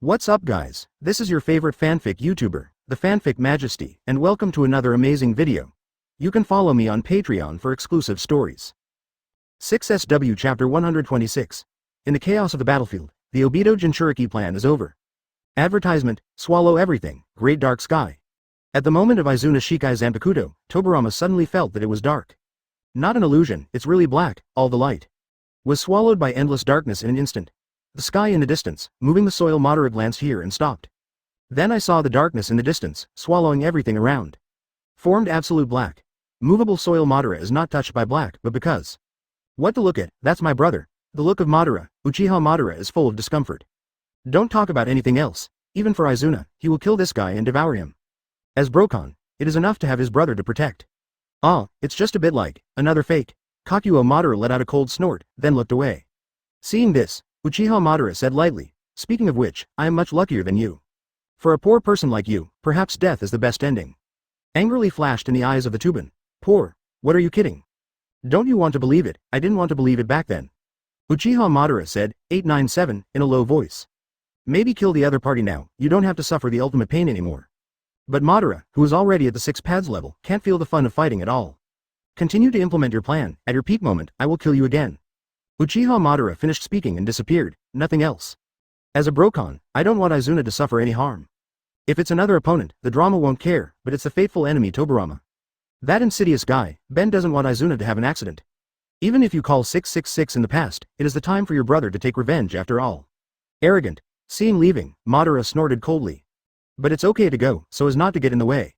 What's up guys, this is your favorite fanfic YouTuber, the Fanfic Majesty, and welcome to another amazing video. You can follow me on Patreon for exclusive stories. 6SW Chapter 126. In the chaos of the battlefield, the Obito Jinchuriki plan is over. Advertisement, swallow everything, great dark sky. At the moment of Izuna Shikai's Zanpakuto, Tobirama suddenly felt that it was dark. Not an illusion, it's really black, all the light was swallowed by endless darkness in an instant. The sky in the distance, moving the soil Madara glanced here and stopped. Then I saw the darkness in the distance, swallowing everything around. Formed absolute black. Movable soil Madara is not touched by black, but because. What to look at, that's my brother. The look of Madara, Uchiha Madara is full of discomfort. Don't talk about anything else, even for Izuna, he will kill this guy and devour him. As Brokon, it is enough to have his brother to protect. It's just a bit like, another fake. Kaguya Madara let out a cold snort, then looked away. Seeing this, Uchiha Madara said lightly, speaking of which, I am much luckier than you. For a poor person like you, perhaps death is the best ending. Angrily flashed in the eyes of the Tuban. Poor? What are you kidding? Don't you want to believe it? I didn't want to believe it back then. Uchiha Madara said, 897, in a low voice. Maybe kill the other party now, you don't have to suffer the ultimate pain anymore. But Madara, who is already at the 6 pads level, can't feel the fun of fighting at all. Continue to implement your plan, at your peak moment, I will kill you again. Uchiha Madara finished speaking and disappeared, nothing else. As a Brokon, I don't want Izuna to suffer any harm. If it's another opponent, the drama won't care, but it's the faithful enemy Tobirama. That insidious guy, Ben doesn't want Izuna to have an accident. Even if you call 666 in the past, it is the time for your brother to take revenge after all. Arrogant. Seeing leaving, Madara snorted coldly. But it's okay to go, so as not to get in the way.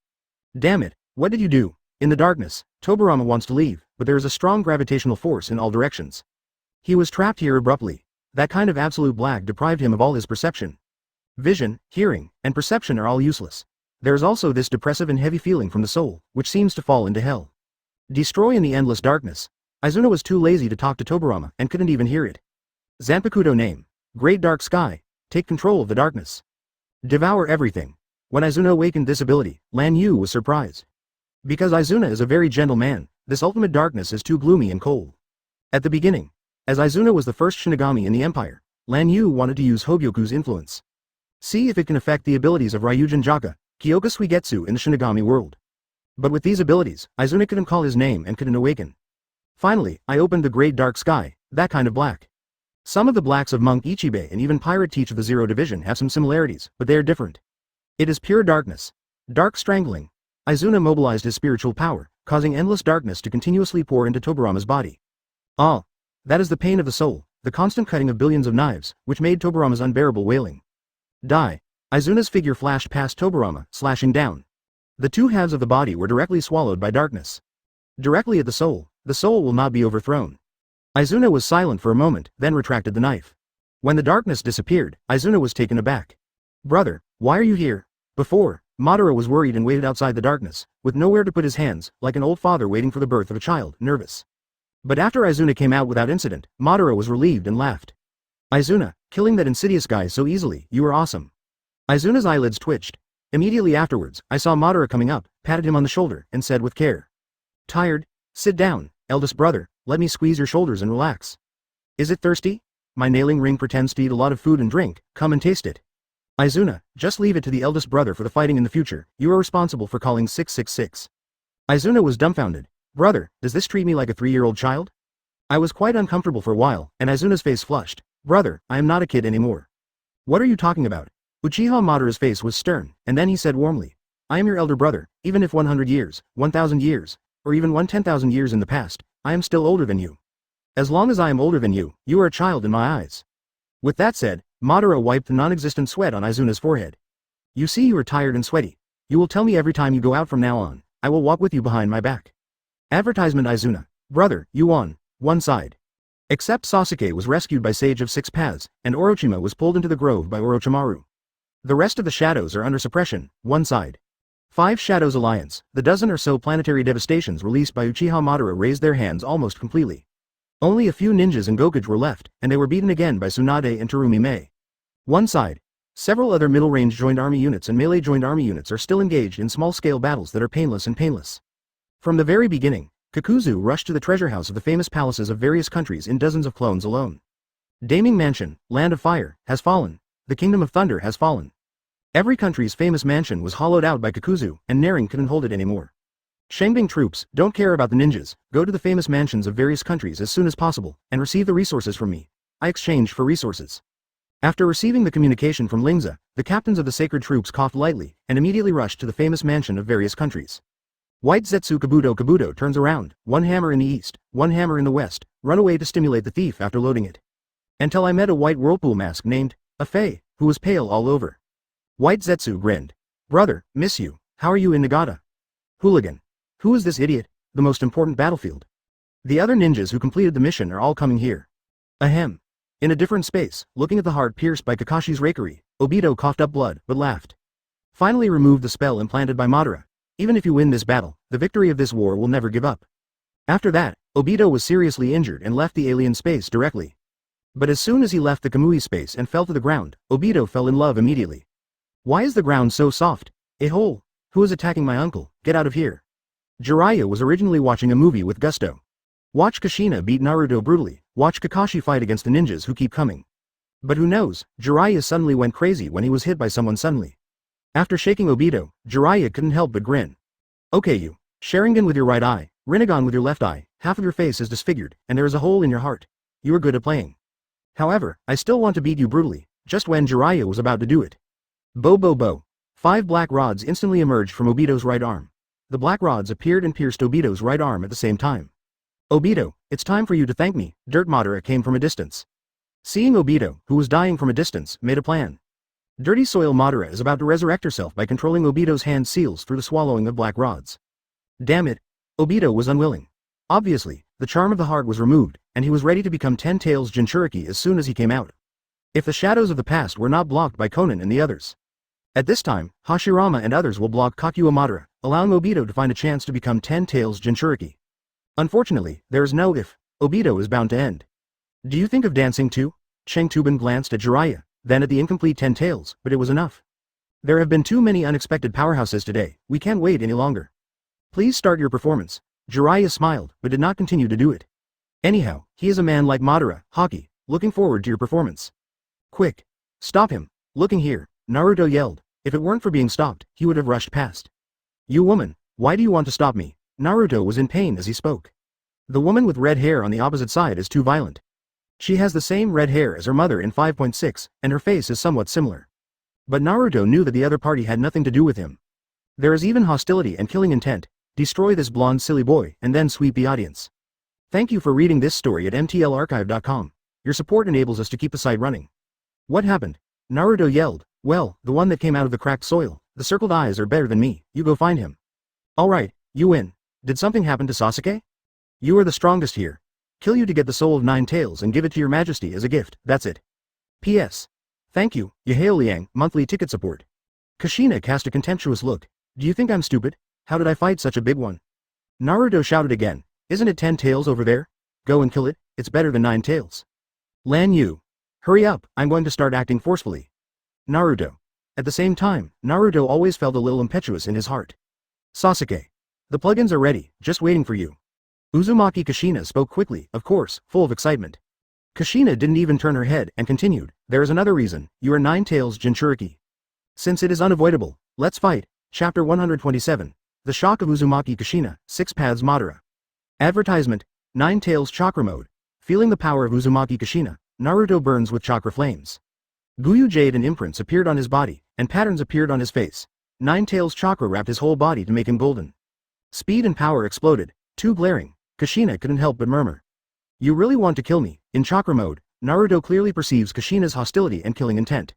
Damn it, what did you do? In the darkness, Tobirama wants to leave, but there is a strong gravitational force in all directions. He was trapped here abruptly. That kind of absolute black deprived him of all his perception. Vision, hearing, and perception are all useless. There is also this depressive and heavy feeling from the soul, which seems to fall into hell. Destroy in the endless darkness. Izuna was too lazy to talk to Tobirama and couldn't even hear it. Zanpakuto name. Great dark sky. Take control of the darkness. Devour everything. When Izuna awakened this ability, Lan Yu was surprised. Because Izuna is a very gentle man, this ultimate darkness is too gloomy and cold. At the beginning, as Izuna was the first Shinigami in the Empire, Lan Yu wanted to use Hōgyoku's influence. See if it can affect the abilities of Ryujin Jaka, Kyoka Suigetsu in the Shinigami world. But with these abilities, Izuna couldn't call his name and couldn't awaken. Finally, I opened the great dark sky, that kind of black. Some of the blacks of Monk Ichibe and even Pirate Teach of the Zero Division have some similarities, but they are different. It is pure darkness. Dark strangling. Izuna mobilized his spiritual power, causing endless darkness to continuously pour into Tobirama's body. That is the pain of the soul, the constant cutting of billions of knives, which made Tobirama's unbearable wailing. Die. Izuna's figure flashed past Tobirama, slashing down. The two halves of the body were directly swallowed by darkness. Directly at the soul will not be overthrown. Izuna was silent for a moment, then retracted the knife. When the darkness disappeared, Izuna was taken aback. Brother, why are you here? Before, Madara was worried and waited outside the darkness, with nowhere to put his hands, like an old father waiting for the birth of a child, nervous. But after Izuna came out without incident, Madara was relieved and laughed. Izuna, killing that insidious guy so easily, you were awesome. Izuna's eyelids twitched. Immediately afterwards, I saw Madara coming up, patted him on the shoulder, and said with care. Tired? Sit down, eldest brother, let me squeeze your shoulders and relax. Is it thirsty? My nailing ring pretends to eat a lot of food and drink, come and taste it. Izuna, just leave it to the eldest brother for the fighting in the future, you are responsible for calling 666. Izuna was dumbfounded. Brother, does this treat me like a 3-year-old child? I was quite uncomfortable for a while, and Izuna's face flushed. Brother, I am not a kid anymore. What are you talking about? Uchiha Madara's face was stern, and then he said warmly. I am your elder brother, even if 100 years, 1,000 years, or even 10,000 years in the past, I am still older than you. As long as I am older than you are a child in my eyes. With that said, Madara wiped the non-existent sweat on Izuna's forehead. You see you are tired and sweaty. You will tell me every time you go out from now on. I will walk with you behind my back. Advertisement Izuna. Brother, you won. One side. Except Sasuke was rescued by Sage of 6 Paths, and Orochima was pulled into the grove by Orochimaru. The rest of the shadows are under suppression, one side. 5 Shadows Alliance, the dozen or so planetary devastations released by Uchiha Madara raised their hands almost completely. Only a few ninjas and Gokage were left, and they were beaten again by Tsunade and Terumi Mei. One side. Several other middle-range joined army units and melee joined army units are still engaged in small-scale battles that are painless. From the very beginning, Kakuzu rushed to the treasure house of the famous palaces of various countries in dozens of clones alone. Daming Mansion, Land of Fire, has fallen. the Kingdom of Thunder has fallen. Every country's famous mansion was hollowed out by Kakuzu, and Naring couldn't hold it anymore. Shangbing troops, don't care about the ninjas, go to the famous mansions of various countries as soon as possible, and receive the resources from me. I exchange for resources. After receiving the communication from Lingza, the captains of the sacred troops coughed lightly, and immediately rushed to the famous mansion of various countries. White Zetsu Kabuto turns around, one hammer in the east, one hammer in the west, run away to stimulate the thief after loading it. Until I met a white whirlpool mask named a Fae, who was pale all over. White Zetsu grinned. Brother, miss you, how are you in Nagata? Hooligan. Who is this idiot? The most important battlefield. The other ninjas who completed the mission are all coming here. Ahem. In a different space, looking at the heart pierced by Kakashi's rakery, Obito coughed up blood, but laughed. Finally removed the spell implanted by Madara. Even if you win this battle, the victory of this war will never give up. After that, Obito was seriously injured and left the alien space directly. But as soon as he left the Kamui space and fell to the ground, Obito fell in love immediately. Why is the ground so soft? A hole. Who is attacking my uncle? Get out of here. Jiraiya was originally watching a movie with gusto. Watch Kushina beat Naruto brutally, watch Kakashi fight against the ninjas who keep coming. But who knows, Jiraiya suddenly went crazy when he was hit by someone suddenly. After shaking Obito, Jiraiya couldn't help but grin. Okay you, Sharingan with your right eye, Rinnegan with your left eye, half of your face is disfigured, and there is a hole in your heart. You are good at playing. However, I still want to beat you brutally, just when Jiraiya was about to do it. Bo. 5 black rods instantly emerged from Obito's right arm. The black rods appeared and pierced Obito's right arm at the same time. Obito, it's time for you to thank me, Dirt Madara came from a distance. Seeing Obito, who was dying from a distance, made a plan. Dirty Soil Madara is about to resurrect herself by controlling Obito's hand seals through the swallowing of black rods. Damn it. Obito was unwilling. Obviously, the charm of the heart was removed, and he was ready to become 10 Tails Jinchuriki as soon as he came out. If the shadows of the past were not blocked by Konan and the others. At this time, Hashirama and others will block Kaguya Madara, allowing Obito to find a chance to become 10 Tails Jinchuriki. Unfortunately, there is no if. Obito is bound to end. Do you think of dancing too? Cheng Tuban glanced at Jiraiya, then at the incomplete 10 tails, but it was enough. There have been too many unexpected powerhouses today, we can't wait any longer. Please start your performance. Jiraiya smiled, but did not continue to do it. Anyhow, he is a man like Madara, Haki, looking forward to your performance. Quick! Stop him! Looking here, Naruto yelled. If it weren't for being stopped, he would have rushed past. You woman, why do you want to stop me? Naruto was in pain as he spoke. The woman with red hair on the opposite side is too violent. She has the same red hair as her mother in 5.6, and her face is somewhat similar. But Naruto knew that the other party had nothing to do with him. There is even hostility and killing intent. Destroy this blonde silly boy and then sweep the audience. Thank you for reading this story at mtlarchive.com. Your support enables us to keep the site running. What happened? Naruto yelled. Well, the one that came out of the cracked soil. The circled eyes are better than me. You go find him. Alright, you win. Did something happen to Sasuke? You are the strongest here. Kill you to get the soul of 9 tails and give it to your majesty as a gift, that's it. P.S. Thank you, Yhwach, monthly ticket support. Kushina cast a contemptuous look. Do you think I'm stupid? How did I fight such a big one? Naruto shouted again. Isn't it 10 tails over there? Go and kill it, it's better than 9 tails. Lan Yu. Hurry up, I'm going to start acting forcefully. Naruto. At the same time, Naruto always felt a little impetuous in his heart. Sasuke. The plugins are ready, just waiting for you. Uzumaki Kushina spoke quickly, of course, full of excitement. Kushina didn't even turn her head and continued, there is another reason, you are 9 tails Jinchuriki. Since it is unavoidable, let's fight. Chapter 127. The Shock of Uzumaki Kushina, 6 Paths Madara. Advertisement, 9 Tails Chakra Mode. Feeling the power of Uzumaki Kushina, Naruto burns with chakra flames. Guyu Jade and imprints appeared on his body, and patterns appeared on his face. 9 Tails Chakra wrapped his whole body to make him golden. Speed and power exploded, too glaring. Kushina couldn't help but murmur. You really want to kill me? In chakra mode, Naruto clearly perceives Kushina's hostility and killing intent.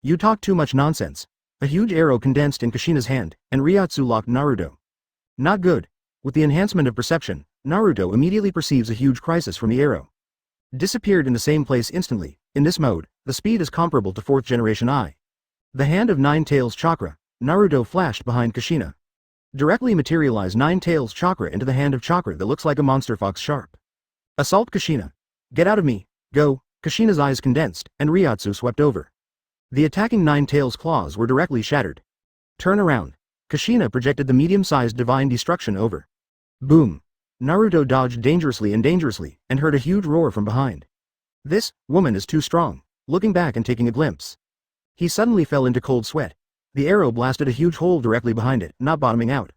You talk too much nonsense. A huge arrow condensed in Kushina's hand, and Ryotsu locked Naruto. Not good. With the enhancement of perception, Naruto immediately perceives a huge crisis from the arrow. Disappeared in the same place instantly. In this mode, the speed is comparable to 4th generation Eye. The hand of 9 Tails Chakra, Naruto flashed behind Kushina. Directly materialize 9 Tails Chakra into the hand of Chakra that looks like a monster fox sharp. Assault Kushina. Get out of me. Go. Kushina's eyes condensed, and Ryotsu swept over. The attacking 9 Tails claws were directly shattered. Turn around. Kushina projected the medium-sized divine destruction over. Boom. Naruto dodged dangerously, and heard a huge roar from behind. This woman is too strong. Looking back and taking a glimpse. He suddenly fell into cold sweat. The arrow blasted a huge hole directly behind it, not bottoming out.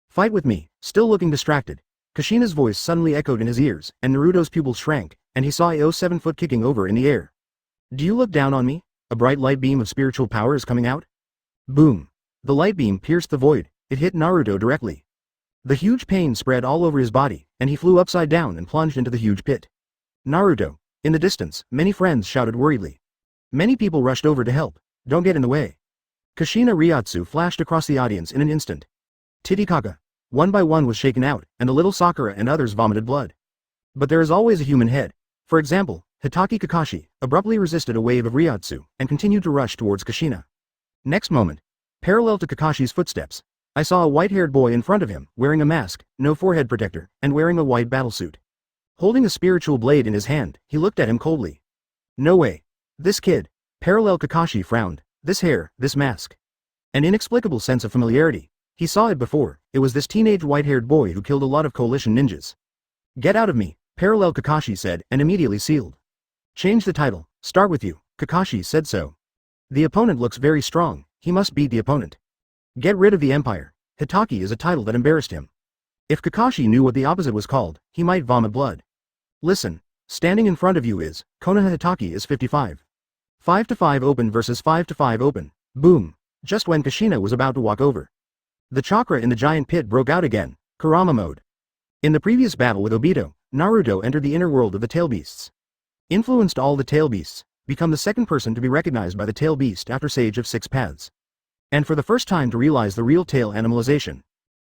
Fight with me, still looking distracted. Kushina's voice suddenly echoed in his ears, and Naruto's pupils shrank, and he saw a 7-foot kicking over in the air. Do you look down on me? A bright light beam of spiritual power is coming out? Boom. The light beam pierced the void, it hit Naruto directly. The huge pain spread all over his body, and he flew upside down and plunged into the huge pit. Naruto. In the distance, many friends shouted worriedly. Many people rushed over to help. Don't get in the way. Kushina Ryotsu flashed across the audience in an instant. Titicaca. One by one was shaken out, and the little Sakura and others vomited blood. But there is always a human head. For example, Hitaki Kakashi abruptly resisted a wave of Ryotsu and continued to rush towards Kushina. Next moment, parallel to Kakashi's footsteps, I saw a white-haired boy in front of him, wearing a mask, no forehead protector, and wearing a white battlesuit. Holding a spiritual blade in his hand, he looked at him coldly. No way. This kid. Parallel Kakashi frowned. This hair, this mask. An inexplicable sense of familiarity. He saw it before. It was this teenage white-haired boy who killed a lot of coalition ninjas. Get out of me, Parallel Kakashi said, and immediately sealed. Change the title. Start with you. Kakashi said so. The opponent looks very strong. He must beat the opponent. Get rid of the empire. Hitaki is a title that embarrassed him. If Kakashi knew what the opposite was called, he might vomit blood. Listen. Standing in front of you is, Konoha Hitaki is 55. 5-5 open versus 5-5 open. Boom. Just when Kushina was about to walk over. The chakra in the giant pit broke out again. Kurama mode. In the previous battle with Obito, Naruto entered the inner world of the tail beasts. Influenced all the tail beasts, become the second person to be recognized by the tail beast after Sage of 6 Paths. And for the first time to realize the real tail animalization.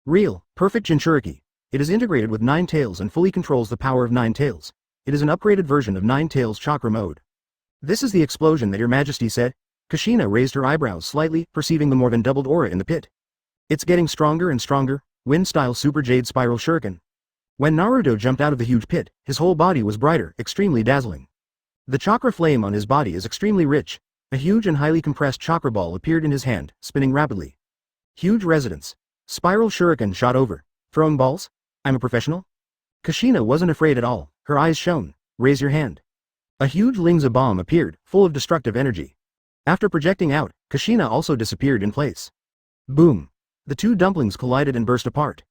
Real, perfect Jinchuriki. It is integrated with 9 tails and fully controls the power of 9 tails. It is an upgraded version of 9 tails chakra mode. This is the explosion that your majesty said? Kushina raised her eyebrows slightly, perceiving the more than doubled aura in the pit. It's getting stronger and stronger. Wind-style Super Jade Spiral Shuriken. When Naruto jumped out of the huge pit, his whole body was brighter, extremely dazzling. The chakra flame on his body is extremely rich. A huge and highly compressed chakra ball appeared in his hand, spinning rapidly. Huge resonance. Spiral Shuriken shot over. Throwing balls? I'm a professional? Kushina wasn't afraid at all. Her eyes shone. Raise your hand. A huge Lingza bomb appeared, full of destructive energy. After projecting out, Kushina also disappeared in place. Boom. The two dumplings collided and burst apart.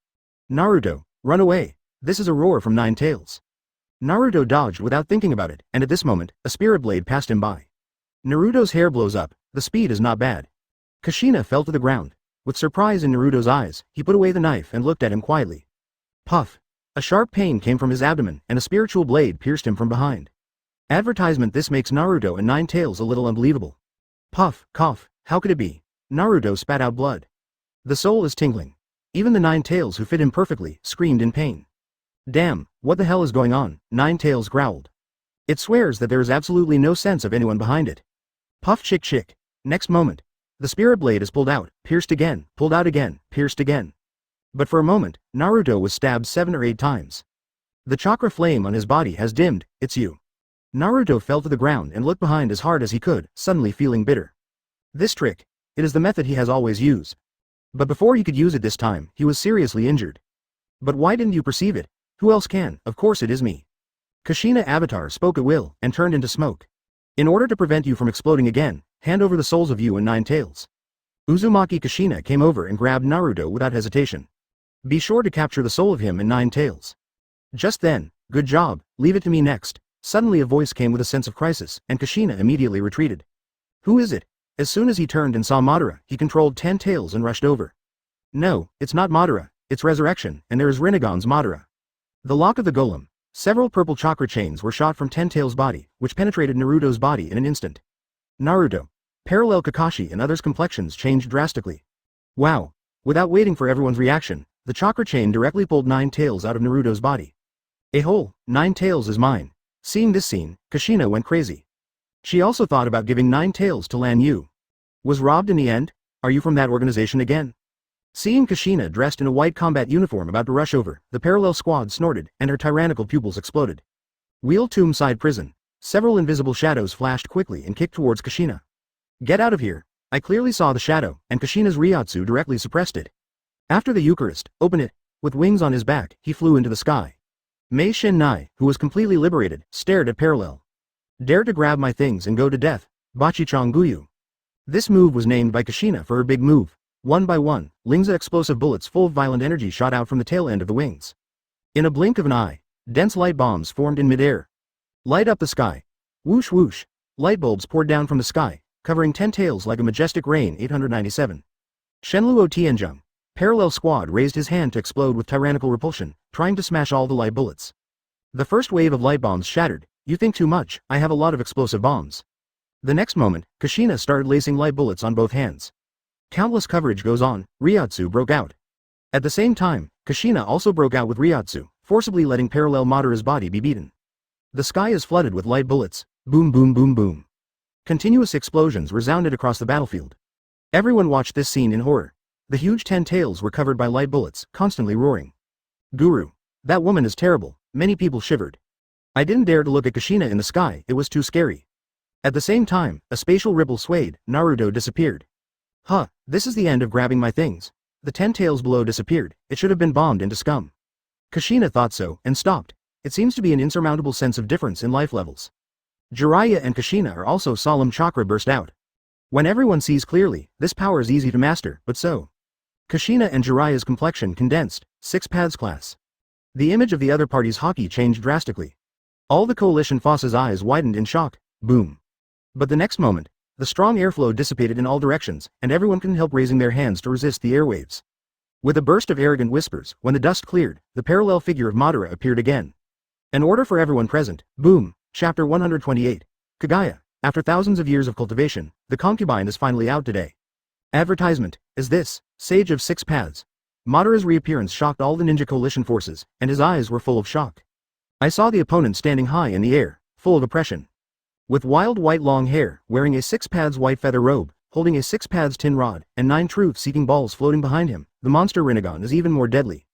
Naruto, run away. This is a roar from 9 tails. Naruto dodged without thinking about it, and at this moment, a spirit blade passed him by. Naruto's hair blows up. The speed is not bad. Kushina fell to the ground. With surprise in Naruto's eyes, he put away the knife and looked at him quietly. Puff. A sharp pain came from his abdomen, and a spiritual blade pierced him from behind. Advertisement. This makes Naruto and 9 tails a little unbelievable. Puff, cough, how could it be? Naruto spat out blood. The soul is tingling. Even the 9 tails who fit him perfectly, screamed in pain. Damn, what the hell is going on? 9 tails growled. It swears that there is absolutely no sense of anyone behind it. Puff chick chick. Next moment. The spirit blade is pulled out, pierced again, pulled out again, pierced again. But for a moment, Naruto was stabbed 7 or 8 times. The chakra flame on his body has dimmed. It's you. Naruto fell to the ground and looked behind as hard as he could, suddenly feeling bitter. This trick. It is the method he has always used. But before he could use it this time, he was seriously injured. But why didn't you perceive it? Who else can? Of course it is me. Kushina Avatar spoke at will, and turned into smoke. In order to prevent you from exploding again, hand over the souls of you and 9 tails. Uzumaki Kushina came over and grabbed Naruto without hesitation. Be sure to capture the soul of him and 9 tails. Just then, good job, leave it to me next. Suddenly a voice came with a sense of crisis, and Kushina immediately retreated. Who is it? As soon as he turned and saw Madara, he controlled 10 tails and rushed over. No, it's not Madara, it's Resurrection, and there is Rinnegan's Madara. The lock of the golem. Several purple chakra chains were shot from 10 tails' body, which penetrated Naruto's body in an instant. Naruto. Parallel Kakashi and others' complexions changed drastically. Wow. Without waiting for everyone's reaction, the chakra chain directly pulled 9 tails out of Naruto's body. A whole, 9 tails is mine. Seeing this scene, Kushina went crazy. She also thought about giving 9 tails to Lan Yu. Was robbed in the end? Are you from that organization again? Seeing Kushina dressed in a white combat uniform about to rush over, the parallel squad snorted, and her tyrannical pupils exploded. Wheel Tomb Side Prison. Several invisible shadows flashed quickly and kicked towards Kushina. Get out of here. I clearly saw the shadow, and Kushina's Ryotsu directly suppressed it. After the Eucharist, open it. With wings on his back, he flew into the sky. Mei Shin Nai, who was completely liberated, stared at Parallel. Dare to grab my things and go to death. Bachichang Guyu. This move was named by Kushina for her big move. One by one, Lingza explosive bullets full of violent energy shot out from the tail end of the wings. In a blink of an eye, dense light bombs formed in midair. Light up the sky. Whoosh whoosh. Light bulbs poured down from the sky, covering 10 tails like a majestic rain. 897. Shenluo Tianzheng. Parallel Squad raised his hand to explode with tyrannical repulsion, trying to smash all the light bullets. The first wave of light bombs shattered. You think too much, I have a lot of explosive bombs. The next moment, Kushina started lacing light bullets on both hands. Countless coverage goes on, Ryotsu broke out. At the same time, Kushina also broke out with Ryotsu, forcibly letting Parallel Madara's body be beaten. The sky is flooded with light bullets, boom boom boom boom. Continuous explosions resounded across the battlefield. Everyone watched this scene in horror. The huge 10 tails were covered by light bullets, constantly roaring. Guru. That woman is terrible, many people shivered. I didn't dare to look at Kushina in the sky, it was too scary. At the same time, a spatial ripple swayed, Naruto disappeared. Huh, this is the end of grabbing my things. The 10 tails below disappeared, it should have been bombed into scum. Kushina thought so, and stopped. It seems to be an insurmountable sense of difference in life levels. Jiraiya and Kushina are also solemn chakra burst out. When everyone sees clearly, this power is easy to master, but so. Kushina and Jiraiya's complexion condensed, 6 paths class. The image of the other party's Haki changed drastically. All the coalition Foss's eyes widened in shock, boom. But the next moment, the strong airflow dissipated in all directions, and everyone couldn't help raising their hands to resist the airwaves. With a burst of arrogant whispers, when the dust cleared, the parallel figure of Madara appeared again. An order for everyone present, boom, chapter 128. Kaguya, after thousands of years of cultivation, the concubine is finally out today. Advertisement, is this, Sage of 6 Paths. Madara's reappearance shocked all the ninja coalition forces, and his eyes were full of shock. I saw the opponent standing high in the air, full of oppression. With wild white long hair, wearing a 6 paths white feather robe, holding a 6 paths tin rod, and 9 truth-seeking balls floating behind him, the monster Rinnegan is even more deadly.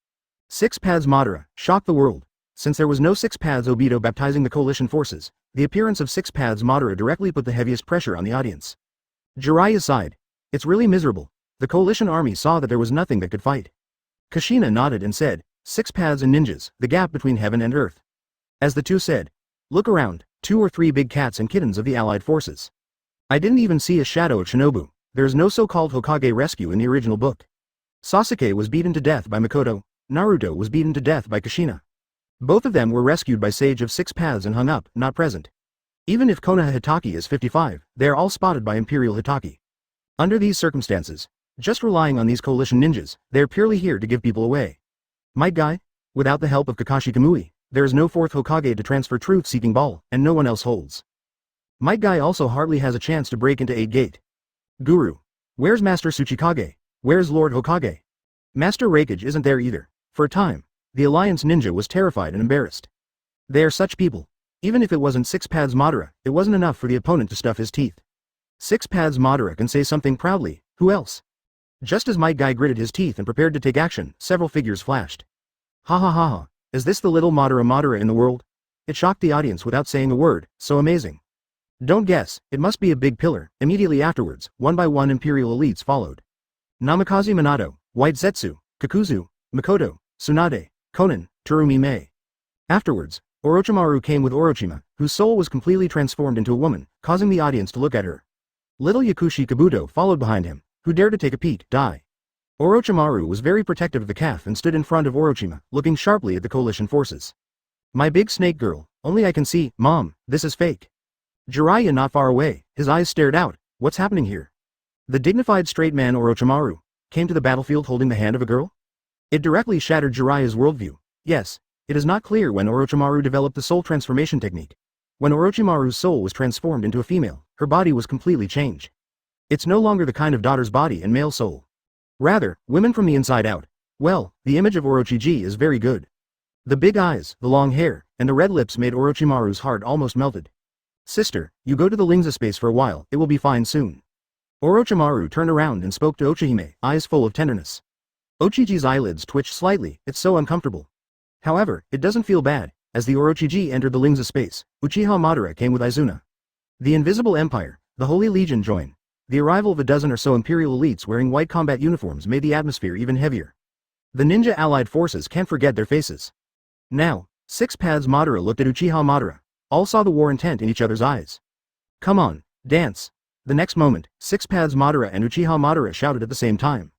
6 paths Madara shocked the world. Since there was no 6 paths Obito baptizing the coalition forces, the appearance of 6 paths Madara directly put the heaviest pressure on the audience. Jiraiya sighed. It's really miserable. The coalition army saw that there was nothing that could fight. Kushina nodded and said, 6 paths and ninjas, the gap between heaven and earth. As the two said, look around, 2 or 3 big cats and kittens of the allied forces. I didn't even see a shadow of Shinobu. There is no so-called Hokage rescue in the original book. Sasuke was beaten to death by Makoto, Naruto was beaten to death by Kushina. Both of them were rescued by Sage of 6 Paths and hung up, not present. Even if Konoha Hitaki is 55, they are all spotted by Imperial Hitaki. Under these circumstances, just relying on these coalition ninjas, they are purely here to give people away. Might Guy? Without the help of Kakashi Kamui, there is no 4th Hokage to transfer truth-seeking ball, and no one else holds. Might Guy also hardly has a chance to break into 8 gate. Guru. Where's Master Tsuchikage? Where's Lord Hokage? Master Raikage isn't there either. For a time, the Alliance ninja was terrified and embarrassed. They are such people. Even if it wasn't 6 Paths Madara, it wasn't enough for the opponent to stuff his teeth. 6 Paths Madara can say something proudly, who else? Just as Might Guy gritted his teeth and prepared to take action, several figures flashed. Ha ha ha ha. Is this the little Madara in the world? It shocked the audience without saying a word, so amazing. Don't guess, it must be a big pillar. Immediately afterwards, one by one Imperial elites followed. Namikaze Minato, White Zetsu, Kakuzu, Makoto, Tsunade, Konan, Terumi Mei. Afterwards, Orochimaru came with Orochima, whose soul was completely transformed into a woman, causing the audience to look at her. Little Yakushi Kabuto followed behind him, who dared to take a peek, die. Orochimaru was very protective of the calf and stood in front of Orochima, looking sharply at the coalition forces. My big snake girl, only I can see, Mom, this is fake. Jiraiya not far away, his eyes stared out, what's happening here? The dignified straight man Orochimaru came to the battlefield holding the hand of a girl? It directly shattered Jiraiya's worldview. Yes, it is not clear when Orochimaru developed the soul transformation technique. When Orochimaru's soul was transformed into a female, her body was completely changed. It's no longer the kind of daughter's body and male soul. Rather, women from the inside out. Well, the image of Orochiji is very good. The big eyes, the long hair, and the red lips made Orochimaru's heart almost melted. Sister, you go to the Lingza space for a while, it will be fine soon. Orochimaru turned around and spoke to Ochihime, eyes full of tenderness. Ochiji's eyelids twitched slightly, it's so uncomfortable. However, it doesn't feel bad. As the Orochiji entered the Lingza space, Uchiha Madara came with Izuna. The Invisible Empire, the Holy Legion joined. The arrival of a dozen or so Imperial elites wearing white combat uniforms made the atmosphere even heavier. The ninja allied forces can't forget their faces. Now, 6 Paths Madara looked at Uchiha Madara. All saw the war intent in each other's eyes. Come on, dance. The next moment, Six Paths Madara and Uchiha Madara shouted at the same time.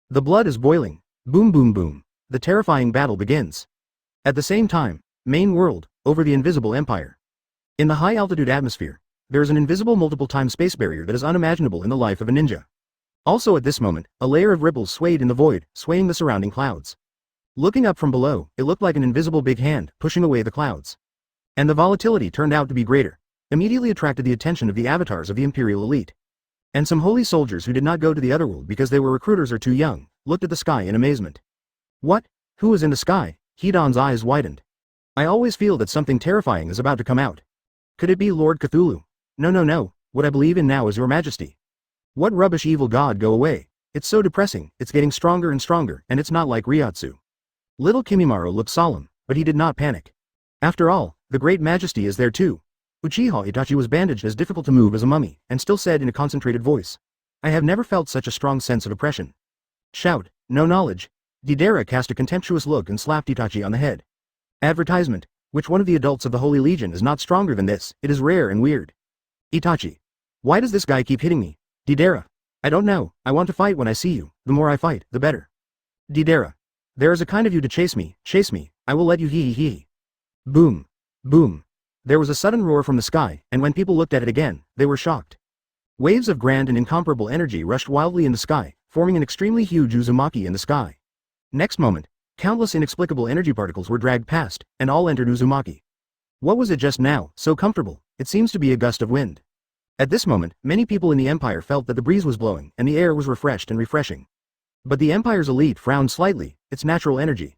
The blood is boiling. Boom boom boom. The terrifying battle begins. At the same time, main world, over the invisible empire. In the high-altitude atmosphere, there is an invisible multiple-time space barrier that is unimaginable in the life of a ninja. Also at this moment, a layer of ripples swayed in the void, swaying the surrounding clouds. Looking up from below, it looked like an invisible big hand, pushing away the clouds. And the volatility turned out to be greater, immediately attracted the attention of the avatars of the Imperial elite. And some holy soldiers who did not go to the otherworld because they were recruiters or too young, looked at the sky in amazement. What? Who is in the sky? Hidan's eyes widened. I always feel that something terrifying is about to come out. Could it be Lord Cthulhu? No, what I believe in now is your majesty. What rubbish evil god, go away. It's so depressing, it's getting stronger and stronger, and it's not like Ryotsu. Little Kimimaro looked solemn, but he did not panic. After all, the great majesty is there too. Uchiha Itachi was bandaged as difficult to move as a mummy, and still said in a concentrated voice. I have never felt such a strong sense of oppression. Shout, no knowledge. Deidara cast a contemptuous look and slapped Itachi on the head. Advertisement, which one of the adults of the Holy Legion is not stronger than this, it is rare and weird. Itachi. Why does this guy keep hitting me? Deidara. I don't know, I want to fight when I see you, the more I fight, the better. Deidara. There is a kind of you to chase me, I will let you hee. Boom. Boom. There was a sudden roar from the sky, and when people looked at it again, they were shocked. Waves of grand and incomparable energy rushed wildly in the sky, forming an extremely huge Uzumaki in the sky. Next moment, countless inexplicable energy particles were dragged past, and all entered Uzumaki. What was it just now, so comfortable? It seems to be a gust of wind. At this moment, many people in the Empire felt that the breeze was blowing, and the air was refreshed and refreshing. But the Empire's elite frowned slightly, it's natural energy.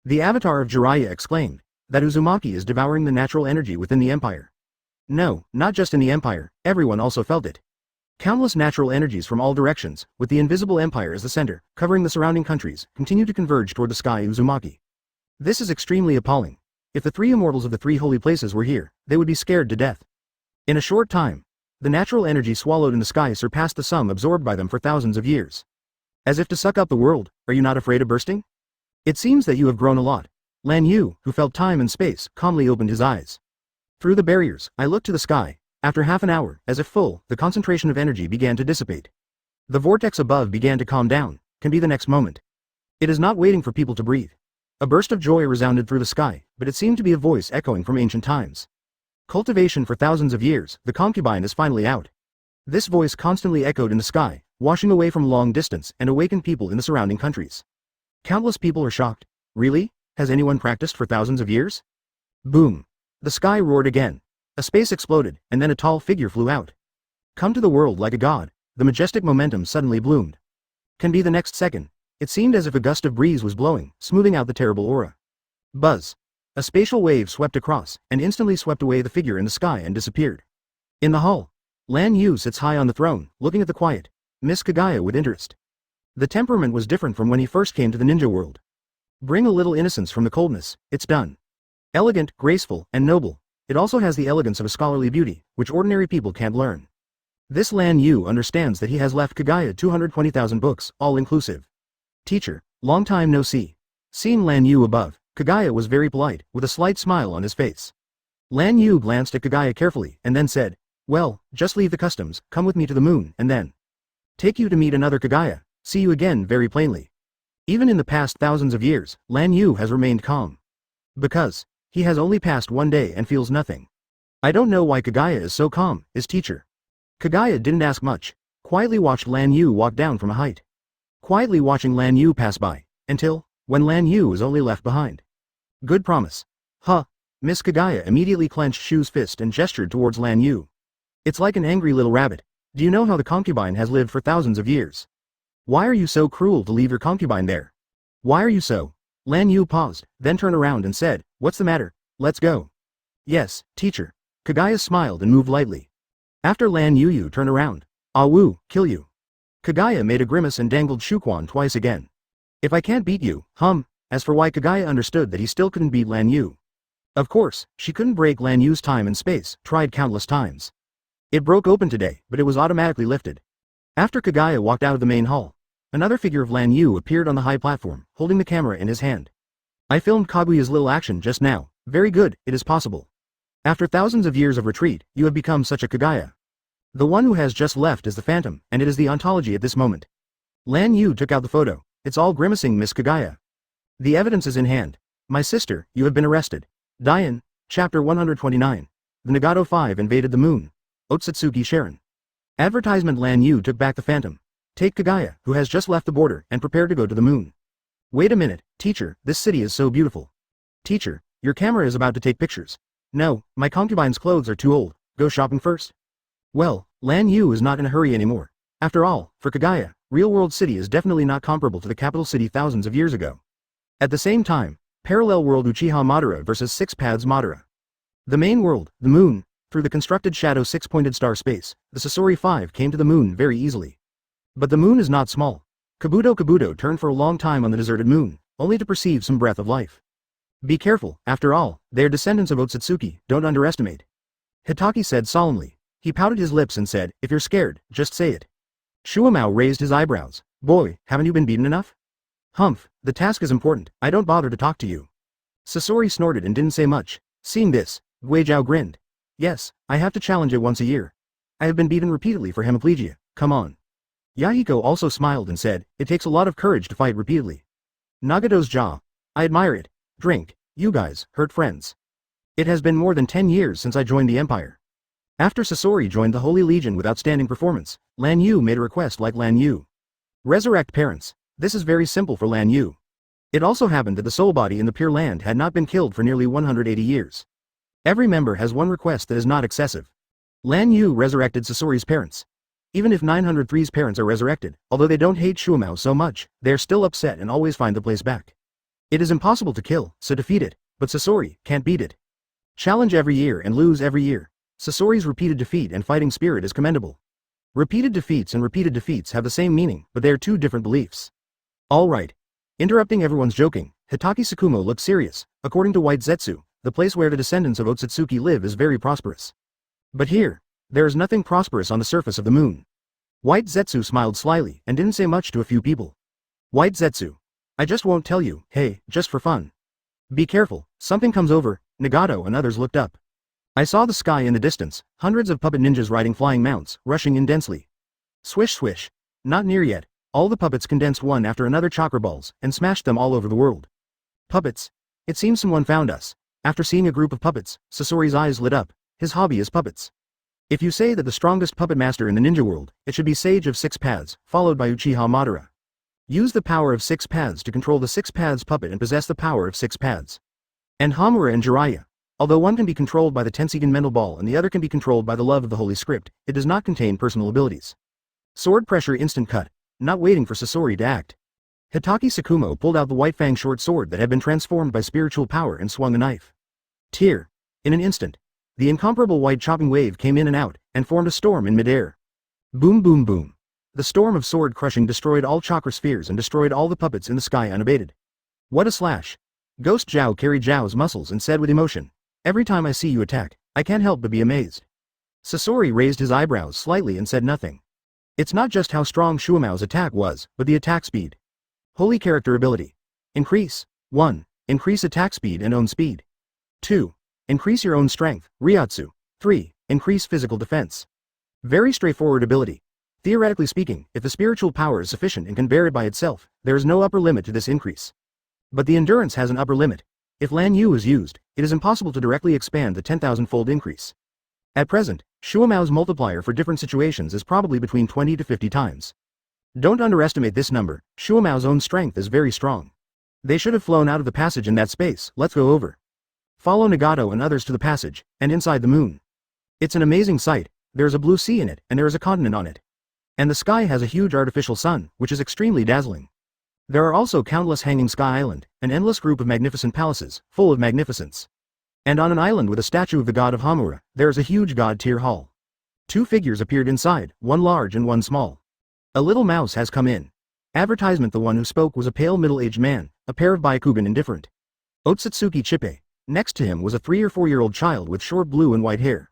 The avatar of Jiraiya exclaimed, that Uzumaki is devouring the natural energy within the Empire. No, not just in the Empire, everyone also felt it. Countless natural energies from all directions, with the invisible Empire as the center, covering the surrounding countries, continue to converge toward the sky Uzumaki. This is extremely appalling. If the three immortals of the three holy places were here, they would be scared to death. In a short time, the natural energy swallowed in the sky surpassed the sum absorbed by them for thousands of years. As if to suck up the world, are you not afraid of bursting? It seems that you have grown a lot. Lan Yu, who felt time and space, calmly opened his eyes. Through the barriers, I looked to the sky. After half an hour, as if full, the concentration of energy began to dissipate. The vortex above began to calm down, can be the next moment. It is not waiting for people to breathe. A burst of joy resounded through the sky, but it seemed to be a voice echoing from ancient times. Cultivation for thousands of years, the concubine is finally out. This voice constantly echoed in the sky, washing away from long distance and awakened people in the surrounding countries. Countless people are shocked. Really? Has anyone practiced for thousands of years? Boom. The sky roared again. A space exploded, and then a tall figure flew out. Come to the world like a god, the majestic momentum suddenly bloomed. Can be the next second. It seemed as if a gust of breeze was blowing, smoothing out the terrible aura. Buzz. A spatial wave swept across, and instantly swept away the figure in the sky and disappeared. In the hall, Lan Yu sits high on the throne, looking at the quiet Miss Kaguya with interest. The temperament was different from when he first came to the ninja world. Bring a little innocence from the coldness, it's done. Elegant, graceful, and noble, it also has the elegance of a scholarly beauty, which ordinary people can't learn. This Lan Yu understands that he has left Kaguya 220,000 books, all inclusive. Teacher, long time no see. Seeing Lan Yu above, Kaguya was very polite, with a slight smile on his face. Lan Yu glanced at Kaguya carefully, and then said, well, just leave the customs, come with me to the moon, and then take you to meet another Kaguya, see you again very plainly. Even in the past thousands of years, Lan Yu has remained calm. Because he has only passed one day and feels nothing. I don't know why Kaguya is so calm, his teacher. Kaguya didn't ask much, quietly watched Lan Yu walk down from a height. Quietly watching Lan Yu pass by, until, when Lan Yu was only left behind. Good promise. Huh. Miss Kaguya immediately clenched Shu's fist and gestured towards Lan Yu. It's like an angry little rabbit. Do you know how the concubine has lived for thousands of years? Why are you so cruel to leave your concubine there? Why are you so? Lan Yu paused, then turned around and said, what's the matter? Let's go. Yes, teacher. Kaguya smiled and moved lightly. After Lan Yu turned around. Ah woo, kill you. Kaguya made a grimace and dangled Shuquan twice again. If I can't beat you, As for why Kaguya understood that he still couldn't beat Lan Yu. Of course, she couldn't break Lan Yu's time and space, tried countless times. It broke open today, but it was automatically lifted. After Kaguya walked out of the main hall, another figure of Lan Yu appeared on the high platform, holding the camera in his hand. I filmed Kaguya's little action just now. Very good, it is possible. After thousands of years of retreat, you have become such a Kaguya. The one who has just left is the phantom, and it is the ontology at this moment. Lan Yu took out the photo. It's all grimacing, Miss Kaguya. The evidence is in hand. My sister, you have been arrested. Dian, Chapter 129. The Nagato 5 invaded the moon. Otsutsuki Sharon. Advertisement. Lan Yu took back the phantom. Take Kaguya, who has just left the border, and prepare to go to the moon. Wait a minute, teacher, this city is so beautiful. Teacher, your camera is about to take pictures. No, my concubine's clothes are too old, go shopping first. Well, Lan Yu is not in a hurry anymore. After all, for Kaguya, real-world city is definitely not comparable to the capital city thousands of years ago. At the same time, parallel world Uchiha Madara versus Six Paths Madara. The main world, the moon, through the constructed shadow six-pointed star space, the Sasori 5 came to the moon very easily. But the moon is not small. Kabuto turned for a long time on the deserted moon, only to perceive some breath of life. Be careful, after all, they are descendants of Otsutsuki, don't underestimate. Hitaki said solemnly. He pouted his lips and said, if you're scared, just say it. Shuamao raised his eyebrows. Boy, haven't you been beaten enough? Humph, the task is important, I don't bother to talk to you. Sasori snorted and didn't say much. Seeing this, Guizhou grinned. Yes, I have to challenge it once a year. I have been beaten repeatedly for hemiplegia, come on. Yahiko also smiled and said, it takes a lot of courage to fight repeatedly. Nagato's jaw. I admire it. Drink, you guys, hurt friends. It has been more than 10 years since I joined the Empire. After Sasori joined the Holy Legion with outstanding performance, Lan Yu made a request like Lan Yu. Resurrect parents. This is very simple for Lan Yu. It also happened that the soul body in the Pure Land had not been killed for nearly 180 years. Every member has one request that is not excessive. Lan Yu resurrected Sasori's parents. Even if 903's parents are resurrected, although they don't hate Shuamao so much, they are still upset and always find the place back. It is impossible to kill, so defeat it, but Sasori can't beat it. Challenge every year and lose every year. Sasori's repeated defeat and fighting spirit is commendable. Repeated defeats and repeated defeats have the same meaning, but they are two different beliefs. Alright. Interrupting everyone's joking, Hitaki Tsukumo looked serious. According to White Zetsu, the place where the descendants of Otsutsuki live is very prosperous. But here, there is nothing prosperous on the surface of the moon. White Zetsu smiled slyly and didn't say much to a few people. White Zetsu. I just won't tell you, hey, just for fun. Be careful, something comes over. Nagato and others looked up. I saw the sky in the distance, hundreds of puppet ninjas riding flying mounts, rushing in densely. Swish swish. Not near yet. All the puppets condensed one after another chakra balls, and smashed them all over the world. Puppets. It seems someone found us. After seeing a group of puppets, Sasori's eyes lit up. His hobby is puppets. If you say that the strongest puppet master in the ninja world, it should be Sage of Six Paths, followed by Uchiha Madara. Use the power of Six Paths to control the Six Paths puppet and possess the power of Six Paths. And Hamura and Jiraiya. Although one can be controlled by the Tensigen mental ball and the other can be controlled by the love of the holy script, it does not contain personal abilities. Sword pressure instant cut, not waiting for Sasori to act. Hitaki Tsukumo pulled out the white fang short sword that had been transformed by spiritual power and swung a knife. Tear. In an instant. The incomparable white chopping wave came in and out, and formed a storm in midair. Boom boom boom. The storm of sword crushing destroyed all chakra spheres and destroyed all the puppets in the sky unabated. What a slash. Ghost Zhao carried Zhao's muscles and said with emotion, every time I see you attack, I can't help but be amazed. Sasori raised his eyebrows slightly and said nothing. It's not just how strong Shuamao's attack was, but the attack speed. Holy character ability. Increase. 1. Increase attack speed and own speed. 2. Increase your own strength, Ryatsu. 3. Increase physical defense. Very straightforward ability. Theoretically speaking, if the spiritual power is sufficient and can bear it by itself, there is no upper limit to this increase. But the endurance has an upper limit. If Lan Yu is used, it is impossible to directly expand the 10,000-fold increase. At present, Shuamao's multiplier for different situations is probably between 20 to 50 times. Don't underestimate this number, Shuamao's own strength is very strong. They should have flown out of the passage in that space, let's go over. Follow Nagato and others to the passage, and inside the moon. It's an amazing sight, there is a blue sea in it, and there is a continent on it. And the sky has a huge artificial sun, which is extremely dazzling. There are also countless hanging sky island, an endless group of magnificent palaces, full of magnificence. And on an island with a statue of the god of Hamura, there is a huge god-tier hall. 2 figures appeared inside, one large and one small. A little mouse has come in. Advertisement. The one who spoke was a pale middle-aged man, a pair of Byakugan indifferent. Otsutsuki Chippe. Next to him was a 3 or 4-year-old child with short blue and white hair.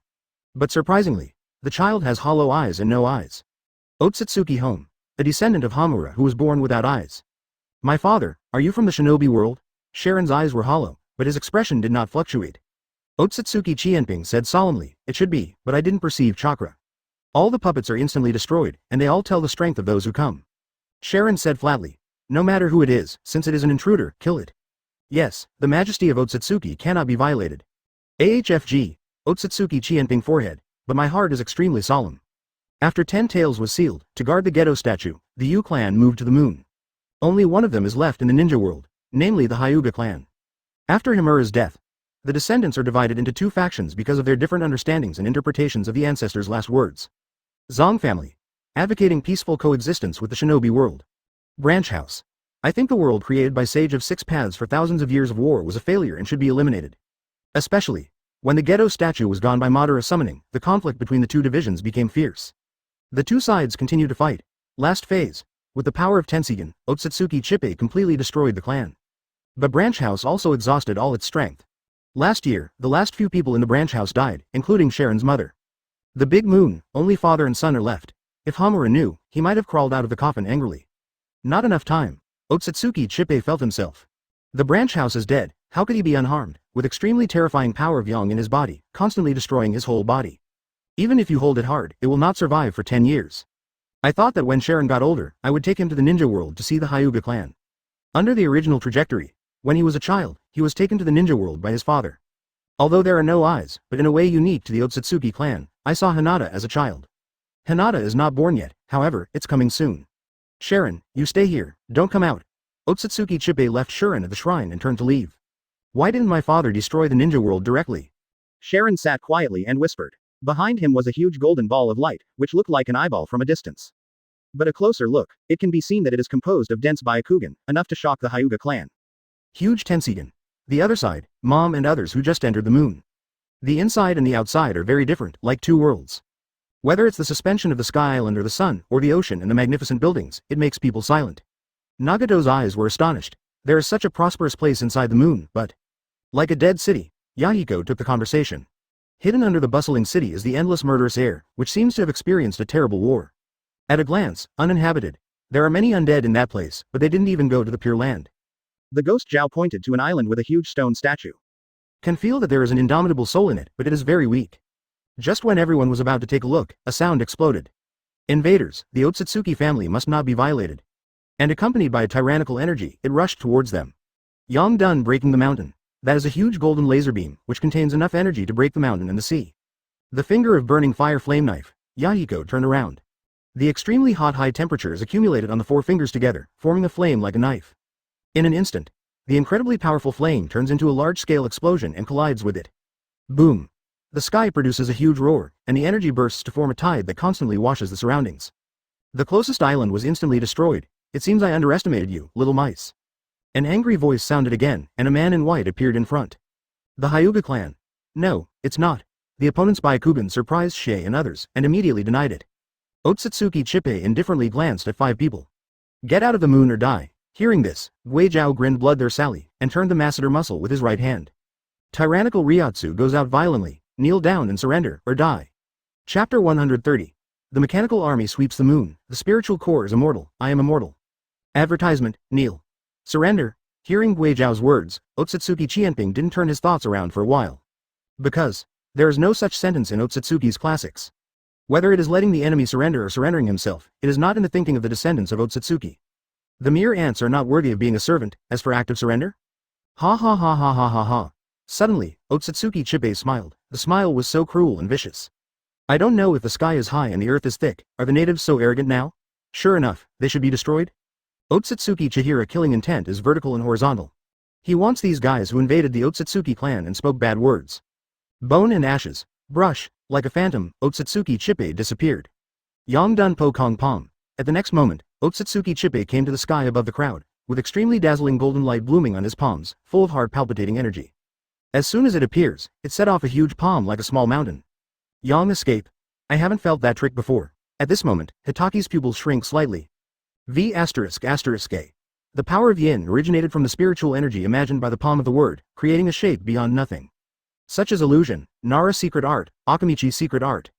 But surprisingly, the child has hollow eyes and no eyes. Otsutsuki Home. A descendant of Hamura who was born without eyes. My father, are you from the Shinobi world? Sharon's eyes were hollow, but his expression did not fluctuate. Otsutsuki Chienping said solemnly, it should be, but I didn't perceive chakra. All the puppets are instantly destroyed, and they all tell the strength of those who come. Sharon said flatly. No matter who it is, since it is an intruder, kill it. Yes, the majesty of Otsutsuki cannot be violated. AHFG, Otsutsuki Chienping forehead, but my heart is extremely solemn. After 10 tails was sealed, to guard the ghetto statue, the Yu clan moved to the moon. Only one of them is left in the ninja world, namely the Hyuga clan. After Himura's death, the descendants are divided into 2 factions because of their different understandings and interpretations of the ancestor's last words. Zong family, advocating peaceful coexistence with the shinobi world. Branch house. I think the world created by Sage of 6 Paths for thousands of years of war was a failure and should be eliminated. Especially, when the ghetto statue was gone by Madara summoning, the conflict between the 2 divisions became fierce. The 2 sides continue to fight. Last phase, with the power of Tenseigan, Otsutsuki Chippei completely destroyed the clan. But Branch House also exhausted all its strength. Last year, the last few people in the Branch House died, including Sharon's mother. The big moon, only father and son are left. If Homura knew, he might have crawled out of the coffin angrily. Not enough time. Otsutsuki Chippei felt himself. The Branch House is dead, how could he be unharmed, with extremely terrifying power of Yang in his body, constantly destroying his whole body. Even if you hold it hard, it will not survive for 10 years. I thought that when Sharon got older, I would take him to the ninja world to see the Hyuga clan. Under the original trajectory, when he was a child, he was taken to the ninja world by his father. Although there are no eyes, but in a way unique to the Otsutsuki clan, I saw Hinata as a child. Hinata is not born yet, however, it's coming soon. Sharon, you stay here, don't come out. Otsutsuki Chippei left Sharon at the shrine and turned to leave. Why didn't my father destroy the ninja world directly? Sharon sat quietly and whispered. Behind him was a huge golden ball of light, which looked like an eyeball from a distance. But a closer look, it can be seen that it is composed of dense Byakugan, enough to shock the Hyuga clan. Huge Tenseigan. The other side, Mom and others who just entered the moon. The inside and the outside are very different, like 2 worlds. Whether it's the suspension of the sky island or the sun, or the ocean and the magnificent buildings, it makes people silent. Nagato's eyes were astonished. There is such a prosperous place inside the moon, but... like a dead city, Yahiko took the conversation. Hidden under the bustling city is the endless murderous air, which seems to have experienced a terrible war. At a glance, uninhabited. There are many undead in that place, but they didn't even go to the Pure Land. The ghost Zhao pointed to an island with a huge stone statue. Can feel that there is an indomitable soul in it, but it is very weak. Just when everyone was about to take a look, a sound exploded. Invaders, the Otsutsuki family must not be violated. And accompanied by a tyrannical energy, it rushed towards them. Yang Dun breaking the mountain. That is a huge golden laser beam, which contains enough energy to break the mountain and the sea. The finger of burning fire flame knife. Yahiko turned around. The extremely hot high temperatures accumulated on the 4 fingers together, forming a flame like a knife. In an instant, the incredibly powerful flame turns into a large-scale explosion and collides with it. Boom. The sky produces a huge roar, and the energy bursts to form a tide that constantly washes the surroundings. The closest island was instantly destroyed. It seems I underestimated you, little mice. An angry voice sounded again, and a man in white appeared in front. The Hyuga clan. No, it's not. The opponent's Byakugan surprised Shay and others, and immediately denied it. Otsutsuki Chippei indifferently glanced at 5 people. Get out of the moon or die. Hearing this, Wei Zhao grinned bloodthirsty, and turned the masseter muscle with his right hand. Tyrannical Ryotsu goes out violently, kneel down and surrender, or die. Chapter 130. The mechanical army sweeps the moon, the spiritual core is immortal, I am immortal. Advertisement, kneel. Surrender. Hearing Wei Zhao's words, Otsutsuki Chienping didn't turn his thoughts around for a while. Because, there is no such sentence in Otsutsuki's classics. Whether it is letting the enemy surrender or surrendering himself, it is not in the thinking of the descendants of Otsutsuki. The mere ants are not worthy of being a servant, as for active surrender? Ha ha ha ha ha ha ha. Suddenly, Otsutsuki Chippei smiled. The smile was so cruel and vicious. I don't know if the sky is high and the earth is thick, are the natives so arrogant now? Sure enough, they should be destroyed? Otsutsuki Chihira killing intent is vertical and horizontal. He wants these guys who invaded the Otsutsuki clan and spoke bad words. Bone and ashes. Brush. Like a phantom, Otsutsuki Chippei disappeared. Yongdun Po Kong Pom. At the next moment, Otsutsuki Chippei came to the sky above the crowd, with extremely dazzling golden light blooming on his palms, full of heart palpitating energy. As soon as it appears, it set off a huge palm like a small mountain. Yang escape. I haven't felt that trick before. At this moment, Hitaki's pupils shrink slightly. V******. The power of yin originated from the spiritual energy imagined by the palm of the word, creating a shape beyond nothing. Such as illusion, Nara secret art, Akamichi secret art.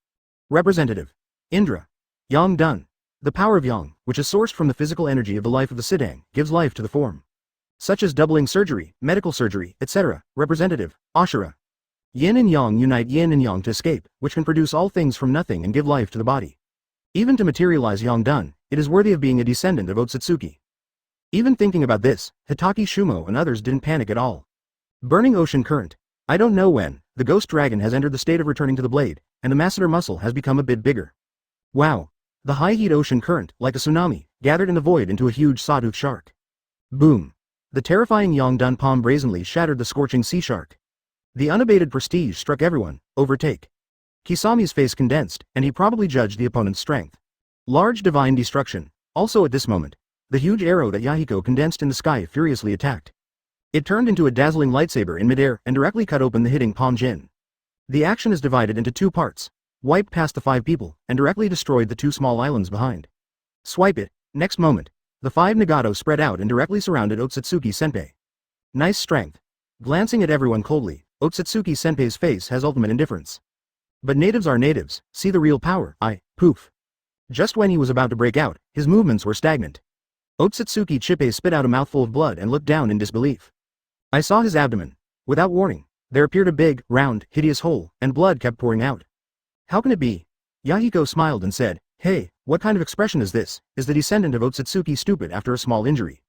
Representative. Indra. Yang Dun. The power of yang, which is sourced from the physical energy of the life of the Siddhang, gives life to the form. Such as doubling surgery, medical surgery, etc. Representative. Ashura. Yin and yang unite yin and yang to escape, which can produce all things from nothing and give life to the body. Even to materialize yang done, it is worthy of being a descendant of Otsutsuki. Even thinking about this, Hitaki Shumo and others didn't panic at all. Burning ocean current. I don't know when, the ghost dragon has entered the state of returning to the blade, and the masseter muscle has become a bit bigger. Wow. The high heat ocean current, like a tsunami, gathered in the void into a huge sawtooth shark. Boom. The terrifying Yongdun palm brazenly shattered the scorching sea shark. The unabated prestige struck everyone. Overtake. Kisami's face condensed, and he probably judged the opponent's strength. Large divine destruction. Also at this moment, the huge arrow that Yahiko condensed in the sky furiously attacked. It turned into a dazzling lightsaber in midair and directly cut open the hitting palm Jin. The action is divided into two parts. Wiped past the 5 people, and directly destroyed the 2 small islands behind. Swipe it. Next moment, the 5 Nagato spread out and directly surrounded Otsutsuki Senpai. Nice strength. Glancing at everyone coldly, Otsutsuki Senpai's face has ultimate indifference. But natives are natives, see the real power, poof. Just when he was about to break out, his movements were stagnant. Otsutsuki Chippei spit out a mouthful of blood and looked down in disbelief. I saw his abdomen. Without warning, there appeared a big, round, hideous hole, and blood kept pouring out. How can it be? Yahiko smiled and said, hey, what kind of expression is this? Is the descendant of Otsutsuki stupid after a small injury?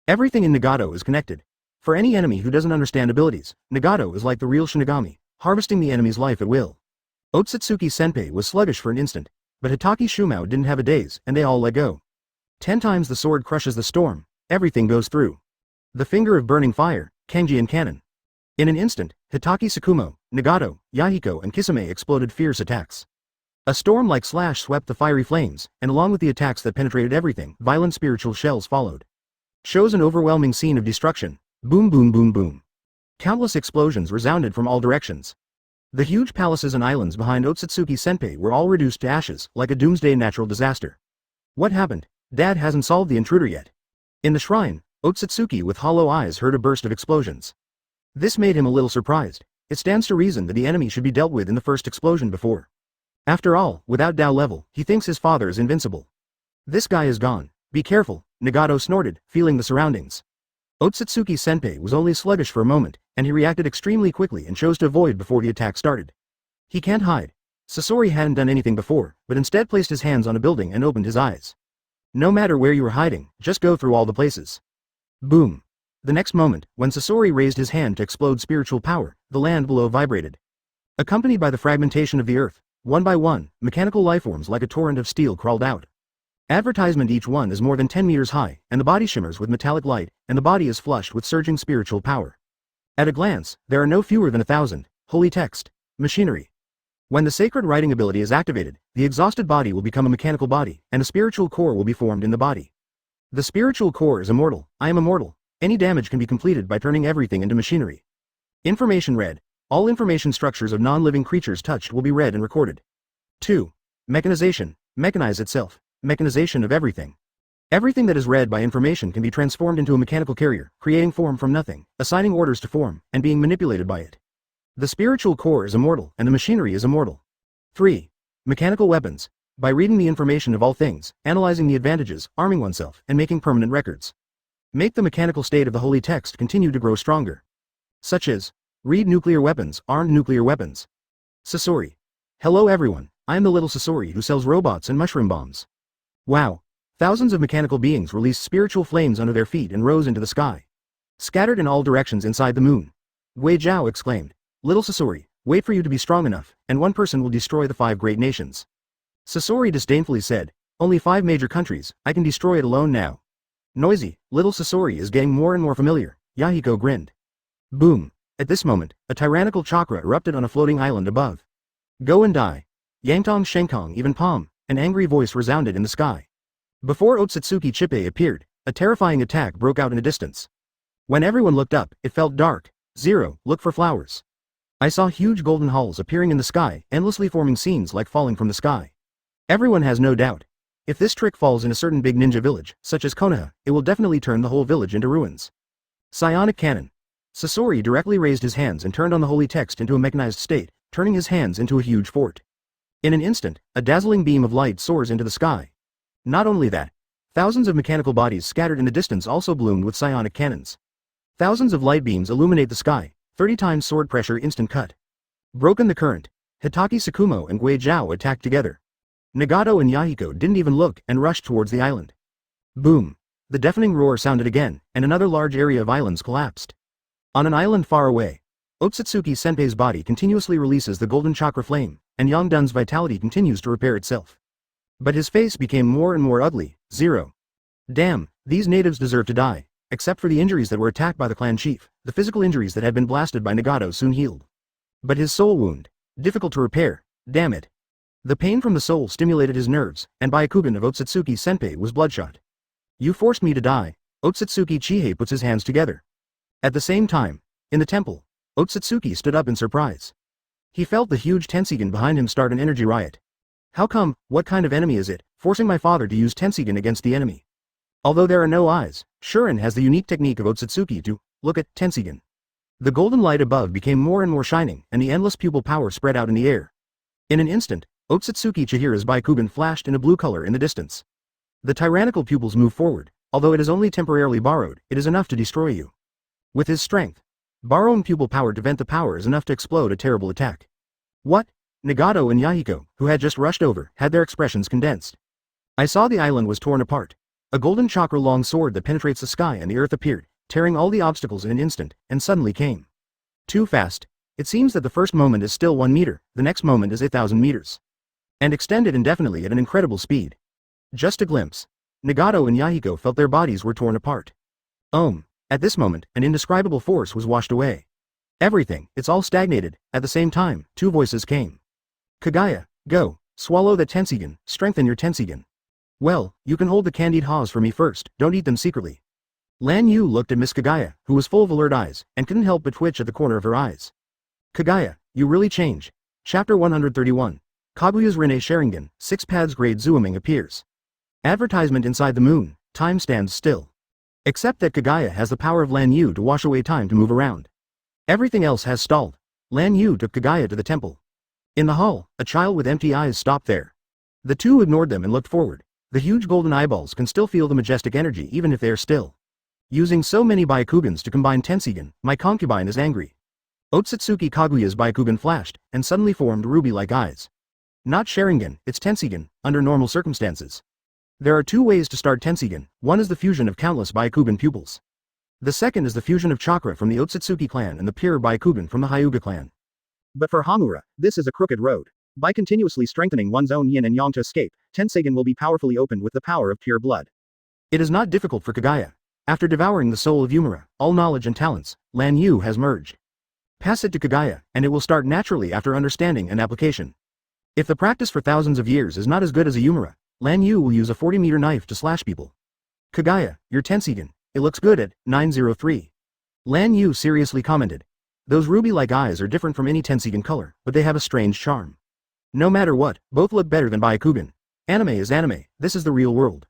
Everything in Nagato is connected. For any enemy who doesn't understand abilities, Nagato is like the real Shinigami, harvesting the enemy's life at will. Otsutsuki Senpai was sluggish for an instant, but Hitaki Shumo didn't have a daze, and they all let go. 10 times the sword crushes the storm, everything goes through. The finger of burning fire, Kenji and cannon. In an instant, Hitaki Tsukumo, Nagato, Yahiko and Kisame exploded fierce attacks. A storm-like slash swept the fiery flames, and along with the attacks that penetrated everything, violent spiritual shells followed. Shows an overwhelming scene of destruction. Boom boom boom boom. Countless explosions resounded from all directions. The huge palaces and islands behind Otsutsuki Senpai were all reduced to ashes, like a doomsday natural disaster. What happened? Dad hasn't solved the intruder yet. In the shrine, Otsutsuki with hollow eyes heard a burst of explosions. This made him a little surprised. It stands to reason that the enemy should be dealt with in the first explosion before. After all, without Dao level, he thinks his father is invincible. This guy is gone. Be careful, Nagato snorted, feeling the surroundings. Otsutsuki Senpai was only sluggish for a moment, and he reacted extremely quickly and chose to avoid before the attack started. He can't hide. Sasori hadn't done anything before, but instead placed his hands on a building and opened his eyes. No matter where you are hiding, just go through all the places. Boom. The next moment, when Sasori raised his hand to explode spiritual power, the land below vibrated. Accompanied by the fragmentation of the earth, one by one, mechanical lifeforms like a torrent of steel crawled out. Advertisement each one is more than 10 meters high, and the body shimmers with metallic light, and the body is flushed with surging spiritual power. At a glance, there are no fewer than 1,000, holy text, machinery. When the sacred writing ability is activated, the exhausted body will become a mechanical body, and a spiritual core will be formed in the body. The spiritual core is immortal. I am immortal. Any damage can be completed by turning everything into machinery. Information read. All information structures of non-living creatures touched will be read and recorded. 2. Mechanization. Mechanize itself. Mechanization of everything. Everything that is read by information can be transformed into a mechanical carrier, creating form from nothing, assigning orders to form, and being manipulated by it. The spiritual core is immortal, and the machinery is immortal. 3. Mechanical weapons. By reading the information of all things, analyzing the advantages, arming oneself, and making permanent records. Make the mechanical state of the holy text continue to grow stronger. Such as, read nuclear weapons, armed nuclear weapons. Sasori. Hello everyone, I am the little Sasori who sells robots and mushroom bombs. Wow. Thousands of mechanical beings released spiritual flames under their feet and rose into the sky. Scattered in all directions inside the moon. Wei Zhao exclaimed, Little Sasori, wait for you to be strong enough, and one person will destroy the 5 great nations. Sasori disdainfully said, only 5 major countries, I can destroy it alone now. Noisy, little Sasori is getting more and more familiar, Yahiko grinned. Boom. At this moment, a tyrannical chakra erupted on a floating island above. Go and die. Yangtong Shenkong even Palm, an angry voice resounded in the sky. Before Otsutsuki Chippei appeared, a terrifying attack broke out in the distance. When everyone looked up, it felt dark. 0, look for flowers. I saw huge golden halls appearing in the sky, endlessly forming scenes like falling from the sky. Everyone has no doubt. If this trick falls in a certain big ninja village, such as Konaha, it will definitely turn the whole village into ruins. Psionic cannon. Sasori directly raised his hands and turned on the holy text into a mechanized state, turning his hands into a huge fort. In an instant, a dazzling beam of light soars into the sky. Not only that, thousands of mechanical bodies scattered in the distance also bloomed with psionic cannons. Thousands of light beams illuminate the sky, 30 times sword pressure instant cut. Broken the current. Hitaki Tsukumo and Gui Zhao attacked together. Nagato and Yahiko didn't even look and rushed towards the island. Boom. The deafening roar sounded again, and another large area of islands collapsed. On an island far away, Otsutsuki Senpei's body continuously releases the golden chakra flame, and Yongdun's vitality continues to repair itself. But his face became more and more ugly. Zero. Damn, these natives deserve to die, except for the injuries that were attacked by the clan chief. The physical injuries that had been blasted by Nagato soon healed. But his soul wound, difficult to repair, damn it. The pain from the soul stimulated his nerves, and Byakugan of Otsutsuki Senpei was bloodshot. You forced me to die. Otsutsuki Chihei puts his hands together. At the same time, in the temple, Otsutsuki stood up in surprise. He felt the huge Tensigen behind him start an energy riot. How come, what kind of enemy is it, forcing my father to use Tensigen against the enemy? Although there are no eyes, Shuren has the unique technique of Otsutsuki to look at Tensigen. The golden light above became more and more shining, and the endless pupil power spread out in the air. In an instant, Otsutsuki Chihira's Byakugan flashed in a blue color in the distance. The tyrannical pupils move forward. Although it is only temporarily borrowed, it is enough to destroy you. With his strength, borrowing pupil power to vent the power is enough to explode a terrible attack. What? Nagato and Yahiko, who had just rushed over, had their expressions condensed. I saw the island was torn apart. A golden chakra-long sword that penetrates the sky and the earth appeared, tearing all the obstacles in an instant, and suddenly came. Too fast. It seems that the first moment is still 1 meter, the next moment is 1,000 meters. And extended indefinitely at an incredible speed. Just a glimpse. Nagato and Yahiko felt their bodies were torn apart. At this moment, an indescribable force was washed away. Everything, it's all stagnated. At the same time, 2 voices came. Kaguya, go, swallow the Tensigen, strengthen your Tensigen. Well, you can hold the candied haws for me first, don't eat them secretly. Lan Yu looked at Miss Kaguya, who was full of alert eyes, and couldn't help but twitch at the corner of her eyes. Kaguya, you really change. Chapter 131. Kaguya's Rinne Sharingan, 6 paths grade Zuoming appears. Advertisement inside the moon, time stands still. Except that Kaguya has the power of Lan Yu to wash away time to move around. Everything else has stalled. Lan Yu took Kaguya to the temple. In the hall, a child with empty eyes stopped there. The two ignored them and looked forward. The huge golden eyeballs can still feel the majestic energy even if they are still. Using so many Byakugans to combine Tensigen, my concubine is angry. Otsutsuki Kaguya's Byakugan flashed, and suddenly formed ruby-like eyes. Not Sharingan, it's Tensigen, under normal circumstances. There are 2 ways to start Tensigen. One is the fusion of countless Byakugan pupils. The second is the fusion of chakra from the Otsutsuki clan and the pure Byakugan from the Hyuga clan. But for Hamura, this is a crooked road. By continuously strengthening one's own yin and yang to escape, Tensigen will be powerfully opened with the power of pure blood. It is not difficult for Kaguya. After devouring the soul of Yumura, all knowledge and talents, Lan Yu has merged. Pass it to Kaguya, and it will start naturally after understanding and application. If the practice for thousands of years is not as good as a Yumura, Lan Yu will use a 40-meter knife to slash people. Kaguya, your Tensigen, it looks good at 903. Lan Yu seriously commented. Those ruby-like eyes are different from any Tensigen color, but they have a strange charm. No matter what, both look better than Byakugan. Anime is anime, this is the real world.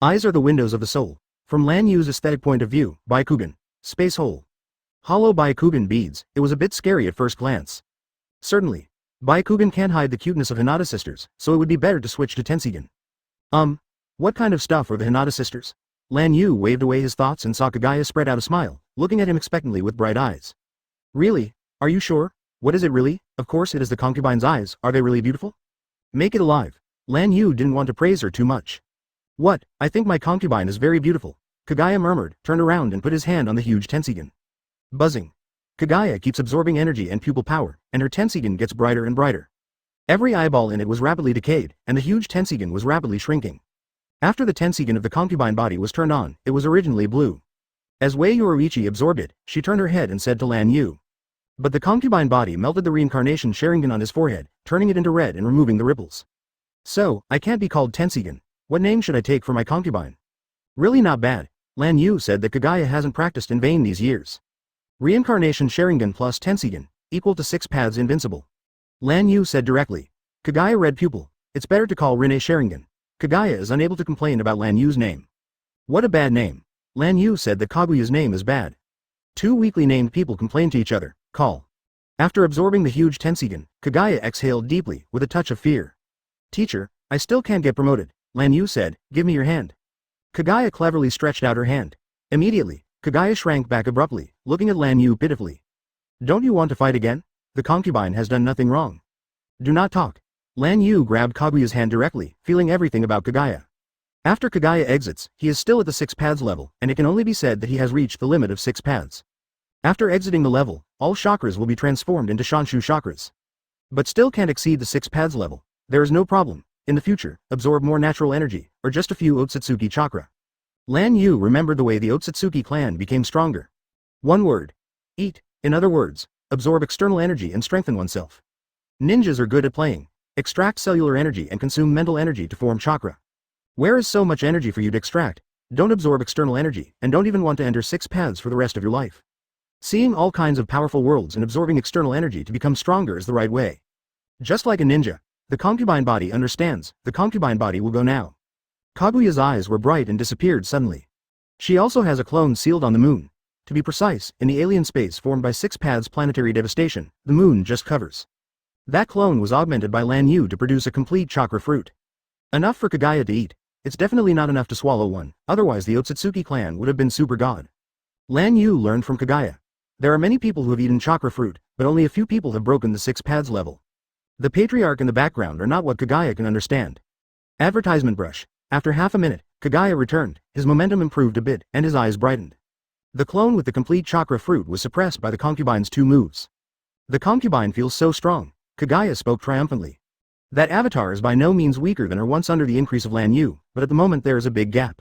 Eyes are the windows of the soul. From Lan Yu's aesthetic point of view, Byakugan, space hole. Hollow Byakugan beads, it was a bit scary at first glance. Certainly, Byakugan can't hide the cuteness of Hinata sisters, so it would be better to switch to Tensigen. What kind of stuff are the Hinata sisters? Lan Yu waved away his thoughts and saw Kaguya spread out a smile, looking at him expectantly with bright eyes. Really? Are you sure? What is it really? Of course it is the concubine's eyes, are they really beautiful? Make it alive. Lan Yu didn't want to praise her too much. What, I think my concubine is very beautiful. Kaguya murmured, turned around and put his hand on the huge Tensigen. Buzzing. Kaguya keeps absorbing energy and pupil power, and her Tensigen gets brighter and brighter. Every eyeball in it was rapidly decayed, and the huge Tensigen was rapidly shrinking. After the Tensigen of the concubine body was turned on, it was originally blue. As Wei Yoruichi absorbed it, she turned her head and said to Lan Yu. But the concubine body melted the reincarnation Sharingan on his forehead, turning it into red and removing the ripples. So, I can't be called Tensigen. What name should I take for my concubine? Really not bad. Lan Yu said that Kaguya hasn't practiced in vain these years. Reincarnation Sharingan plus Tensigen, equal to 6 paths invincible. Lan Yu said directly. Kaguya red pupil. It's better to call Rinne Sharingan. Kaguya is unable to complain about Lan Yu's name. What a bad name. Lan Yu said that Kaguya's name is bad. 2 weakly named people complain to each other. Call. After absorbing the huge Tensigen, Kaguya exhaled deeply, with a touch of fear. Teacher, I still can't get promoted. Lan Yu said, give me your hand. Kaguya cleverly stretched out her hand. Immediately, Kaguya shrank back abruptly, looking at Lan Yu pitifully. Don't you want to fight again? The concubine has done nothing wrong. Do not talk. Lan Yu grabbed Kaguya's hand directly, feeling everything about Kaguya. After Kaguya exits, he is still at the 6 paths level, and it can only be said that he has reached the limit of 6 paths. After exiting the level, all chakras will be transformed into Shanshu chakras. But still can't exceed the 6 paths level. There is no problem. In the future, absorb more natural energy, or just a few Otsutsuki chakra. Lan Yu remembered the way the Otsutsuki clan became stronger. One word. Eat. In other words, absorb external energy and strengthen oneself. Ninjas are good at playing. Extract cellular energy and consume mental energy to form chakra. Where is so much energy for you to extract? Don't absorb external energy, and don't even want to enter 6 paths for the rest of your life. Seeing all kinds of powerful worlds and absorbing external energy to become stronger is the right way. Just like a ninja, the concubine body understands, the concubine body will go now. Kaguya's eyes were bright and disappeared suddenly. She also has a clone sealed on the moon. To be precise, in the alien space formed by 6 paths planetary devastation, the moon just covers. That clone was augmented by Lan Yu to produce a complete chakra fruit. Enough for Kaguya to eat. It's definitely not enough to swallow one, otherwise the Otsutsuki clan would have been super god. Lan Yu learned from Kaguya. There are many people who have eaten chakra fruit, but only a few people have broken the 6 paths level. The patriarch in the background are not what Kaguya can understand. Advertisement brush. After half a minute, Kaguya returned, his momentum improved a bit, and his eyes brightened. The clone with the complete chakra fruit was suppressed by the concubine's 2 moves. The concubine feels so strong, Kaguya spoke triumphantly. That avatar is by no means weaker than her once under the increase of Lan Yu, but at the moment there is a big gap.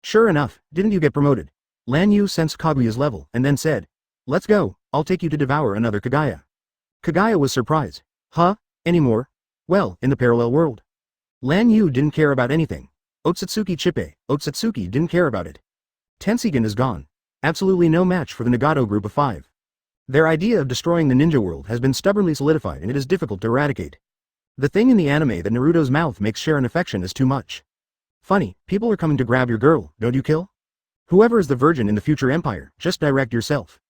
Sure enough, didn't you get promoted? Lan Yu sensed Kaguya's level, and then said, let's go, I'll take you to devour another Kaguya. Kaguya was surprised. Huh? Anymore? Well, in the parallel world. Lan Yu didn't care about anything. Otsutsuki Chippe, Otsutsuki didn't care about it. Tensigen is gone. Absolutely no match for the Nagato group of 5. Their idea of destroying the ninja world has been stubbornly solidified and it is difficult to eradicate. The thing in the anime that Naruto's mouth makes share an affection is too much. Funny, people are coming to grab your girl, don't you kill? Whoever is the virgin in the future empire, just direct yourself.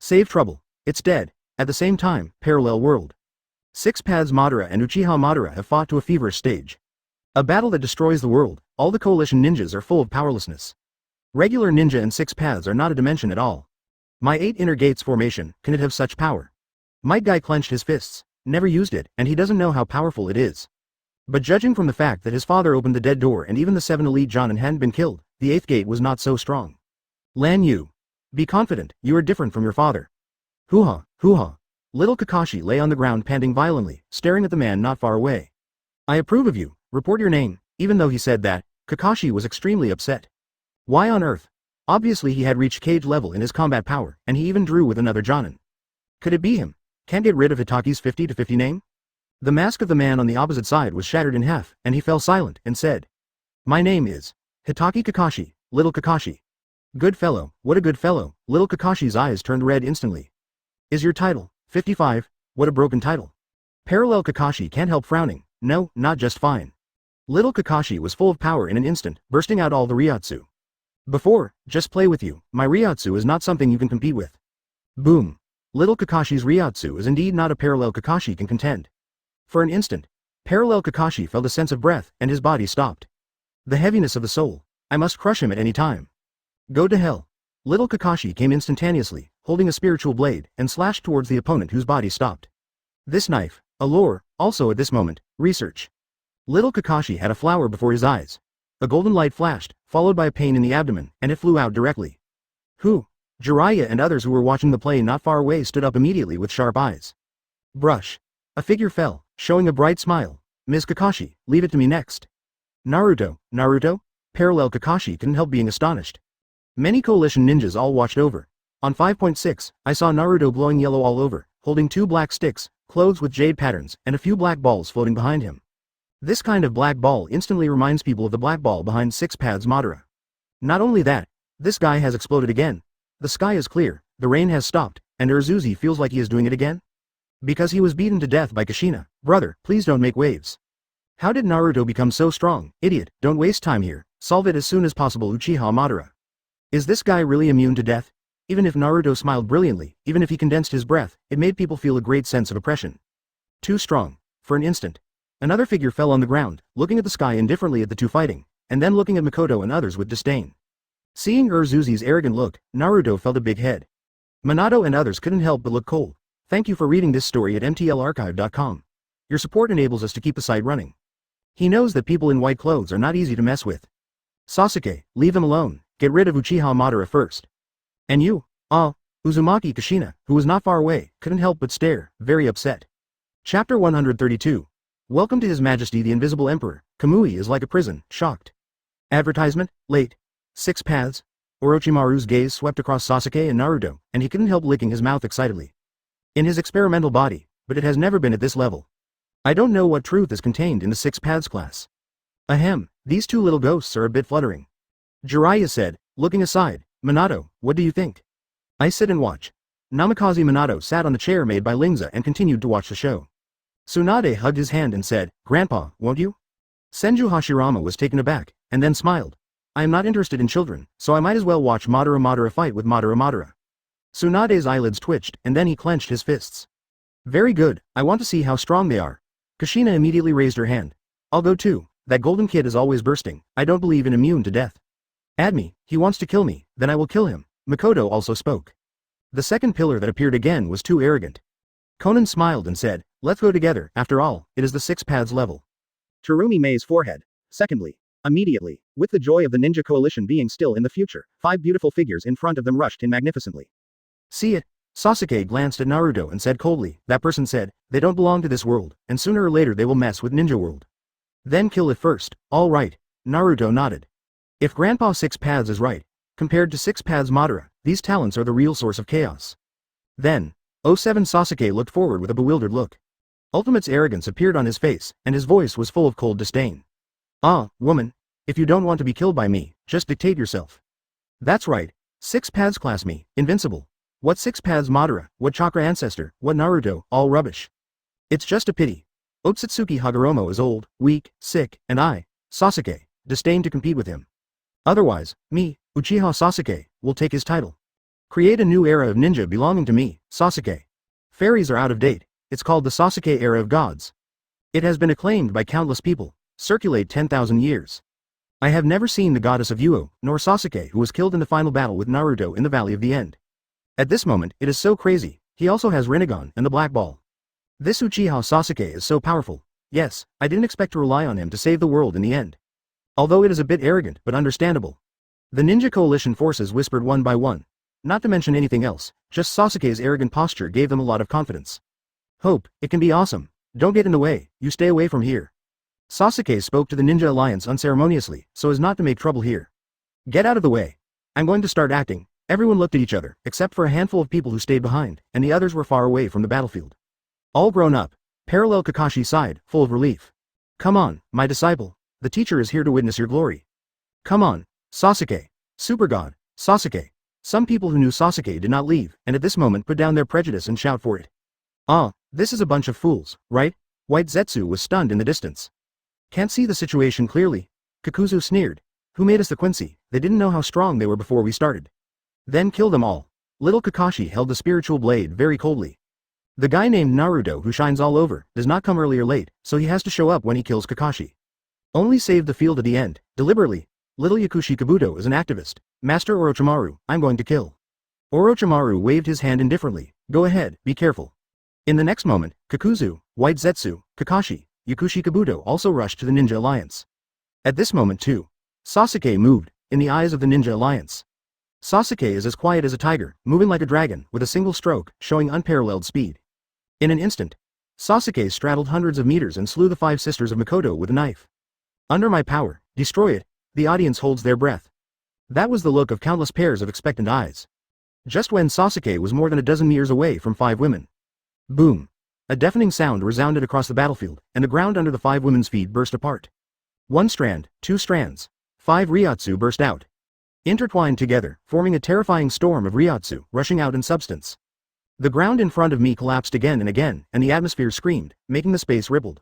Save trouble. It's dead. At the same time, parallel world. 6 paths Madara and Uchiha Madara have fought to a feverish stage. A battle that destroys the world. All the coalition ninjas are full of powerlessness. Regular ninja and 6 paths are not a dimension at all. My 8 inner gates formation, can it have such power? Might Guy clenched his fists, never used it, and he doesn't know how powerful it is. But judging from the fact that his father opened the dead door and even the 7 elite Jonin hadn't been killed, the 8th gate was not so strong. Lan Yu. Be confident, you are different from your father. Hoo-ha, hoo-ha. Little Kakashi lay on the ground panting violently, staring at the man not far away. I approve of you, report your name. Even though he said that, Kakashi was extremely upset. Why on earth? Obviously he had reached cage level in his combat power, and he even drew with another Jonin. Could it be him? Can't get rid of Hitaki's 50-50 name? The mask of the man on the opposite side was shattered in half, and he fell silent, and said, my name is Hitaki Kakashi, Little Kakashi. Good fellow, what a good fellow. Little Kakashi's eyes turned red instantly. Is your title 55? What a broken title. Parallel Kakashi can't help frowning. No, not just fine. Little Kakashi was full of power in an instant, bursting out all the Ryotsu. Before, just play with you, my Ryotsu is not something you can compete with. Boom. Little Kakashi's Ryotsu is indeed not a parallel Kakashi can contend. For an instant, parallel Kakashi felt a sense of breath, and his body stopped. The heaviness of the soul. I must crush him at any time. Go to hell. Little Kakashi came instantaneously, holding a spiritual blade, and slashed towards the opponent whose body stopped. This knife, a lore, also at this moment, research. Little Kakashi had a flower before his eyes. A golden light flashed, followed by a pain in the abdomen, and it flew out directly. Who? Jiraiya and others who were watching the play not far away stood up immediately with sharp eyes. Brush. A figure fell, showing a bright smile. Ms. Kakashi, leave it to me next. Naruto, Naruto? Parallel Kakashi couldn't help being astonished. Many coalition ninjas all watched over. On 5.6, I saw Naruto blowing yellow all over, holding 2 black sticks, clothes with jade patterns, and a few black balls floating behind him. This kind of black ball instantly reminds people of the black ball behind 6 paths Madara. Not only that, this guy has exploded again. The sky is clear, the rain has stopped, and Urzuzi feels like he is doing it again? Because he was beaten to death by Kushina. Brother, please don't make waves. How did Naruto become so strong? Idiot, don't waste time here, solve it as soon as possible. Uchiha Madara. Is this guy really immune to death? Even if Naruto smiled brilliantly, even if he condensed his breath, it made people feel a great sense of oppression. Too strong. For an instant. Another figure fell on the ground, looking at the sky indifferently at the two fighting, and then looking at Mikoto and others with disdain. Seeing Urzuzi's arrogant look, Naruto felt a big head. Minato and others couldn't help but look cold. Thank you for reading this story at mtlarchive.com. Your support enables us to keep the site running. He knows that people in white clothes are not easy to mess with. Sasuke, leave them alone, get rid of Uchiha Madara first. And you? Uzumaki Kushina, who was not far away, couldn't help but stare, very upset. Chapter 132. Welcome to His Majesty the Invisible Emperor. Kamui is like a prison, shocked. Advertisement, late. 6 paths. Orochimaru's gaze swept across Sasuke and Naruto, and he couldn't help licking his mouth excitedly. In his experimental body, but it has never been at this level. I don't know what truth is contained in the 6 paths class. Ahem, these 2 little ghosts are a bit fluttering. Jiraiya said, looking aside. Minato, what do you think? I sit and watch. Namikaze Minato sat on the chair made by Lingza and continued to watch the show. Tsunade hugged his hand and said, Grandpa, won't you? Senju Hashirama was taken aback, and then smiled. I am not interested in children, so I might as well watch Madara fight with Madara. Tsunade's eyelids twitched, and then he clenched his fists. Very good, I want to see how strong they are. Kushina immediately raised her hand. I'll go too, that golden kid is always bursting, I don't believe in immune to death. Add me, he wants to kill me, then I will kill him. Makoto also spoke. The second pillar that appeared again was too arrogant. Conan smiled and said, let's go together, after all, it is the 6 paths level. Terumi Mei's forehead. Secondly. Immediately, with the joy of the ninja coalition being still in the future, 5 beautiful figures in front of them rushed in magnificently. See it? Sasuke glanced at Naruto and said coldly, that person said, they don't belong to this world, and sooner or later they will mess with ninja world. Then kill it first, all right. Naruto nodded. If Grandpa 6 paths is right, compared to 6 paths Madara, these talents are the real source of chaos. Then, 07 Sasuke looked forward with a bewildered look. Ultimate's arrogance appeared on his face, and his voice was full of cold disdain. Woman, if you don't want to be killed by me, just dictate yourself. That's right, 6 paths class me, invincible. What 6 paths Madara, what chakra ancestor, what Naruto, all rubbish. It's just a pity. Otsutsuki Hagoromo is old, weak, sick, and I, Sasuke, disdain to compete with him. Otherwise, me, Uchiha Sasuke, will take his title. Create a new era of ninja belonging to me, Sasuke. Fairies are out of date, it's called the Sasuke era of gods. It has been acclaimed by countless people, circulate 10,000 years. I have never seen the goddess of Yhwach, nor Sasuke who was killed in the final battle with Naruto in the Valley of the End. At this moment, it is so crazy, he also has Rinnegan and the Black Ball. This Uchiha Sasuke is so powerful. Yes, I didn't expect to rely on him to save the world in the end. Although it is a bit arrogant but understandable. The ninja coalition forces whispered one by one. Not to mention anything else, just Sasuke's arrogant posture gave them a lot of confidence. Hope, it can be awesome. Don't get in the way, you stay away from here. Sasuke spoke to the Ninja Alliance unceremoniously, so as not to make trouble here. Get out of the way. I'm going to start acting. Everyone looked at each other, except for a handful of people who stayed behind, and the others were far away from the battlefield. All grown up. Parallel Kakashi sighed, full of relief. Come on, my disciple. The teacher is here to witness your glory. Come on, Sasuke. Super God, Sasuke. Some people who knew Sasuke did not leave, and at this moment put down their prejudice and shout for it. This is a bunch of fools, right? White Zetsu was stunned in the distance. Can't see the situation clearly. Kakuzu sneered. Who made us the Quincy? They didn't know how strong they were before we started. Then kill them all. Little Kakashi held the spiritual blade very coldly. The guy named Naruto who shines all over, does not come early or late, so he has to show up when he kills Kakashi. Only saved the field at the end, deliberately. Little Yakushi Kabuto is an activist. Master Orochimaru, I'm going to kill. Orochimaru waved his hand indifferently. Go ahead, be careful. In the next moment, Kakuzu, White Zetsu, Kakashi, Yakushi Kabuto also rushed to the Ninja Alliance. At this moment too, Sasuke moved, in the eyes of the Ninja Alliance. Sasuke is as quiet as a tiger, moving like a dragon, with a single stroke, showing unparalleled speed. In an instant, Sasuke straddled hundreds of meters and slew the 5 sisters of Makoto with a knife. Under my power, destroy it, the audience holds their breath. That was the look of countless pairs of expectant eyes. Just when Sasuke was more than a dozen meters away from 5 women. Boom. A deafening sound resounded across the battlefield, and the ground under the 5 women's feet burst apart. 1 strand, 2 strands. 5 Ryotsu burst out. Intertwined together, forming a terrifying storm of Ryotsu, rushing out in substance. The ground in front of me collapsed again, and the atmosphere screamed, making the space rippled.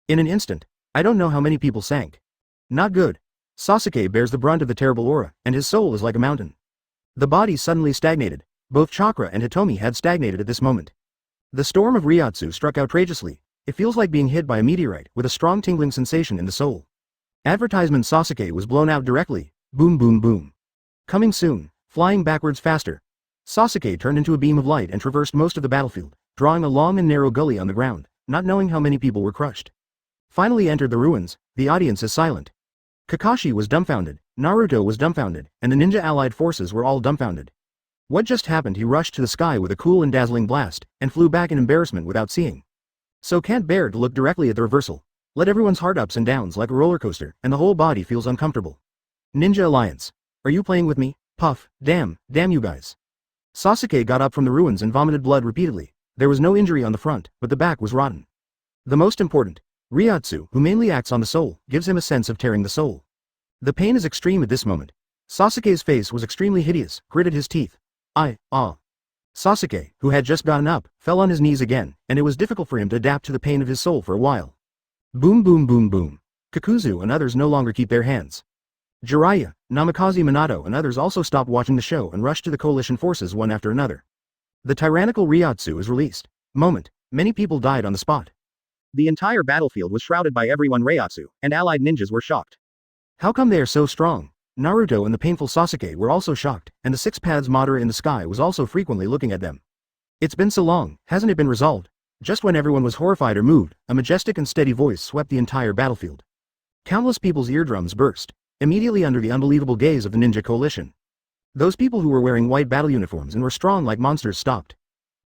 In an instant, I don't know how many people sank. Not good. Sasuke bears the brunt of the terrible aura, and his soul is like a mountain. The body suddenly stagnated. Both Chakra and Hitomi had stagnated at this moment. The storm of Ryotsu struck outrageously. It feels like being hit by a meteorite, with a strong tingling sensation in the soul. Advertisement Sasuke was blown out directly. Boom boom boom. Coming soon, flying backwards faster. Sasuke turned into a beam of light and traversed most of the battlefield, drawing a long and narrow gully on the ground, not knowing how many people were crushed. Finally entered the ruins, the audience is silent. Kakashi was dumbfounded, Naruto was dumbfounded, and the ninja allied forces were all dumbfounded. What just happened? He rushed to the sky with a cool and dazzling blast, and flew back in embarrassment without seeing. So can't bear to look directly at the reversal. Let everyone's heart ups and downs like a roller coaster, and the whole body feels uncomfortable. Ninja Alliance. Are you playing with me? Puff, damn you guys. Sasuke got up from the ruins and vomited blood repeatedly. There was no injury on the front, but the back was rotten. The most important, Ryotsu, who mainly acts on the soul, gives him a sense of tearing the soul. The pain is extreme at this moment. Sasuke's face was extremely hideous, gritted his teeth. Sasuke, who had just gotten up, fell on his knees again, and it was difficult for him to adapt to the pain of his soul for a while. Boom boom boom boom. Kakuzu and others no longer keep their hands. Jiraiya, Namikaze Minato and others also stopped watching the show and rushed to the coalition forces one after another. The tyrannical Ryotsu is released. Many people died on the spot. The entire battlefield was shrouded by everyone. Ryotsu and allied ninjas were shocked. How come they are so strong? Naruto and the painful Sasuke were also shocked, and the six paths Madara in the sky was also frequently looking at them. It's been so long, hasn't it been resolved? Just when everyone was horrified or moved, a majestic and steady voice swept the entire battlefield. Countless people's eardrums burst, immediately under the unbelievable gaze of the ninja coalition. Those people who were wearing white battle uniforms and were strong like monsters stopped,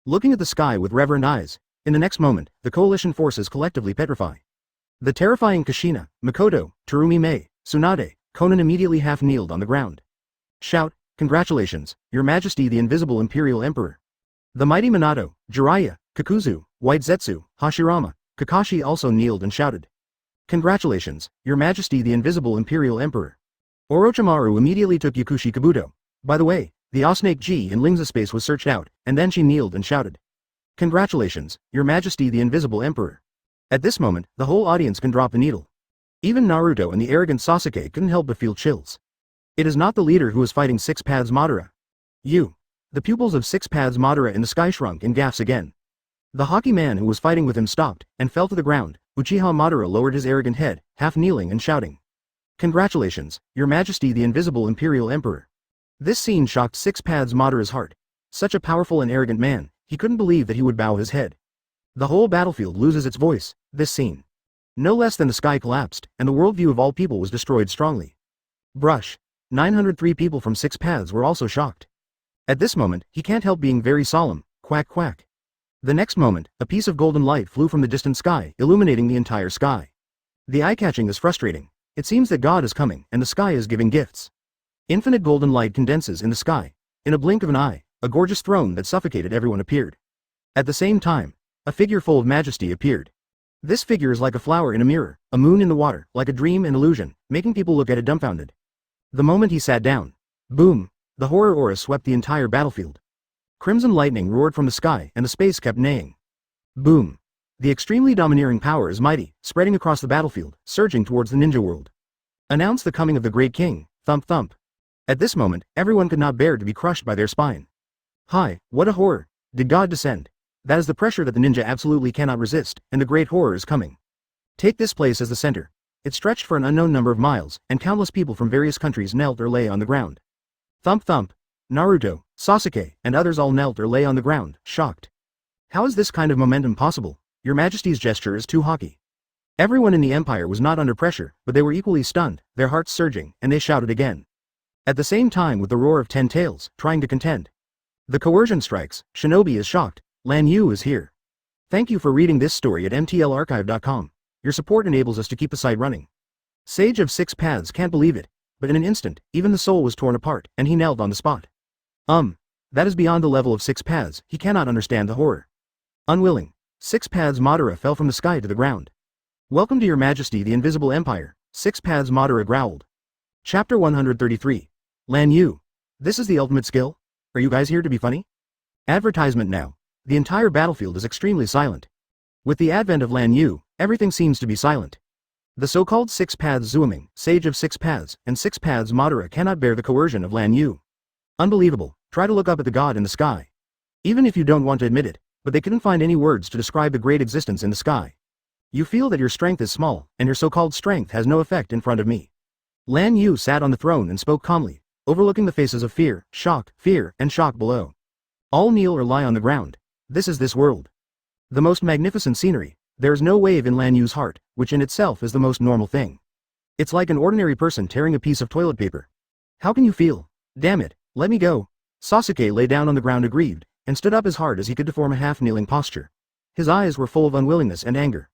looking at the sky with reverent eyes. In the next moment, the coalition forces collectively petrify. The terrifying Kushina, Mikoto, Terumi Mei, Tsunade, Konan immediately half-kneeled on the ground. Shout, "Congratulations, Your Majesty the Invisible Imperial Emperor." The mighty Minato, Jiraiya, Kakuzu, White Zetsu, Hashirama, Kakashi also kneeled and shouted. "Congratulations, Your Majesty the Invisible Imperial Emperor." Orochimaru immediately took Yakushi Kabuto. By the way, the Osnake G in Lingza space was searched out, and then she kneeled and shouted. "Congratulations, Your Majesty the Invisible Emperor." At this moment, the whole audience can drop the needle. Even Naruto and the arrogant Sasuke couldn't help but feel chills. It is not the leader who is fighting Six Paths Madara. The pupils of Six Paths Madara in the sky shrunk in gaffs again. The hockey man who was fighting with him stopped, and fell to the ground. Uchiha Madara lowered his arrogant head, half kneeling and shouting. "Congratulations, Your Majesty the Invisible Imperial Emperor." This scene shocked Six Paths Madara's heart. Such a powerful and arrogant man, he couldn't believe that he would bow his head. The whole battlefield loses its voice. This scene. No less than the sky collapsed, and the worldview of all people was destroyed strongly. Brush. 903 people from Six Paths were also shocked. At this moment, he can't help being very solemn. Quack quack. The next moment, a piece of golden light flew from the distant sky, illuminating the entire sky. The eye-catching is frustrating. It seems that God is coming, and the sky is giving gifts. Infinite golden light condenses in the sky. In a blink of an eye, a gorgeous throne that suffocated everyone appeared. At the same time, a figure full of majesty appeared. This figure is like a flower in a mirror, a moon in the water, like a dream and illusion, making people look at it dumbfounded. The moment he sat down, boom, the horror aura swept the entire battlefield. Crimson lightning roared from the sky and the space kept neighing. Boom. The extremely domineering power is mighty, spreading across the battlefield, surging towards the ninja world. Announce the coming of the great king, thump thump. At this moment, everyone could not bear to be crushed by their spine. Hi, what a horror. Did God descend? That is the pressure that the ninja absolutely cannot resist, and the great horror is coming. Take this place as the center. It stretched for an unknown number of miles, and countless people from various countries knelt or lay on the ground. Thump thump. Naruto, Sasuke, and others all knelt or lay on the ground, shocked. How is this kind of momentum possible? Your Majesty's gesture is too haughty. Everyone in the Empire was not under pressure, but they were equally stunned, their hearts surging, and they shouted again. At the same time with the roar of 10 tails, trying to contend. The coercion strikes, Shinobi is shocked. Lan Yu is here. Thank you for reading this story at mtlarchive.com. Your support enables us to keep the site running. Sage of Six Paths can't believe it, but in an instant, even the soul was torn apart, and he knelt on the spot. That is beyond the level of Six Paths, he cannot understand the horror. Unwilling, Six Paths Madara fell from the sky to the ground. Welcome to Your Majesty the Invisible Empire, Six Paths Madara growled. Chapter 133. Lan Yu. This is the ultimate skill? Are you guys here to be funny? Advertisement now. The entire battlefield is extremely silent. With the advent of Lan Yu, everything seems to be silent. The so-called Six Paths Zuoming, Sage of Six Paths, and Six Paths Madara cannot bear the coercion of Lan Yu. Unbelievable, try to look up at the god in the sky. Even if you don't want to admit it, but they couldn't find any words to describe the great existence in the sky. You feel that your strength is small, and your so-called strength has no effect in front of me. Lan Yu sat on the throne and spoke calmly, overlooking the faces of fear, and shock below. All kneel or lie on the ground. This is this world. The most magnificent scenery. There's no wave in Lan Yu's heart, which in itself is the most normal thing. It's like an ordinary person tearing a piece of toilet paper. How can you feel? Damn it, let me go. Sasuke lay down on the ground aggrieved, and stood up as hard as he could to form a half-kneeling posture. His eyes were full of unwillingness and anger.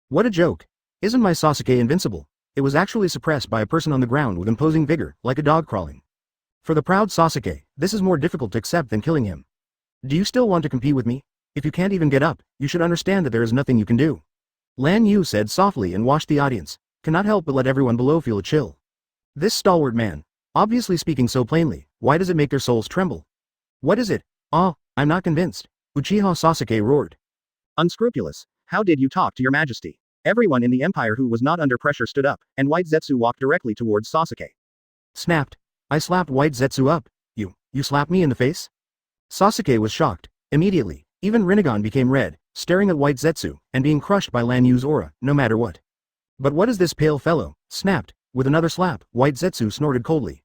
What a joke. Isn't my Sasuke invincible? It was actually suppressed by a person on the ground with imposing vigor, like a dog crawling. For the proud Sasuke, this is more difficult to accept than killing him. Do you still want to compete with me? If you can't even get up, you should understand that there is nothing you can do. Lan Yu said softly and watched the audience, cannot help but let everyone below feel a chill. This stalwart man, obviously speaking so plainly, why does it make their souls tremble? What is it? Oh, I'm not convinced. Uchiha Sasuke roared. Unscrupulous, how did you talk to your majesty? Everyone in the empire who was not under pressure stood up, and White Zetsu walked directly towards Sasuke. Snapped. I slapped White Zetsu up. You slapped me in the face? Sasuke was shocked. Immediately, even Rinnegan became red, staring at White Zetsu, and being crushed by Lan Yu's aura, no matter what. But what is this pale fellow? Snapped. With another slap, White Zetsu snorted coldly.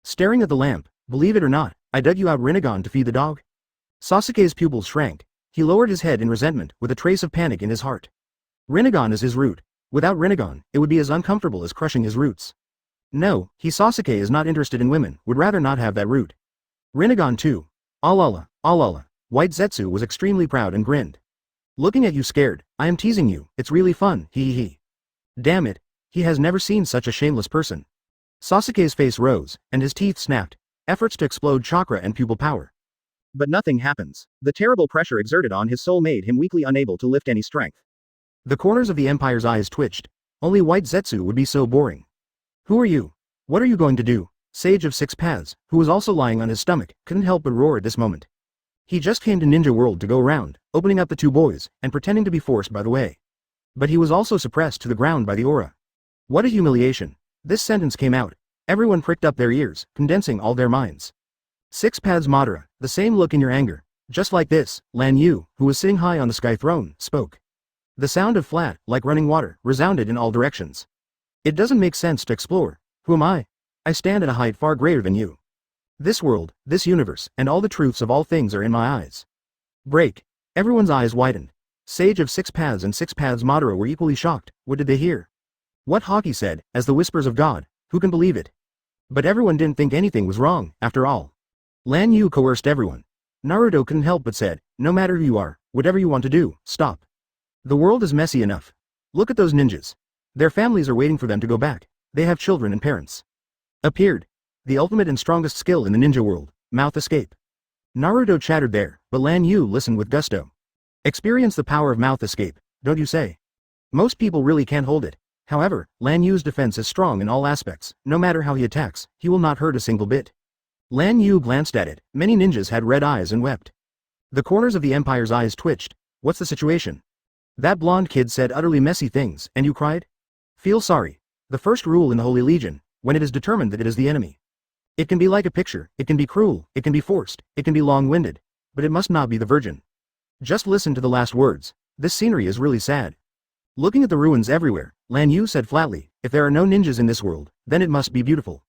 Staring at the lamp, believe it or not, I dug you out Rinnegan to feed the dog? Sasuke's pupils shrank. He lowered his head in resentment, with a trace of panic in his heart. Rinnegan is his root. Without Rinnegan, it would be as uncomfortable as crushing his roots. No, Sasuke is not interested in women, would rather not have that root. Rinnegan too. Alala. White Zetsu was extremely proud and grinned. Looking at you scared, I am teasing you, it's really fun, hee. Damn it, he has never seen such a shameless person. Sasuke's face rose, and his teeth snapped, efforts to explode chakra and pupil power. But nothing happens. The terrible pressure exerted on his soul made him weakly unable to lift any strength. The corners of the Empire's eyes twitched. Only White Zetsu would be so boring. Who are you? What are you going to do? Sage of Six Paths, who was also lying on his stomach, couldn't help but roar at this moment. He just came to Ninja World to go around, opening up the two boys, and pretending to be forced by the way. But he was also suppressed to the ground by the aura. What a humiliation. This sentence came out. Everyone pricked up their ears, condensing all their minds. Six Paths Madara, the same look in your anger. Just like this, Lan Yu, who was sitting high on the sky throne, spoke. The sound of flat, like running water, resounded in all directions. It doesn't make sense to explore. Who am I? I stand at a height far greater than you. This world, this universe, and all the truths of all things are in my eyes. Break. Everyone's eyes widened. Sage of Six Paths and Six Paths Madara were equally shocked. What did they hear? What Hokage said, as the whispers of God, who can believe it? But everyone didn't think anything was wrong, after all. Lan Yu coerced everyone. Naruto couldn't help but said, no matter who you are, whatever you want to do, stop. The world is messy enough. Look at those ninjas. Their families are waiting for them to go back. They have children and parents. Appeared. The ultimate and strongest skill in the ninja world, mouth escape. Naruto chattered there, but Lan Yu listened with gusto. Experience the power of mouth escape, don't you say? Most people really can't hold it. However, Lan Yu's defense is strong in all aspects. No matter how he attacks, he will not hurt a single bit. Lan Yu glanced at it. Many ninjas had red eyes and wept. The corners of the Empire's eyes twitched. What's the situation? That blonde kid said utterly messy things, and you cried? Feel sorry. The first rule in the Holy Legion, when it is determined that it is the enemy. It can be like a picture, it can be cruel, it can be forced, it can be long-winded, but it must not be the virgin. Just listen to the last words. This scenery is really sad. Looking at the ruins everywhere, Lan Yu said flatly, if there are no ninjas in this world, then it must be beautiful.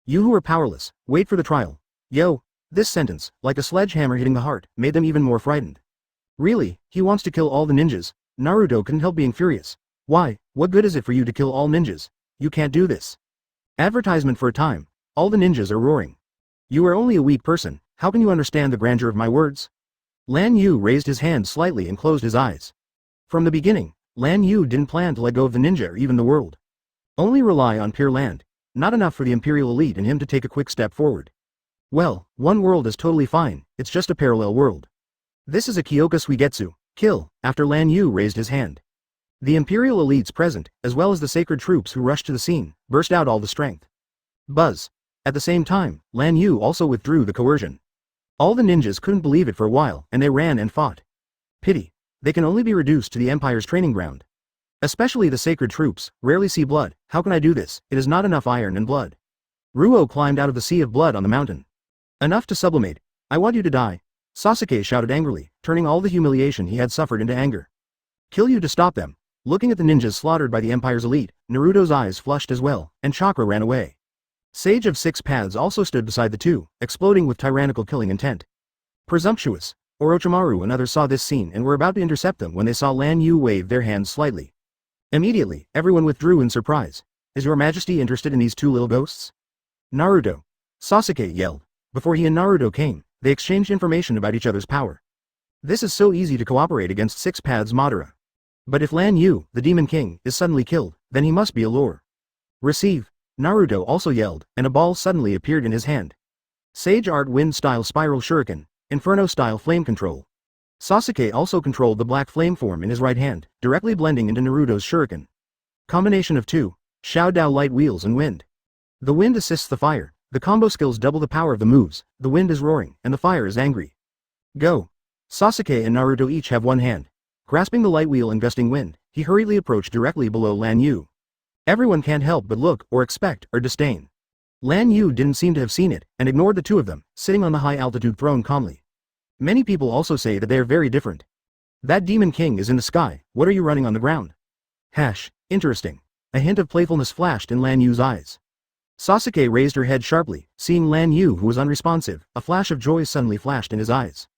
You who are powerless, wait for the trial. Yo, this sentence, like a sledgehammer hitting the heart, made them even more frightened. Really, he wants to kill all the ninjas? Naruto couldn't help being furious. Why, what good is it for you to kill all ninjas? You can't do this. Advertisement for a time. All the ninjas are roaring. You are only a weak person, how can you understand the grandeur of my words? Lan Yu raised his hand slightly and closed his eyes. From the beginning, Lan Yu didn't plan to let go of the ninja or even the world. Only rely on pure land. Not enough for the Imperial elite and him to take a quick step forward. Well, one world is totally fine, it's just a parallel world. This is a Kyoka Suigetsu, kill, after Lan Yu raised his hand. The Imperial elites present, as well as the sacred troops who rushed to the scene, burst out all the strength. Buzz. At the same time, Lan Yu also withdrew the coercion. All the ninjas couldn't believe it for a while, and they ran and fought. Pity. They can only be reduced to the Empire's training ground. Especially the sacred troops, rarely see blood. How can I do this? It is not enough iron and blood. Ruo climbed out of the sea of blood on the mountain. Enough to sublimate. I want you to die. Sasuke shouted angrily, turning all the humiliation he had suffered into anger. Kill you to stop them. Looking at the ninjas slaughtered by the Empire's elite, Naruto's eyes flushed as well, and chakra ran away. Sage of Six Paths also stood beside the two, exploding with tyrannical killing intent. Presumptuous. Orochimaru and others saw this scene and were about to intercept them when they saw Lan Yu wave their hands slightly. Immediately, everyone withdrew in surprise. Is your majesty interested in these two little ghosts? Naruto. Sasuke yelled. Before he and Naruto came, they exchanged information about each other's power. This is so easy to cooperate against Six Paths Madara. But if Lan Yu, the Demon King, is suddenly killed, then he must be a lore. Receive. Naruto also yelled, and a ball suddenly appeared in his hand. Sage Art Wind-style Spiral Shuriken, Inferno-style Flame Control. Sasuke also controlled the black flame form in his right hand, directly blending into Naruto's Shuriken. Combination of two, Shao Dao Light Wheels and Wind. The wind assists the fire, the combo skills double the power of the moves, the wind is roaring, and the fire is angry. Go. Sasuke and Naruto each have one hand. Grasping the light wheel and gusting wind, he hurriedly approached directly below Lan Yu. Everyone can't help but look, or expect, or disdain. Lan Yu didn't seem to have seen it, and ignored the two of them, sitting on the high-altitude throne calmly. Many people also say that they are very different. That Demon King is in the sky, what are you running on the ground? Interesting. A hint of playfulness flashed in Lan Yu's eyes. Sasuke raised her head sharply, seeing Lan Yu who was unresponsive, a flash of joy suddenly flashed in his eyes.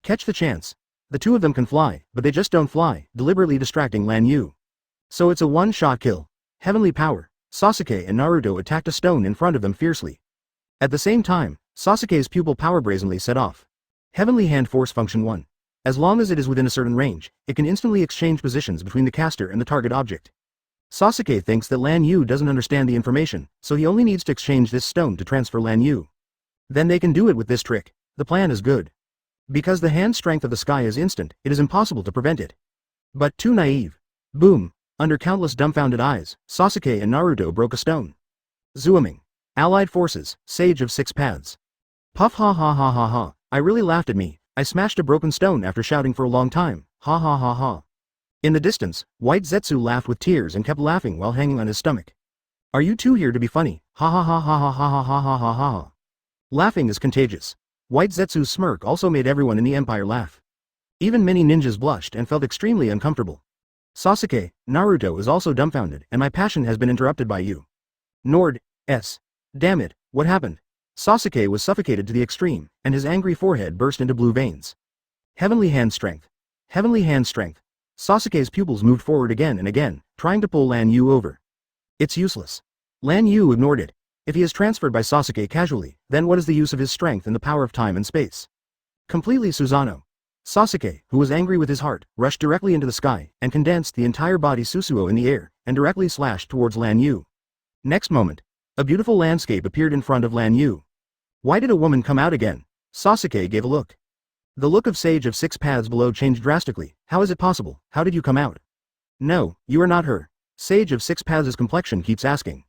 Catch the chance. The two of them can fly, but they just don't fly, deliberately distracting Lan Yu. So it's a one-shot kill. Heavenly power. Sasuke and Naruto attacked a stone in front of them fiercely. At the same time, Sasuke's pupil power brazenly set off. Heavenly Hand Force Function 1. As long as it is within a certain range, it can instantly exchange positions between the caster and the target object. Sasuke thinks that Lan Yu doesn't understand the information, so he only needs to exchange this stone to transfer Lan Yu. Then they can do it with this trick. The plan is good. Because the hand strength of the sky is instant, it is impossible to prevent it. But too naive. Boom. Under countless dumbfounded eyes, Sasuke and Naruto broke a stone. Zooming. Allied forces, Sage of Six Paths. Puff ha ha ha ha ha, I really laughed at me, I smashed a broken stone after shouting for a long time, ha ha ha ha. In the distance, White Zetsu laughed with tears and kept laughing while hanging on his stomach. Are you two here to be funny, ha ha ha ha ha ha ha ha ha ha ha. Laughing is contagious. White Zetsu's smirk also made everyone in the Empire laugh. Even many ninjas blushed and felt extremely uncomfortable. Sasuke, Naruto is also dumbfounded, and my passion has been interrupted by you. Nord, S. Damn it, what happened? Sasuke was suffocated to the extreme, and his angry forehead burst into blue veins. Heavenly Hand Strength. Heavenly Hand Strength. Sasuke's pupils moved forward again and again, trying to pull Lan Yu over. It's useless. Lan Yu ignored it. If he is transferred by Sasuke casually, then what is the use of his strength and the power of time and space? Completely Susanoo. Sasuke, who was angry with his heart, rushed directly into the sky, and condensed the entire body Susuo in the air, and directly slashed towards Lan Yu. Next moment, a beautiful landscape appeared in front of Lan Yu. Why did a woman come out again? Sasuke gave a look. The look of Sage of Six Paths below changed drastically. How is it possible? How did you come out? No, you are not her. Sage of Six Paths' complexion keeps asking.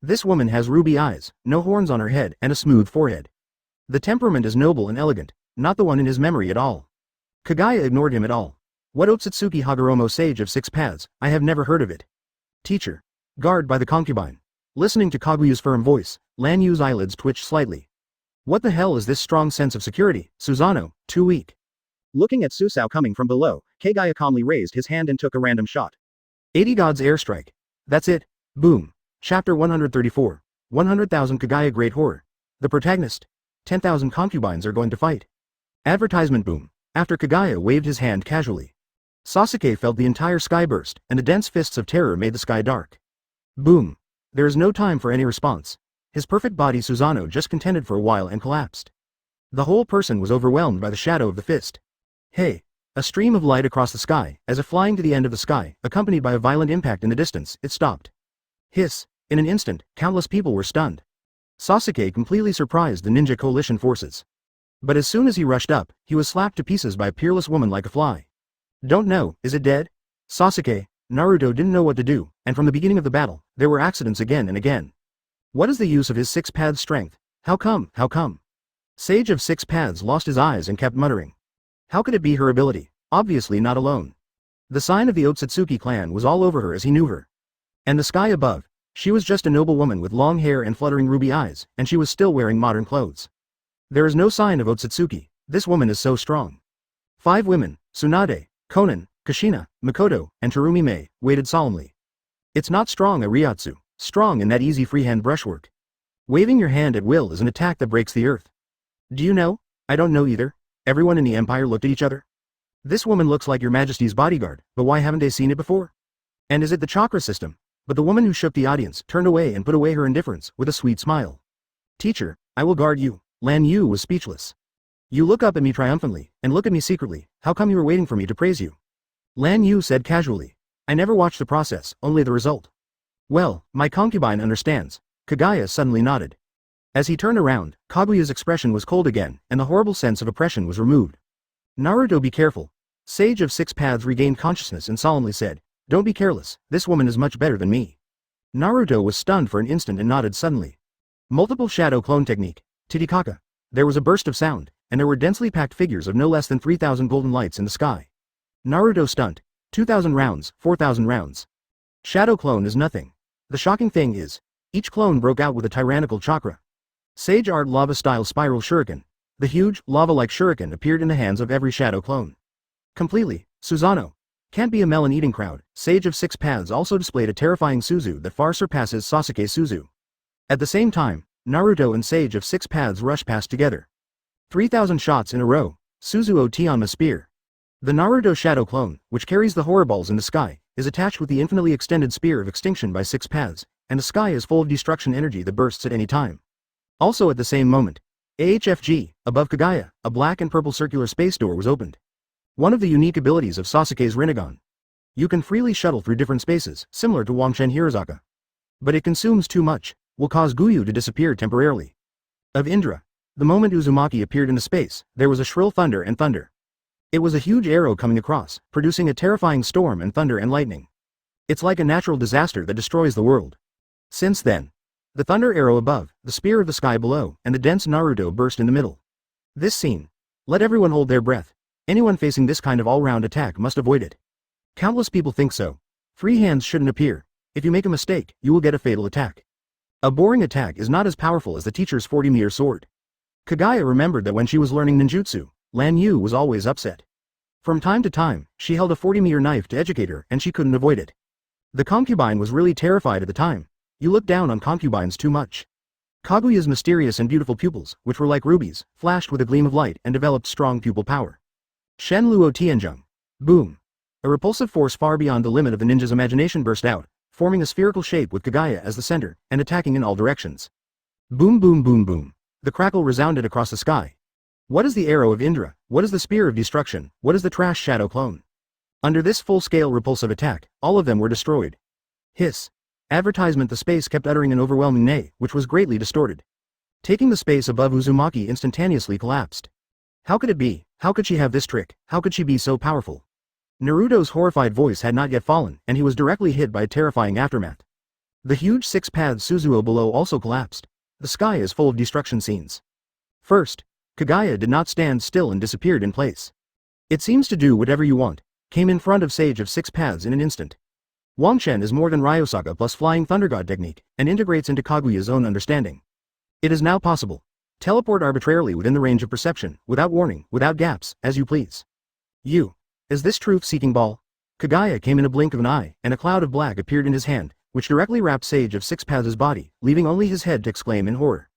This woman has ruby eyes, no horns on her head, and a smooth forehead. The temperament is noble and elegant, not the one in his memory at all. Kaguya ignored him at all. What Otsutsuki Hagoromo Sage of Six Paths, I have never heard of it. Teacher. Guard by the concubine. Listening to Kaguya's firm voice, Lan Yu's eyelids twitched slightly. What the hell is this strong sense of security, Susanoo, too weak. Looking at Susanoo coming from below, Kaguya calmly raised his hand and took a random shot. 80 God's Airstrike. That's it. Boom. Chapter 134. 100,000 Kaguya Great Horror. The protagonist. 10,000 concubines are going to fight. Advertisement boom. After Kaguya waved his hand casually. Sasuke felt the entire sky burst, and the dense fists of terror made the sky dark. Boom. There is no time for any response. His perfect body Susanoo just contended for a while and collapsed. The whole person was overwhelmed by the shadow of the fist. Hey! A stream of light across the sky, as if flying to the end of the sky, accompanied by a violent impact in the distance, it stopped. Hiss! In an instant, countless people were stunned. Sasuke completely surprised the ninja coalition forces. But as soon as he rushed up, he was slapped to pieces by a peerless woman like a fly. Don't know, is it dead? Sasuke, Naruto didn't know what to do, and from the beginning of the battle, there were accidents again and again. What is the use of his Six Paths strength? How come, how come? Sage of Six Paths lost his eyes and kept muttering. How could it be her ability? Obviously not alone. The sign of the Otsutsuki clan was all over her as he knew her. And the sky above, she was just a noble woman with long hair and fluttering ruby eyes, and she was still wearing modern clothes. There is no sign of Otsutsuki, this woman is so strong. 5 women, Tsunade, Konan, Kushina, Mikoto, and Terumi-me, waited solemnly. It's not strong a Ryatsu, strong in that easy freehand brushwork. Waving your hand at will is an attack that breaks the earth. Do you know? I don't know either. Everyone in the Empire looked at each other. This woman looks like your Majesty's bodyguard, but why haven't they seen it before? And is it the chakra system? But the woman who shook the audience turned away and put away her indifference with a sweet smile. Teacher, I will guard you. Lan Yu was speechless. You look up at me triumphantly, and look at me secretly. How come you were waiting for me to praise you? Lan Yu said casually. I never watched the process, only the result. Well, my concubine understands. Kaguya suddenly nodded. As he turned around, Kaguya's expression was cold again, and the horrible sense of oppression was removed. Naruto, be careful. Sage of Six Paths regained consciousness and solemnly said, don't be careless, this woman is much better than me. Naruto was stunned for an instant and nodded suddenly. Multiple shadow clone technique. Titicaca. There was a burst of sound, and there were densely packed figures of no less than 3,000 golden lights in the sky. Naruto stunned. 2,000 rounds, 4,000 rounds. Shadow clone is nothing. The shocking thing is, each clone broke out with a tyrannical chakra. Sage art lava-style spiral shuriken. The huge, lava-like shuriken appeared in the hands of every shadow clone. Completely, Susanoo. Can't be a melon-eating crowd. Sage of Six Paths also displayed a terrifying Suzu that far surpasses Sasuke's Suzu. At the same time, Naruto and Sage of Six Paths rushed past together. 3,000 shots in a row. Suzuo Tianma spear. The Naruto shadow clone, which carries the horror balls in the sky, is attached with the infinitely extended spear of extinction by Six Paths, and the sky is full of destruction energy that bursts at any time. Also at the same moment, AHFG, above Kaguya, a black and purple circular space door was opened. One of the unique abilities of Sasuke's Rinnegan. You can freely shuttle through different spaces, similar to Wangshen Hirazaka. But it consumes too much, will cause Guyu to disappear temporarily. Of Indra. The moment Uzumaki appeared in the space, there was a shrill thunder and thunder. It was a huge arrow coming across, producing a terrifying storm and thunder and lightning. It's like a natural disaster that destroys the world. Since then, the thunder arrow above, the spear of the sky below, and the dense Naruto burst in the middle. This scene. Let everyone hold their breath. Anyone facing this kind of all-round attack must avoid it. Countless people think so. Free hands shouldn't appear. If you make a mistake, you will get a fatal attack. A boring attack is not as powerful as the teacher's 40-meter sword. Kaguya remembered that when she was learning ninjutsu, Lan Yu was always upset. From time to time, she held a 40-meter knife to educate her and she couldn't avoid it. The concubine was really terrified at the time. You look down on concubines too much. Kaguya's mysterious and beautiful pupils, which were like rubies, flashed with a gleam of light and developed strong pupil power. Shen Luo Tianzheng. Boom. A repulsive force far beyond the limit of the ninja's imagination burst out, forming a spherical shape with Kaguya as the center, and attacking in all directions. Boom boom boom boom. The crackle resounded across the sky. What is the arrow of Indra? What is the spear of destruction? What is the trash shadow clone? Under this full-scale repulsive attack, all of them were destroyed. Hiss. Advertisement. The space kept uttering an overwhelming neigh, which was greatly distorted. Taking the space above Uzumaki instantaneously collapsed. How could it be? How could she have this trick? How could she be so powerful? Naruto's horrified voice had not yet fallen, and he was directly hit by a terrifying aftermath. The huge Six Paths Suzuo below also collapsed. The sky is full of destruction scenes. First, Kaguya did not stand still and disappeared in place. It seems to do whatever you want, came in front of Sage of Six Paths in an instant. Wangshen is more than Ryosaka plus Flying Thunder God technique, and integrates into Kaguya's own understanding. It is now possible. Teleport arbitrarily within the range of perception, without warning, without gaps, as you please. Is this truth-seeking ball? Kaguya came in a blink of an eye, and a cloud of black appeared in his hand, which directly wrapped Sage of Six Paths' body, leaving only his head to exclaim in horror.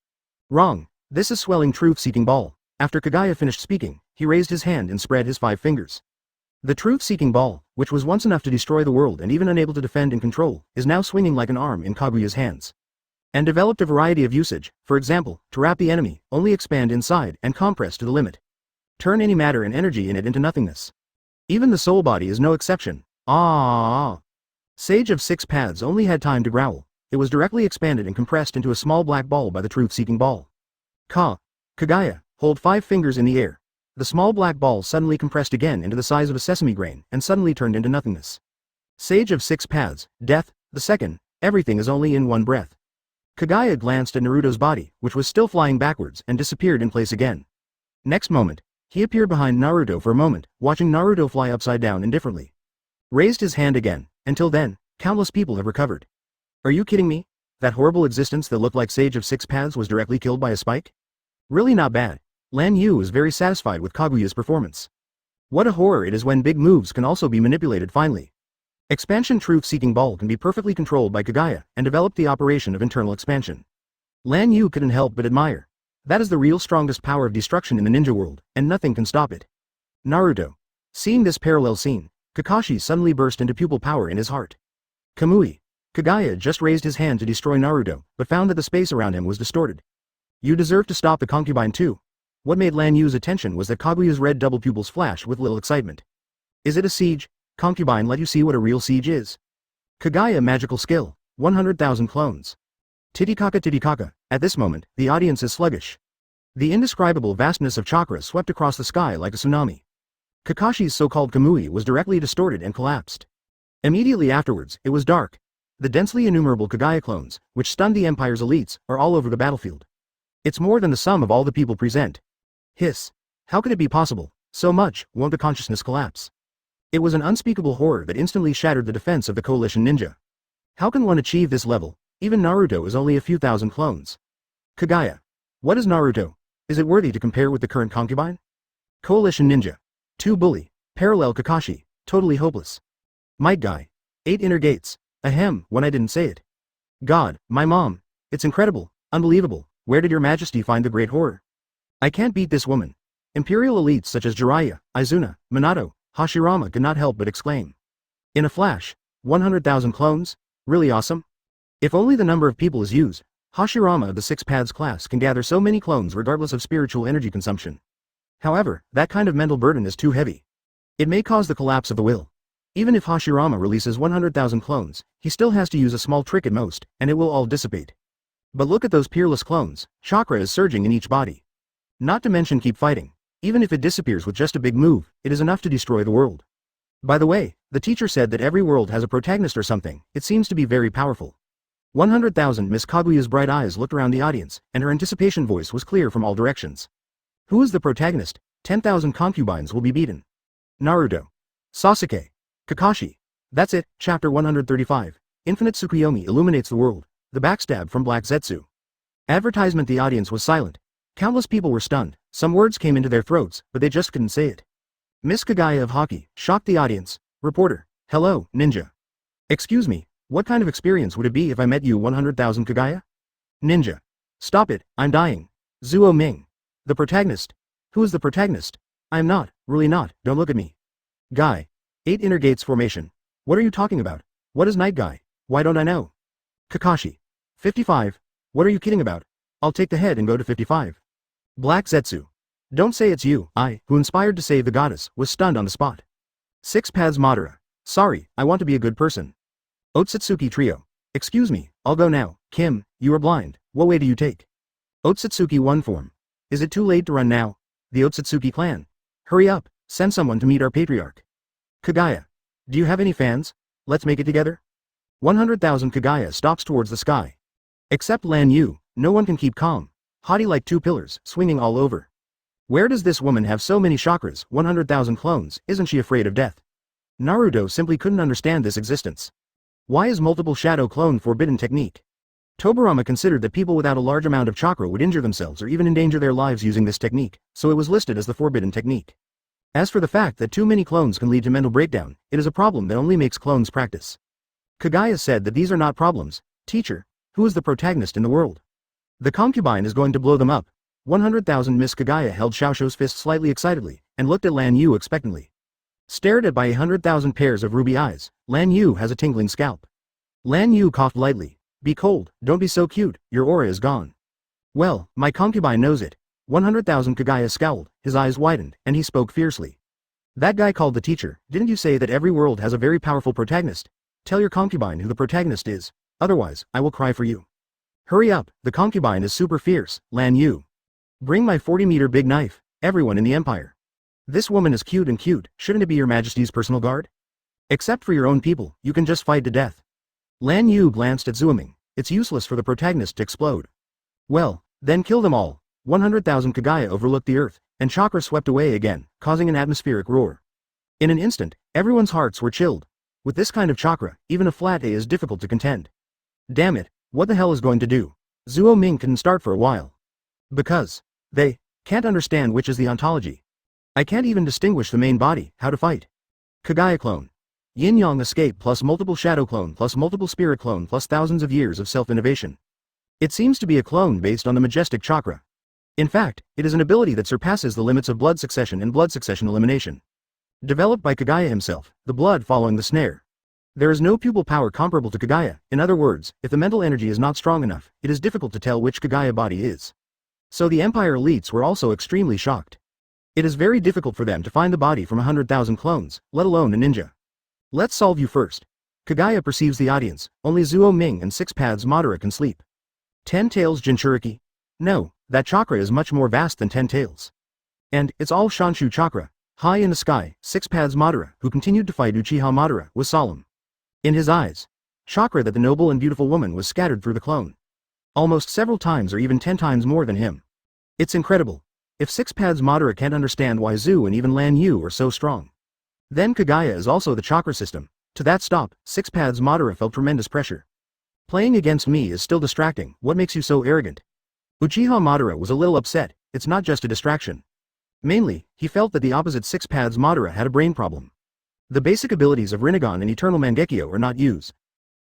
Wrong. This is swelling truth-seeking ball. After Kaguya finished speaking, he raised his hand and spread his 5 fingers. The truth-seeking ball, which was once enough to destroy the world and even unable to defend and control, is now swinging like an arm in Kaguya's hands. And developed a variety of usage, for example, to wrap the enemy, only expand inside, and compress to the limit. Turn any matter and energy in it into nothingness. Even the soul body is no exception. Sage of Six Paths only had time to growl. It was directly expanded and compressed into a small black ball by the truth-seeking ball. Kaguya, hold 5 fingers in the air. The small black ball suddenly compressed again into the size of a sesame grain and suddenly turned into nothingness. Sage of Six Paths, death, the second, everything is only in one breath. Kaguya glanced at Naruto's body, which was still flying backwards, and disappeared in place again. Next moment, he appeared behind Naruto for a moment, watching Naruto fly upside down indifferently. Raised his hand again. Until then, countless people have recovered. Are you kidding me? That horrible existence that looked like Sage of Six Paths was directly killed by a spike? Really not bad. Lan Yu is very satisfied with Kaguya's performance. What a horror it is when big moves can also be manipulated finely. Expansion truth-seeking ball can be perfectly controlled by Kaguya and developed the operation of internal expansion. Lan Yu couldn't help but admire. That is the real strongest power of destruction in the ninja world, and nothing can stop it. Naruto. Seeing this parallel scene, Kakashi suddenly burst into pupil power in his heart. Kamui. Kaguya just raised his hand to destroy Naruto, but found that the space around him was distorted. You deserve to stop the concubine too. What made Lan Yu's attention was that Kaguya's red double pupils flashed with little excitement. Is it a siege? Concubine, let you see what a real siege is. Kaguya magical skill, 100,000 clones. Titicaca. At this moment, the audience is sluggish. The indescribable vastness of chakra swept across the sky like a tsunami. Kakashi's so-called Kamui was directly distorted and collapsed. Immediately afterwards, it was dark. The densely innumerable Kaguya clones, which stunned the Empire's elites, are all over the battlefield. It's more than the sum of all the people present. Hiss. How could it be possible? So much, won't the consciousness collapse? It was an unspeakable horror that instantly shattered the defense of the coalition ninja. How can one achieve this level? Even Naruto is only a few thousand clones. Kaguya. What is Naruto? Is it worthy to compare with the current concubine? Coalition ninja. 2 bully. Parallel Kakashi. Totally hopeless. Might guy. 8 inner gates. Ahem, when I didn't say it. God, my mom. It's incredible, unbelievable. Where did your majesty find the great horror? I can't beat this woman. Imperial elites such as Jiraiya, Izuna, Minato, Hashirama could not help but exclaim. In a flash, 100,000 clones? Really awesome? If only the number of people is used, Hashirama of the 6 paths class can gather so many clones regardless of spiritual energy consumption. However, that kind of mental burden is too heavy. It may cause the collapse of the will. Even if Hashirama releases 100,000 clones, he still has to use a small trick at most, and it will all dissipate. But look at those peerless clones, chakra is surging in each body. Not to mention keep fighting. Even if it disappears with just a big move, it is enough to destroy the world. By the way, the teacher said that every world has a protagonist or something. It seems to be very powerful. 100,000 Miss Kaguya's bright eyes looked around the audience, and her anticipation voice was clear from all directions. Who is the protagonist? 10,000 concubines will be beaten. Naruto. Sasuke. Kakashi. That's it, chapter 135. Infinite Tsukuyomi illuminates the world. The backstab from Black Zetsu. Advertisement. The audience was silent. Countless people were stunned. Some words came into their throats, but they just couldn't say it. Miss Kaguya of hockey shocked the audience. Reporter. Hello, ninja. Excuse me, what kind of experience would it be if I met you 100,000 Kaguya? Ninja. Stop it, I'm dying. Zuo Ming. The protagonist. Who is the protagonist? I'm not, really not, don't look at me. Guy. 8 inner gates formation. What are you talking about? What is Night Guy? Why don't I know? Kakashi. 55. What are you kidding about? I'll take the head and go to 55. Black Zetsu. Don't say it's you. I, who inspired to save the goddess, was stunned on the spot. 6 paths Madara. Sorry, I want to be a good person. Otsutsuki trio. Excuse me, I'll go now. Kim, you are blind. What way do you take? Otsutsuki 1 form. Is it too late to run now? The Otsutsuki clan. Hurry up, send someone to meet our patriarch. Kaguya. Do you have any fans? Let's make it together. 100,000 Kaguya stops towards the sky. Except Lan Yu, no one can keep calm. Haughty like 2 pillars, swinging all over. Where does this woman have so many chakras, 100,000 clones, isn't she afraid of death? Naruto simply couldn't understand this existence. Why is multiple shadow clone forbidden technique? Tobirama considered that people without a large amount of chakra would injure themselves or even endanger their lives using this technique, so it was listed as the forbidden technique. As for the fact that too many clones can lead to mental breakdown, it is a problem that only makes clones practice. Kaguya said that these are not problems. Teacher, who is the protagonist in the world? The concubine is going to blow them up. 100,000 Miss Kaguya held Xiaoshuo's fist slightly excitedly, and looked at Lan Yu expectantly. Stared at by 100,000 pairs of ruby eyes, Lan Yu has a tingling scalp. Lan Yu coughed lightly. Be cold, don't be so cute, your aura is gone. Well, my concubine knows it. 100,000 Kaguya scowled, his eyes widened, and he spoke fiercely. That guy called the teacher, didn't you say that every world has a very powerful protagonist? Tell your concubine who the protagonist is, otherwise, I will cry for you. Hurry up, the concubine is super fierce, Lan Yu. Bring my 40-meter big knife, everyone in the empire. This woman is cute and cute, shouldn't it be your majesty's personal guard? Except for your own people, you can just fight to death. Lan Yu glanced at Zuoming. It's useless for the protagonist to explode. Well, then kill them all. 100,000 Kaguya overlooked the earth, and chakra swept away again, causing an atmospheric roar. In an instant, everyone's hearts were chilled. With this kind of chakra, even a flat A is difficult to contend. Damn it, what the hell is going to do? Zuo Ming couldn't start for a while. Because they can't understand which is the ontology. I can't even distinguish the main body, how to fight. Kaguya clone. Yin-yang escape plus multiple shadow clone plus multiple spirit clone plus thousands of years of self-innovation. It seems to be a clone based on the majestic chakra. In fact, it is an ability that surpasses the limits of blood succession and blood succession elimination. Developed by Kaguya himself, the blood following the snare. There is no pupil power comparable to Kaguya. In other words, if the mental energy is not strong enough, it is difficult to tell which Kaguya body is. So the Empire elites were also extremely shocked. It is very difficult for them to find the body from 100,000 clones, let alone a ninja. Let's solve you first. Kaguya perceives the audience, only Zuo Ming and Six Paths Madara can sleep. 10 Tails Jinchuriki? No, that chakra is much more vast than 10 Tails. And, it's all Shanshu chakra. High in the sky, Six Paths Madara, who continued to fight Uchiha Madara, was solemn. In his eyes, chakra that the noble and beautiful woman was scattered through the clone. Almost several times or even 10 times more than him. It's incredible. If Six Paths Madara can't understand why Zu and even Lan Yu are so strong. Then Kaguya is also the chakra system. To that stop, Six Paths Madara felt tremendous pressure. Playing against me is still distracting. What makes you so arrogant? Uchiha Madara was a little upset. It's not just a distraction. Mainly, he felt that the opposite Six Paths Madara had a brain problem. The basic abilities of Rinnegan and Eternal Mangekyo are not used.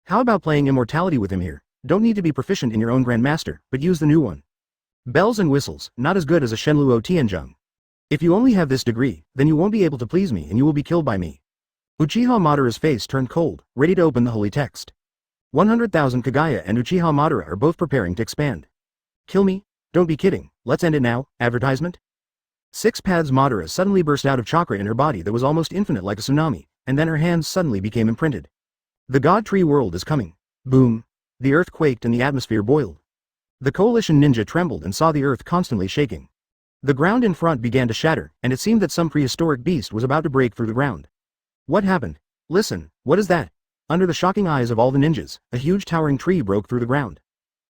How about playing immortality with him here? Don't need to be proficient in your own Grandmaster, but use the new one. Bells and whistles, not as good as a Shenluo Tianzheng. If you only have this degree, then you won't be able to please me and you will be killed by me. Uchiha Madara's face turned cold, ready to open the holy text. 100,000 Kaguya and Uchiha Madara are both preparing to expand. Kill me? Don't be kidding, let's end it now, advertisement? Six Paths Madara suddenly burst out of chakra in her body that was almost infinite like a tsunami, and then her hands suddenly became imprinted. The God Tree world is coming. Boom. The earth quaked and the atmosphere boiled. The coalition ninja trembled and saw the earth constantly shaking. The ground in front began to shatter, and it seemed that some prehistoric beast was about to break through the ground. What happened? Listen, what is that? Under the shocking eyes of all the ninjas, a huge towering tree broke through the ground.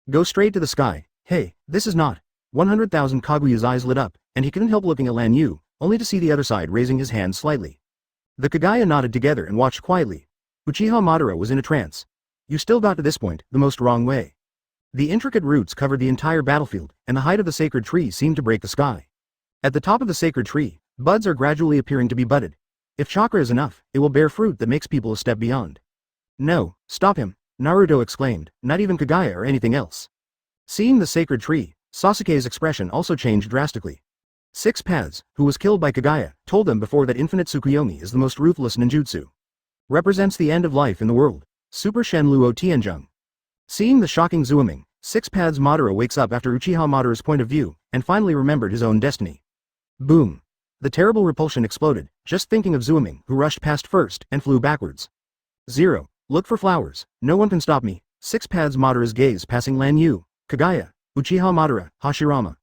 Go straight to the sky. Hey, this is not. 100,000 Kaguya's eyes lit up, and he couldn't help looking at Lan Yu, only to see the other side raising his hand slightly. The Kaguya nodded together and watched quietly. Uchiha Madara was in a trance. You still got to this point, the most wrong way. The intricate roots covered the entire battlefield, and the height of the sacred tree seemed to break the sky. At the top of the sacred tree, buds are gradually appearing to be budded. If chakra is enough, it will bear fruit that makes people a step beyond. No, stop him, Naruto exclaimed, not even Kaguya or anything else. Seeing the sacred tree, Sasuke's expression also changed drastically. Six Paths, who was killed by Kaguya, told them before that infinite Tsukuyomi is the most ruthless ninjutsu. Represents the end of life in the world. Super Shenluo Tianzheng. Seeing the shocking Zuoming, Six Paths Madara wakes up after Uchiha Madara's point of view, and finally remembered his own destiny. Boom. The terrible repulsion exploded, just thinking of Zuoming, who rushed past first, and flew backwards. 0. Look for flowers, no one can stop me. Six Paths Madara's gaze passing Lan Yu, Kaguya, Uchiha Madara, Hashirama.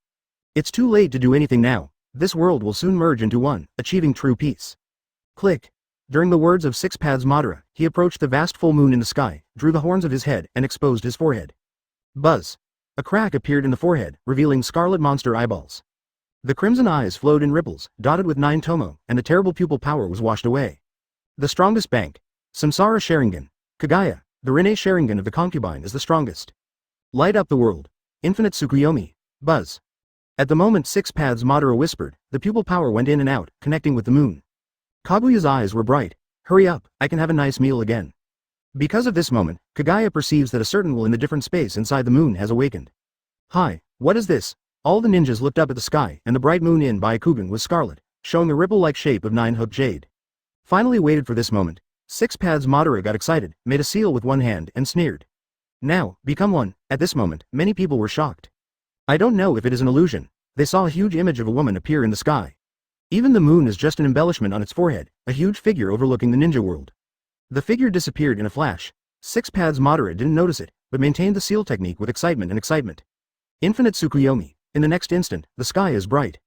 It's too late to do anything now. This world will soon merge into one, achieving true peace. Click. During the words of Six Paths Madara, he approached the vast full moon in the sky, drew the horns of his head, and exposed his forehead. Buzz. A crack appeared in the forehead, revealing scarlet monster eyeballs. The crimson eyes flowed in ripples, dotted with 9 tomo, and the terrible pupil power was washed away. The strongest bank. Samsara Sharingan. Kaguya, the Rinne Sharingan of the concubine is the strongest. Light up the world. Infinite Tsukuyomi. Buzz. At the moment Six Paths Madara whispered, the pupil power went in and out, connecting with the moon. Kaguya's eyes were bright. Hurry up, I can have a nice meal again. Because of this moment, Kaguya perceives that a certain will in the different space inside the moon has awakened. Hi, what is this? All the ninjas looked up at the sky, and the bright moon in Byakugan was scarlet, showing the ripple-like shape of 9-hooked jade. Finally waited for this moment. Six Paths Madara got excited, made a seal with one hand, and sneered. Now, become one. At this moment, many people were shocked. I don't know if it is an illusion. They saw a huge image of a woman appear in the sky. Even the moon is just an embellishment on its forehead, a huge figure overlooking the ninja world. The figure disappeared in a flash. Six Paths Madara didn't notice it, but maintained the seal technique with excitement and excitement. Infinite Tsukuyomi. In the next instant, the sky is bright.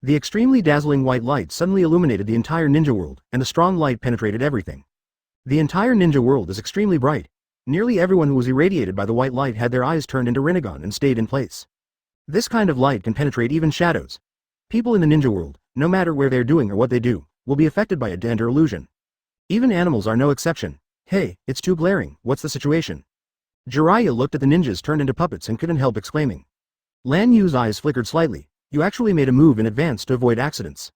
The extremely dazzling white light suddenly illuminated the entire ninja world, and the strong light penetrated everything. The entire ninja world is extremely bright. Nearly everyone who was irradiated by the white light had their eyes turned into Rinnegan and stayed in place. This kind of light can penetrate even shadows. People in the ninja world, no matter where they're doing or what they do, will be affected by it to enter illusion. Even animals are no exception. Hey, it's too glaring, what's the situation? Jiraiya looked at the ninjas turned into puppets and couldn't help exclaiming. Lan Yu's eyes flickered slightly. You actually made a move in advance to avoid accidents.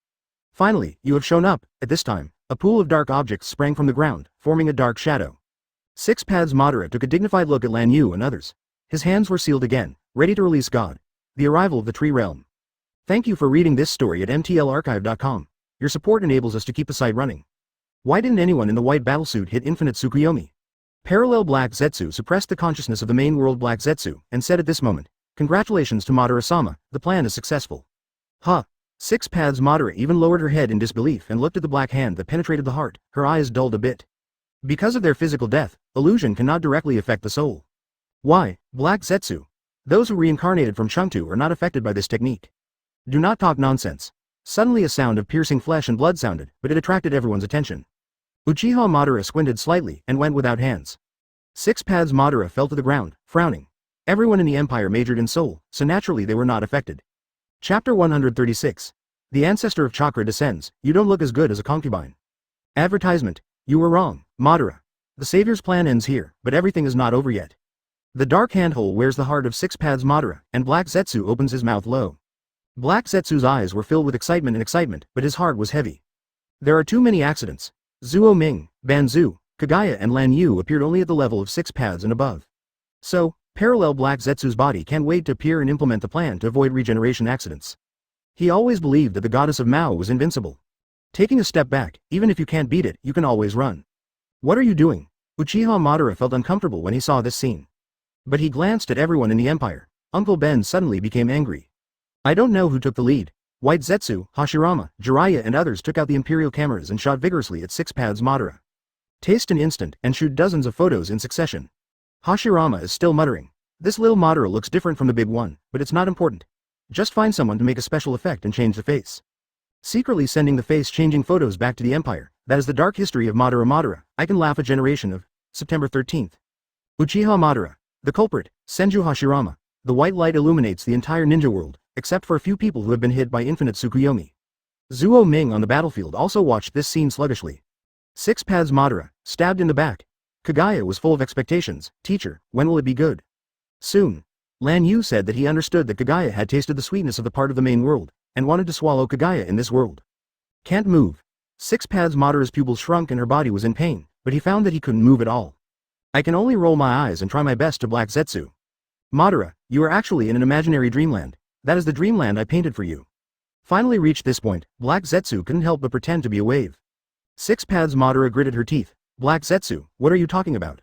Finally, you have shown up. At this time, a pool of dark objects sprang from the ground, forming a dark shadow. Six Paths Madara took a dignified look at Lan Yu and others. His hands were sealed again, ready to release God. The arrival of the tree realm. Thank you for reading this story at mtlarchive.com. Your support enables us to keep the site running. Why didn't anyone in the white battlesuit hit Infinite Tsukuyomi? Parallel Black Zetsu suppressed the consciousness of the main world Black Zetsu, and said at this moment, "Congratulations to Madara-sama, the plan is successful." Huh. Six Paths Madara even lowered her head in disbelief and looked at the black hand that penetrated the heart, her eyes dulled a bit. Because of their physical death, illusion cannot directly affect the soul. Why, Black Zetsu? Those who reincarnated from Chengtu are not affected by this technique. Do not talk nonsense. Suddenly a sound of piercing flesh and blood sounded, but it attracted everyone's attention. Uchiha Madara squinted slightly and went without hands. Six Paths Madara fell to the ground, frowning. Everyone in the Empire majored in soul, so naturally they were not affected. Chapter 136. The Ancestor of Chakra descends. You don't look as good as a concubine. Advertisement. You were wrong, Madara. The Savior's plan ends here, but everything is not over yet. The dark handhole wears the heart of Six Paths Madara, and Black Zetsu opens his mouth low. Black Zetsu's eyes were filled with excitement, but his heart was heavy. There are too many accidents. Zuo Ming, Banzu, Kaguya and Lan Yu appeared only at the level of Six Paths and above. So, parallel Black Zetsu's body can't wait to appear and implement the plan to avoid regeneration accidents. He always believed that the goddess of Mao was invincible. Taking a step back, even if you can't beat it, you can always run. What are you doing? Uchiha Madara felt uncomfortable when he saw this scene. But he glanced at everyone in the Empire. Uncle Ben suddenly became angry. I don't know who took the lead. White Zetsu, Hashirama, Jiraiya and others took out the Imperial cameras and shot vigorously at Six Paths Madara. Taste an instant and shoot dozens of photos in succession. Hashirama is still muttering. This little Madara looks different from the big one, but it's not important. Just find someone to make a special effect and change the face. Secretly sending the face-changing photos back to the Empire, that is the dark history of Madara. I can laugh a generation of September 13th. Uchiha Madara. The culprit, Senju Hashirama. The white light illuminates the entire ninja world, except for a few people who have been hit by Infinite Tsukuyomi. Zuo Ming on the battlefield also watched this scene sluggishly. Six Paths Madara, stabbed in the back. Kaguya was full of expectations. Teacher, when will it be good? Soon. Lan Yu said that he understood that Kaguya had tasted the sweetness of the part of the main world, and wanted to swallow Kaguya in this world. Can't move. Six Paths Madara's pupils shrunk and her body was in pain, but he found that he couldn't move at all. I can only roll my eyes and try my best to Black Zetsu. Madara, you are actually in an imaginary dreamland. That is the dreamland I painted for you. Finally reached this point, Black Zetsu couldn't help but pretend to be a wave. Six Paths Madara gritted her teeth. Black Zetsu, what are you talking about?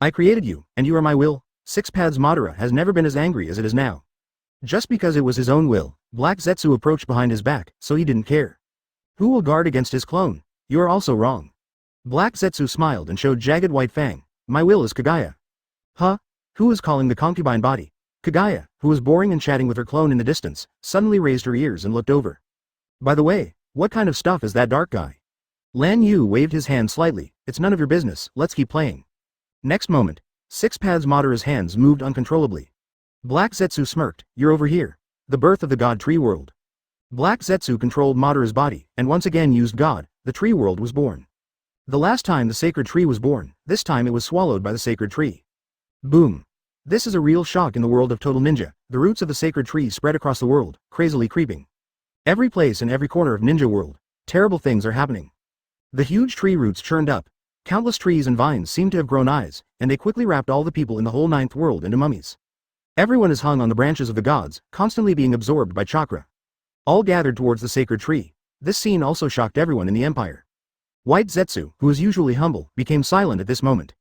I created you, and you are my will. Six Paths Madara has never been as angry as it is now. Just because it was his own will, Black Zetsu approached behind his back, so he didn't care. Who will guard against his clone? You are also wrong. Black Zetsu smiled and showed jagged white fang. My will is Kaguya. Huh? Who is calling the concubine body? Kaguya, who was boring and chatting with her clone in the distance, suddenly raised her ears and looked over. By the way, what kind of stuff is that dark guy? Lan Yu waved his hand slightly. It's none of your business, let's keep playing. Next moment, Six Paths Madara's hands moved uncontrollably. Black Zetsu smirked. You're over here. The birth of the God Tree World. Black Zetsu controlled Madara's body, and once again used God. The Tree World was born. The last time the sacred tree was born, this time it was swallowed by the sacred tree. Boom. This is a real shock in the world of Total Ninja. The roots of the sacred tree spread across the world, crazily creeping. Every place and every corner of Ninja World, terrible things are happening. The huge tree roots churned up. Countless trees and vines seemed to have grown eyes, and they quickly wrapped all the people in the whole ninth world into mummies. Everyone is hung on the branches of the gods, constantly being absorbed by chakra. All gathered towards the sacred tree. This scene also shocked everyone in the Empire. White Zetsu, who is usually humble, became silent at this moment.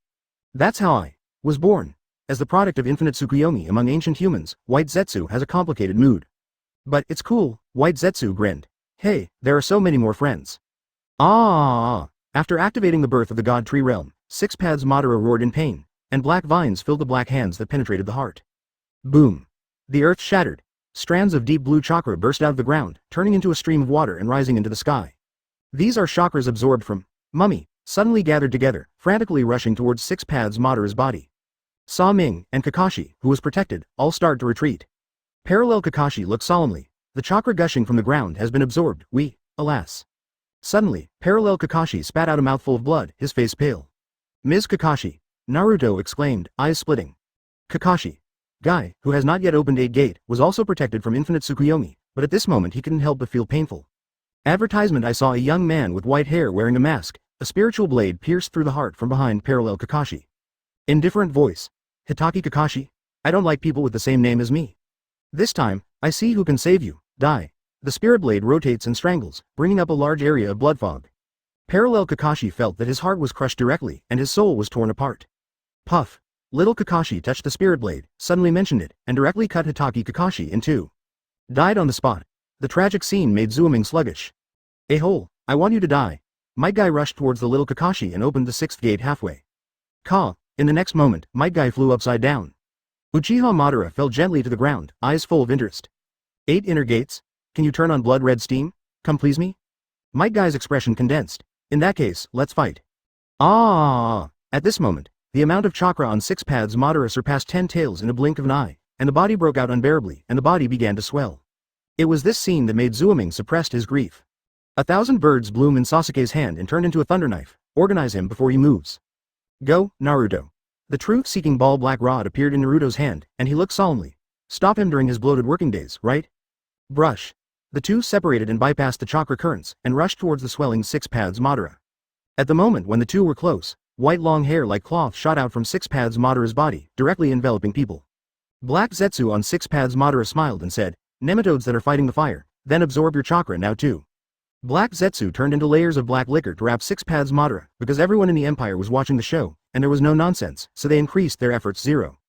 That's how I was born. As the product of infinite Tsukuyomi among ancient humans, White Zetsu has a complicated mood. But it's cool, White Zetsu grinned. Hey, there are so many more friends. After activating the birth of the God Tree Realm, Six Paths Madara roared in pain, and black vines filled the black hands that penetrated the heart. Boom. The earth shattered. Strands of deep blue chakra burst out of the ground, turning into a stream of water and rising into the sky. These are chakras absorbed from Mummy, suddenly gathered together, frantically rushing towards Six Paths Madara's body. Sa Ming and Kakashi, who was protected, all start to retreat. Parallel Kakashi looked solemnly. The chakra gushing from the ground has been absorbed, alas. Suddenly, Parallel Kakashi spat out a mouthful of blood, his face pale. Ms. Kakashi, Naruto exclaimed, eyes splitting. Kakashi, Guy, who has not yet opened 8 Gate, was also protected from infinite Tsukuyomi, but at this moment he couldn't help but feel painful. Advertisement. I saw a young man with white hair wearing a mask. A spiritual blade pierced through the heart from behind Parallel Kakashi. Indifferent voice. Hitaki Kakashi? I don't like people with the same name as me. This time, I see who can save you. Die. The spirit blade rotates and strangles, bringing up a large area of blood fog. Parallel Kakashi felt that his heart was crushed directly, and his soul was torn apart. Puff. Little Kakashi touched the spirit blade, suddenly mentioned it, and directly cut Hitaki Kakashi in two. Died on the spot. The tragic scene made Zooming sluggish. A-hole, I want you to die. Might Guy rushed towards the little Kakashi and opened the sixth gate halfway. Ka. In the next moment, Might Guy flew upside down. Uchiha Madara fell gently to the ground, eyes full of interest. 8 inner gates? Can you turn on blood red steam? Come please me? Might Guy's expression condensed. In that case, let's fight. Ah! At this moment, the amount of chakra on 6 paths Madara surpassed 10 tails in a blink of an eye, and the body broke out unbearably, and the body began to swell. It was this scene that made Zooming suppressed his grief. 1,000 birds bloom in Sasuke's hand and turn into a thunder knife. Organize him before he moves. Go, Naruto. The truth-seeking ball black rod appeared in Naruto's hand, and he looked solemnly. Stop him during his bloated working days, right? Brush. The two separated and bypassed the chakra currents, and rushed towards the swelling 6 paths Madara. At the moment when the two were close, white long hair like cloth shot out from 6 paths Madara's body, directly enveloping people. Black Zetsu on 6 paths Madara smiled and said, Nematodes that are fighting the fire, then absorb your chakra now too. Black Zetsu turned into layers of black liquor to wrap 6 paths Madara, because everyone in the Empire was watching the show, and there was no nonsense, so they increased their efforts 0.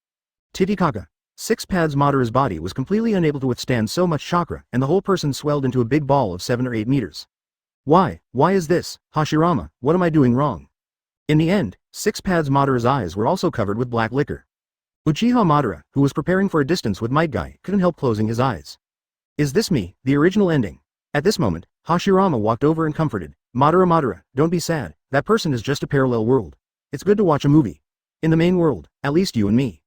Titicaca. 6 paths Madara's body was completely unable to withstand so much chakra, and the whole person swelled into a big ball of 7 or 8 meters. Why is this, Hashirama, what am I doing wrong? In the end, 6 paths Madara's eyes were also covered with black liquor. Uchiha Madara, who was preparing for a distance with Might Guy, couldn't help closing his eyes. Is this me, the original ending? At this moment, Hashirama walked over and comforted, Madara, don't be sad, that person is just a parallel world. It's good to watch a movie. In the main world, at least you and me.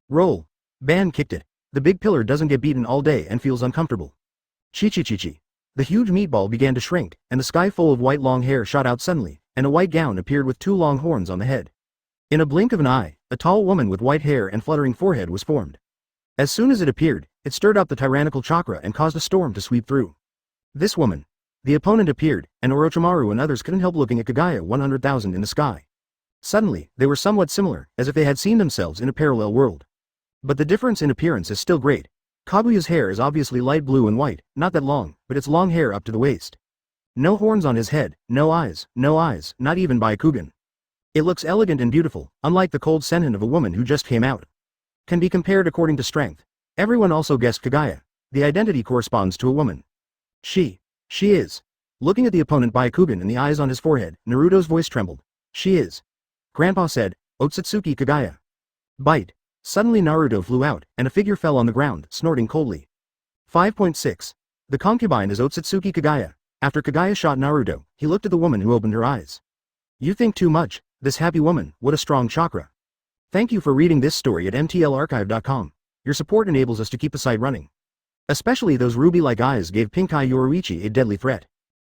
Roll. Ban kicked it. The big pillar doesn't get beaten all day and feels uncomfortable. Chi. The huge meatball began to shrink, and the sky full of white long hair shot out suddenly, and a white gown appeared with 2 long horns on the head. In a blink of an eye, a tall woman with white hair and fluttering forehead was formed. As soon as it appeared, it stirred up the tyrannical chakra and caused a storm to sweep through. This woman. The opponent appeared, and Orochimaru and others couldn't help looking at Kaguya 100,000 in the sky. Suddenly, they were somewhat similar, as if they had seen themselves in a parallel world. But the difference in appearance is still great. Kaguya's hair is obviously light blue and white, not that long, but it's long hair up to the waist. No horns on his head, no eyes, not even Byakugan. It looks elegant and beautiful, unlike the cold sennin of a woman who just came out. Can be compared according to strength. Everyone also guessed Kaguya. The identity corresponds to a woman. She is. Looking at the opponent Byakugan and the eyes on his forehead, Naruto's voice trembled. She is. Grandpa said, Otsutsuki Kaguya. Bite. Suddenly Naruto flew out, and a figure fell on the ground, snorting coldly. 5.6. The concubine is Otsutsuki Kaguya. After Kaguya shot Naruto, he looked at the woman who opened her eyes. You think too much, this happy woman, what a strong chakra. Thank you for reading this story at mtlarchive.com. Your support enables us to keep the site running. Especially those ruby-like eyes gave Pink Eye Yoruichi a deadly threat.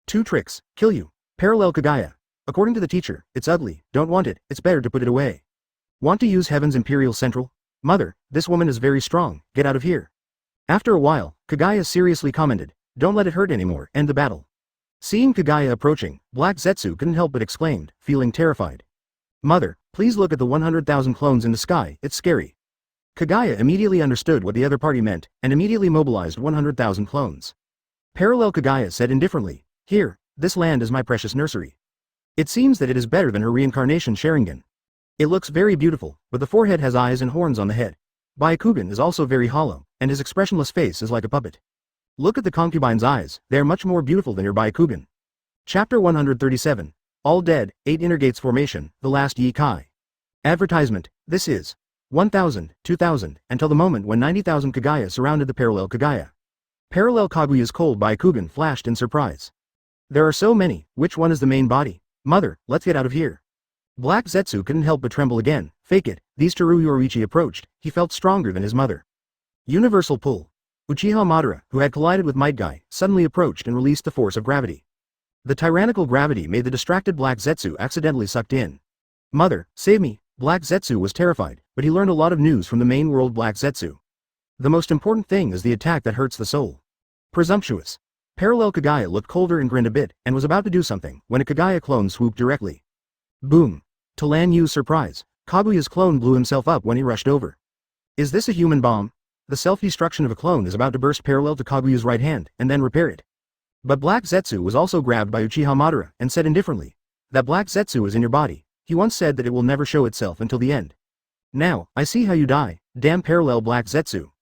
2 tricks, kill you. Parallel Kaguya. According to the teacher, it's ugly, don't want it, it's better to put it away. Want to use Heaven's Imperial Central? Mother, this woman is very strong, get out of here. After a while, Kaguya seriously commented, don't let it hurt anymore, end the battle. Seeing Kaguya approaching, Black Zetsu couldn't help but exclaimed, feeling terrified. Mother, please look at the 100,000 clones in the sky, it's scary. Kaguya immediately understood what the other party meant, and immediately mobilized 100,000 clones. Parallel Kaguya said indifferently, here, this land is my precious nursery. It seems that it is better than her reincarnation Sharingan. It looks very beautiful, but the forehead has eyes and horns on the head. Byakugan is also very hollow, and his expressionless face is like a puppet. Look at the concubine's eyes, they are much more beautiful than your Byakugan. Chapter 137. All Dead, 8 Inner Gates Formation, The Last Yi Kai. Advertisement, this is 1,000, 2,000, until the moment when 90,000 Kaguya surrounded the Parallel Kaguya. Parallel Kaguya's cold Byakugan flashed in surprise. There are so many, which one is the main body? Mother, let's get out of here. Black Zetsu couldn't help but tremble again, fake it, these Teru Yoruichi approached, he felt stronger than his mother. Universal pull. Uchiha Madara, who had collided with Might Guy, suddenly approached and released the force of gravity. The tyrannical gravity made the distracted Black Zetsu accidentally sucked in. Mother, save me. Black Zetsu was terrified, but he learned a lot of news from the main world Black Zetsu. The most important thing is the attack that hurts the soul. Presumptuous. Parallel Kaguya looked colder and grinned a bit, and was about to do something, when a Kaguya clone swooped directly. Boom. To Lan Yu's surprise, Kaguya's clone blew himself up when he rushed over. Is this a human bomb? The self-destruction of a clone is about to burst parallel to Kaguya's right hand, and then repair it. But Black Zetsu was also grabbed by Uchiha Madara, and said indifferently, "That Black Zetsu is in your body. He once said that it will never show itself until the end. Now, I see how you die, damn parallel Black Zetsu."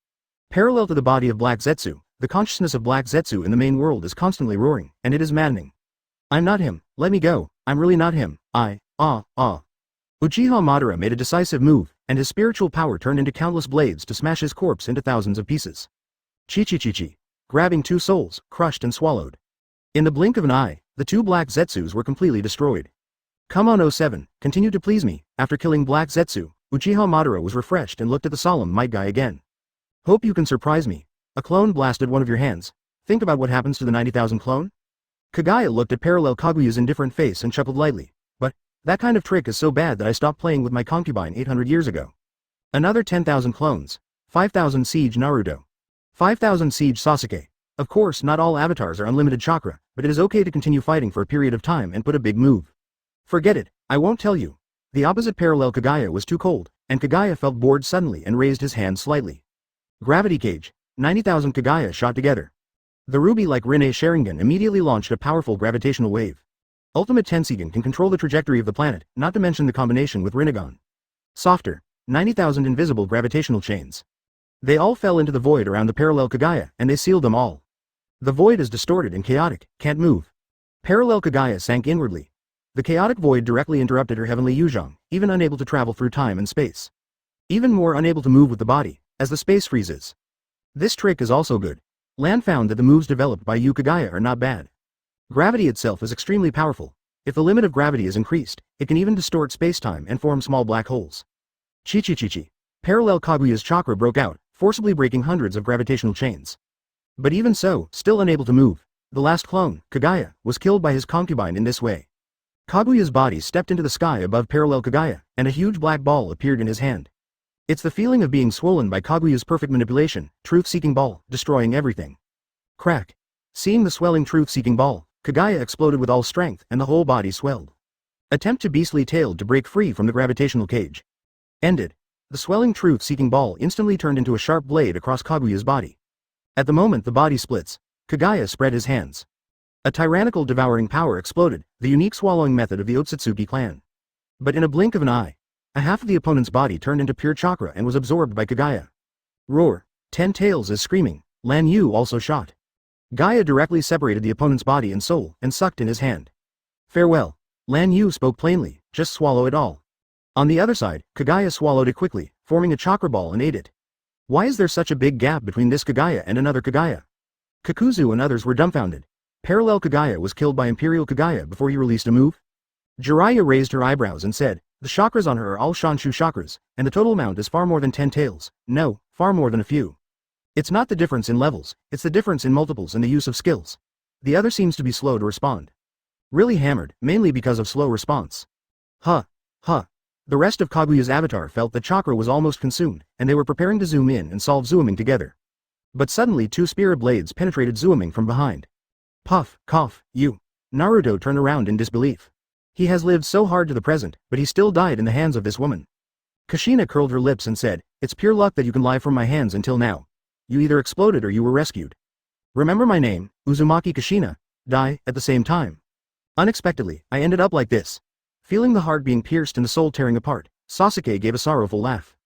Parallel to the body of Black Zetsu, the consciousness of Black Zetsu in the main world is constantly roaring, and it is maddening. "I'm not him, let me go, I'm really not him, Uchiha Madara made a decisive move, and his spiritual power turned into countless blades to smash his corpse into thousands of pieces. Chi, grabbing two souls, crushed and swallowed. In the blink of an eye, the two Black Zetsus were completely destroyed. "Come on 07, continue to please me." After killing Black Zetsu, Uchiha Madara was refreshed and looked at the solemn Might Guy again. "Hope you can surprise me. A clone blasted one of your hands. Think about what happens to the 90,000 clone?" Kaguya looked at parallel Kaguya's indifferent face and chuckled lightly. "But that kind of trick is so bad that I stopped playing with my concubine 800 years ago. Another 10,000 clones. 5,000 siege Naruto. 5,000 siege Sasuke. Of course not all avatars are unlimited chakra, but it is okay to continue fighting for a period of time and put a big move. Forget it, I won't tell you." The opposite parallel Kaguya was too cold, and Kaguya felt bored suddenly and raised his hand slightly. Gravity cage. 90,000 Kaguya shot together. The ruby-like Rinne Sharingan immediately launched a powerful gravitational wave. Ultimate Tensigan can control the trajectory of the planet, not to mention the combination with Rinnegan. Softer. 90,000 invisible gravitational chains. They all fell into the void around the parallel Kaguya, and they sealed them all. The void is distorted and chaotic, can't move. Parallel Kaguya sank inwardly. The chaotic void directly interrupted her heavenly Yuzhong, even unable to travel through time and space. Even more unable to move with the body, as the space freezes. This trick is also good. Lan found that the moves developed by Yu Kaguya are not bad. Gravity itself is extremely powerful. If the limit of gravity is increased, it can even distort spacetime and form small black holes. Chi. Parallel Kaguya's chakra broke out, forcibly breaking hundreds of gravitational chains. But even so, still unable to move, the last clone, Kaguya, was killed by his concubine in this way. Kaguya's body stepped into the sky above parallel Kaguya, and a huge black ball appeared in his hand. It's the feeling of being swollen by Kaguya's perfect manipulation, truth-seeking ball, destroying everything. Crack. Seeing the swelling truth-seeking ball, Kaguya exploded with all strength and the whole body swelled. Attempt to beastly-tailed to break free from the gravitational cage. Ended. The swelling truth-seeking ball instantly turned into a sharp blade across Kaguya's body. At the moment the body splits, Kaguya spread his hands. A tyrannical devouring power exploded, the unique swallowing method of the Otsutsuki clan. But in a blink of an eye, a half of the opponent's body turned into pure chakra and was absorbed by Kaguya. Roar. 10 tails is screaming. Lan Yu also shot. Gaia directly separated the opponent's body and soul and sucked in his hand. "Farewell." Lan Yu spoke plainly, "Just swallow it all." On the other side, Kaguya swallowed it quickly, forming a chakra ball and ate it. Why is there such a big gap between this Kaguya and another Kaguya? Kakuzu and others were dumbfounded. Parallel Kaguya was killed by Imperial Kaguya before he released a move? Jiraiya raised her eyebrows and said, "The chakras on her are all Shanshu chakras, and the total amount is far more than 10 tails. No, far more than a few. It's not the difference in levels, it's the difference in multiples and the use of skills. The other seems to be slow to respond. Really hammered, mainly because of slow response." Huh. The rest of Kaguya's avatar felt that chakra was almost consumed, and they were preparing to zoom in and solve zooming together. But suddenly two spirit blades penetrated zooming from behind. Puff, cough, you. Naruto turned around in disbelief. He has lived so hard to the present, but he still died in the hands of this woman. Kushina curled her lips and said, "It's pure luck that you can lie from my hands until now. You either exploded or you were rescued. Remember my name, Uzumaki Kushina. Die, at the same time. Unexpectedly, I ended up like this." Feeling the heart being pierced and the soul tearing apart, Sasuke gave a sorrowful laugh.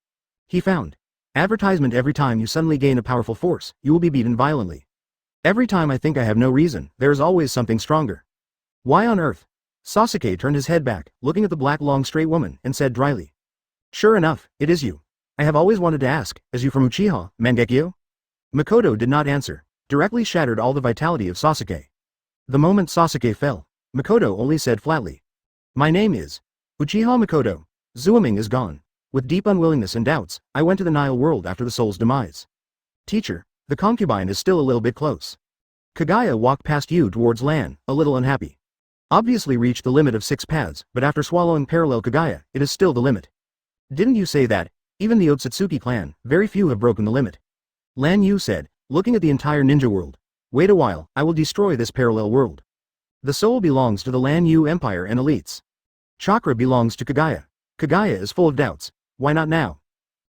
He found. Advertisement: every time you suddenly gain a powerful force, you will be beaten violently. Every time I think I have no reason, there is always something stronger. Why on earth? Sasuke turned his head back, looking at the black long straight woman, and said dryly. "Sure enough, it is you. I have always wanted to ask, is you from Uchiha, Mangekyo?" Makoto did not answer, directly shattered all the vitality of Sasuke. The moment Sasuke fell, Makoto only said flatly, "My name is Uchiha Makoto. Zooming is gone. With deep unwillingness and doubts, I went to the Nile world after the soul's demise. Teacher, the concubine is still a little bit close." Kaguya walked past you towards Lan, a little unhappy. Obviously reached the limit of 6 paths, but after swallowing parallel Kaguya, it is still the limit. Didn't you say that? Even the Otsutsuki clan, very few have broken the limit. Lan Yu said, looking at the entire ninja world. Wait a while, I will destroy this parallel world. The soul belongs to the Lan Yu Empire and elites. Chakra belongs to Kaguya. Kaguya is full of doubts. Why not now?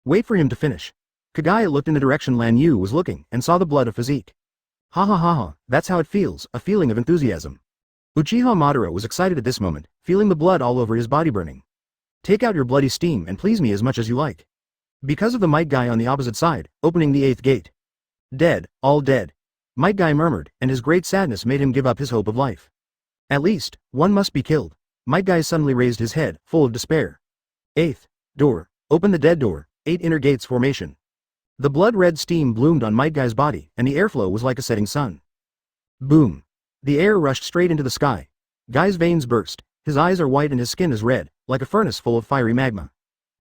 Wait for him to finish. Kaguya looked in the direction Lan Yu was looking and saw the blood of physique. Ha ha ha ha, that's how it feels, a feeling of enthusiasm. Uchiha Madara was excited at this moment, feeling the blood all over his body burning. Take out your bloody steam and please me as much as you like. Because of the Might Guy on the opposite side, opening the 8th gate. Dead, all dead. Might Guy murmured, and his great sadness made him give up his hope of life. At least, one must be killed. Might Guy suddenly raised his head, full of despair. 8th door. Open the dead door, 8 inner gates formation. The blood-red steam bloomed on Might Guy's body, and the airflow was like a setting sun. Boom. The air rushed straight into the sky. Guy's veins burst, his eyes are white and his skin is red, like a furnace full of fiery magma.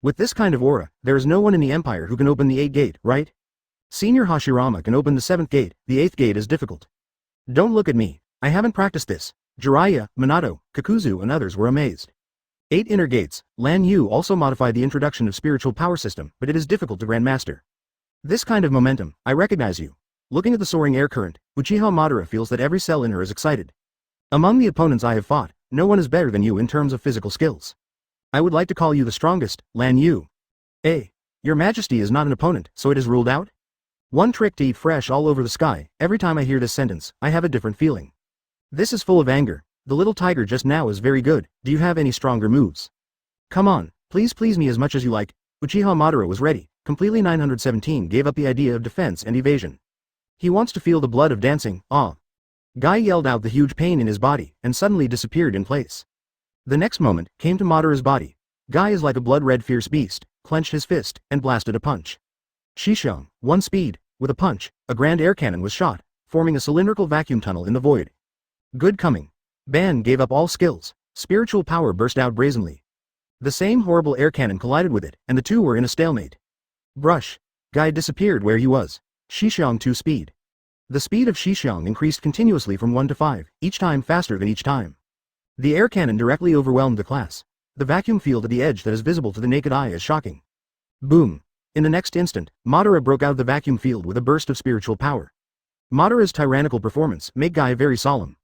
With this kind of aura, there is no one in the Empire who can open the 8th gate, right? Senior Hashirama can open the 7th gate, the 8th gate is difficult. Don't look at me, I haven't practiced this. Jiraiya, Minato, Kakuzu and others were amazed. 8 inner gates. Lan Yu also modified the introduction of spiritual power system, but it is difficult to grandmaster. This kind of momentum, I recognize you. Looking at the soaring air current, Uchiha Madara feels that every cell in her is excited. Among the opponents I have fought, no one is better than you in terms of physical skills. I would like to call you the strongest, Lan Yu. Your Majesty is not an opponent, so it is ruled out? One trick to eat fresh all over the sky. Every time I hear this sentence, I have a different feeling. This is full of anger. The little tiger just now is very good. Do you have any stronger moves? Come on, please me as much as you like. Uchiha Madara was ready. Completely 917 gave up the idea of defense and evasion. He wants to feel the blood of dancing. Guy yelled out the huge pain in his body and suddenly disappeared in place. The next moment came to Madara's body. Guy is like a blood-red fierce beast, clenched his fist and blasted a punch. Shishong, 1 speed, with a punch, a grand air cannon was shot, forming a cylindrical vacuum tunnel in the void. Good coming. Ban gave up all skills. Spiritual power burst out brazenly. The same horrible air cannon collided with it, and the two were in a stalemate. Brush. Guy disappeared where he was. Shishong 2 speed. The speed of Shishong increased continuously from 1 to 5, each time faster than each time. The air cannon directly overwhelmed the class. The vacuum field at the edge that is visible to the naked eye is shocking. Boom. In the next instant, Madara broke out of the vacuum field with a burst of spiritual power. Madara's tyrannical performance made Guy very solemn.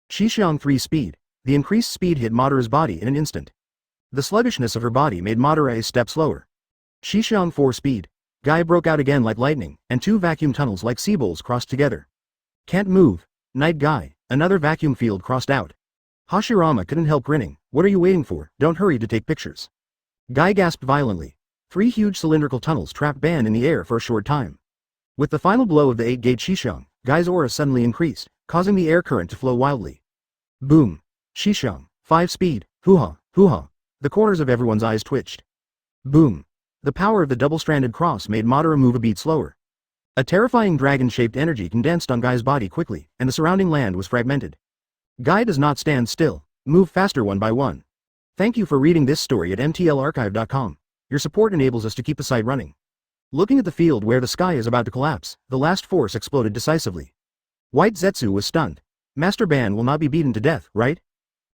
Shishong 3 speed. The increased speed hit Madara's body in an instant. The sluggishness of her body made Madara a step slower. Shishong 4 speed. Guy broke out again like lightning, and 2 vacuum tunnels like sea bowls crossed together. Can't move. Night Guy. Another vacuum field crossed out. Hashirama couldn't help grinning. What are you waiting for? Don't hurry to take pictures. Guy gasped violently. 3 huge cylindrical tunnels trapped Ban in the air for a short time. With the final blow of the 8-gate Shishong, Guy's aura suddenly increased, causing the air current to flow wildly. Boom. Shishong, 5 speed, hoo-ha, hoo-ha. The corners of everyone's eyes twitched. Boom. The power of the double-stranded cross made Madara move a beat slower. A terrifying dragon-shaped energy condensed on Guy's body quickly, and the surrounding land was fragmented. Guy does not stand still, move faster one by one. Thank you for reading this story at mtlarchive.com. Your support enables us to keep the site running. Looking at the field where the sky is about to collapse, the last force exploded decisively. White Zetsu was stunned. Master Ban will not be beaten to death, right?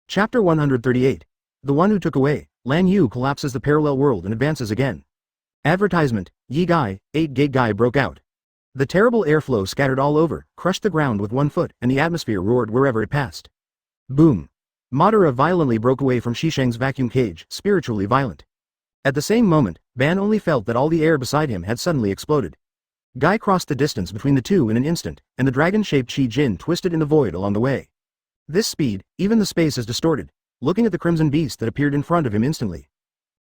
Chapter 138. The one who took away. Lan Yu collapses the parallel world and advances again. Advertisement. Yi Guy, 8-gate Guy broke out. The terrible airflow scattered all over, crushed the ground with 1 foot, and the atmosphere roared wherever it passed. Boom. Madara violently broke away from Shisheng's vacuum cage, spiritually violent. At the same moment, Ban only felt that all the air beside him had suddenly exploded. Guy crossed the distance between the two in an instant, and the dragon-shaped Chi-Jin twisted in the void along the way. This speed, even the space is distorted, looking at the crimson beast that appeared in front of him instantly.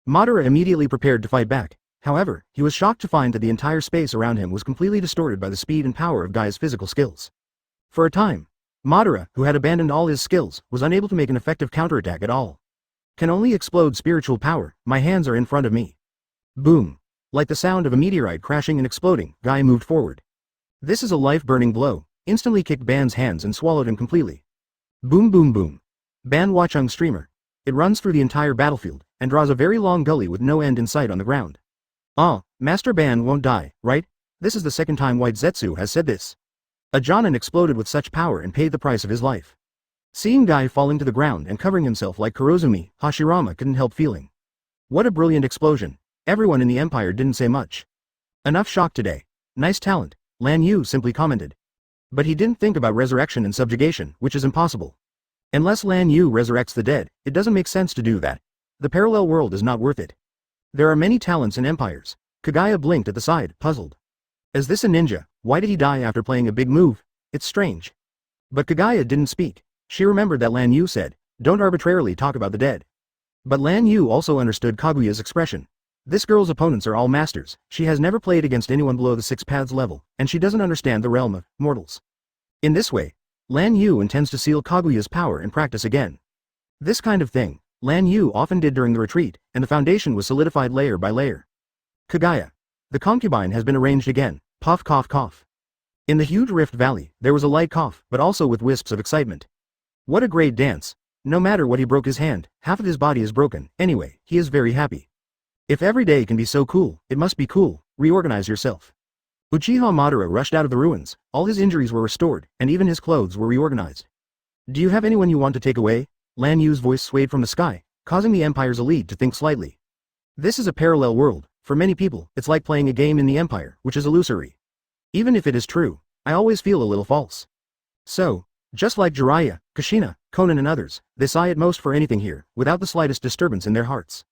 Madara immediately prepared to fight back. However, he was shocked to find that the entire space around him was completely distorted by the speed and power of Guy's physical skills. For a time, Madara, who had abandoned all his skills, was unable to make an effective counterattack at all. Can only explode spiritual power, my hands are in front of me. Boom. Like the sound of a meteorite crashing and exploding, Guy moved forward. This is a life-burning blow, instantly kicked Ban's hands and swallowed him completely. Boom boom boom. Ban Wachung streamer. It runs through the entire battlefield, and draws a very long gully with no end in sight on the ground. Master Ban won't die, right? This is the second time White Zetsu has said this. A Jonin exploded with such power and paid the price of his life. Seeing Guy falling to the ground and covering himself like Kurozumi, Hashirama couldn't help feeling. What a brilliant explosion. Everyone in the Empire didn't say much. Enough shock today. Nice talent, Lan Yu simply commented. But he didn't think about resurrection and subjugation, which is impossible. Unless Lan Yu resurrects the dead, it doesn't make sense to do that. The parallel world is not worth it. There are many talents in empires. Kaguya blinked at the side, puzzled. Is this a ninja? Why did he die after playing a big move? It's strange. But Kaguya didn't speak. She remembered that Lan Yu said, "Don't arbitrarily talk about the dead." But Lan Yu also understood Kaguya's expression. This girl's opponents are all masters, she has never played against anyone below the 6 paths level, and she doesn't understand the realm of mortals. In this way, Lan Yu intends to seal Kaguya's power in practice again. This kind of thing, Lan Yu often did during the retreat, and the foundation was solidified layer by layer. Kaguya. The concubine has been arranged again, puff cough cough. In the huge rift valley, there was a light cough, but also with wisps of excitement. What a great dance. No matter what he broke his hand, half of his body is broken, anyway, he is very happy. If every day can be so cool, it must be cool, reorganize yourself. Uchiha Madara rushed out of the ruins, all his injuries were restored, and even his clothes were reorganized. Do you have anyone you want to take away? Lan Yu's voice swayed from the sky, causing the Empire's elite to think slightly. This is a parallel world, for many people, it's like playing a game in the Empire, which is illusory. Even if it is true, I always feel a little false. So, just like Jiraiya, Kushina, Conan and others, they sigh at most for anything here, without the slightest disturbance in their hearts.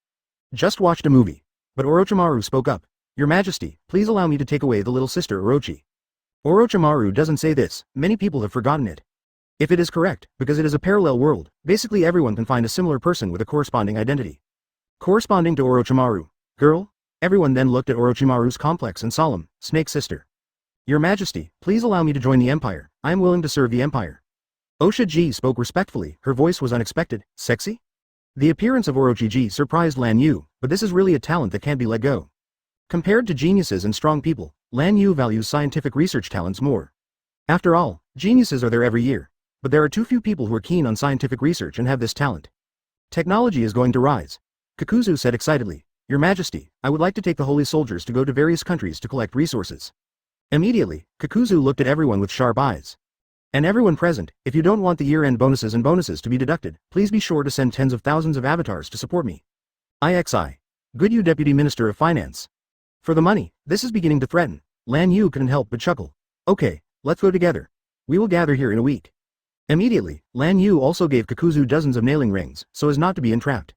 Just watched a movie. But Orochimaru spoke up. Your Majesty, please allow me to take away the little sister Orochi. Orochimaru doesn't say this, many people have forgotten it. If it is correct, because it is a parallel world, basically everyone can find a similar person with a corresponding identity. Corresponding to Orochimaru. Girl? Everyone then looked at Orochimaru's complex and solemn, snake sister. Your Majesty, please allow me to join the Empire, I am willing to serve the Empire. Osha-ji spoke respectfully, her voice was unexpected, sexy? The appearance of Orochi-ji surprised Lan Yu, but this is really a talent that can't be let go. Compared to geniuses and strong people, Lan Yu values scientific research talents more. After all, geniuses are there every year, but there are too few people who are keen on scientific research and have this talent. Technology is going to rise. Kakuzu said excitedly, Your Majesty, I would like to take the holy soldiers to go to various countries to collect resources. Immediately, Kakuzu looked at everyone with sharp eyes. And everyone present, if you don't want the year-end bonuses to be deducted, please be sure to send tens of thousands of avatars to support me. IXI. Good you Deputy Minister of Finance. For the money, this is beginning to threaten. Lan Yu couldn't help but chuckle. Okay, let's go together. We will gather here in a week. Immediately, Lan Yu also gave Kakuzu dozens of nailing rings, so as not to be entrapped.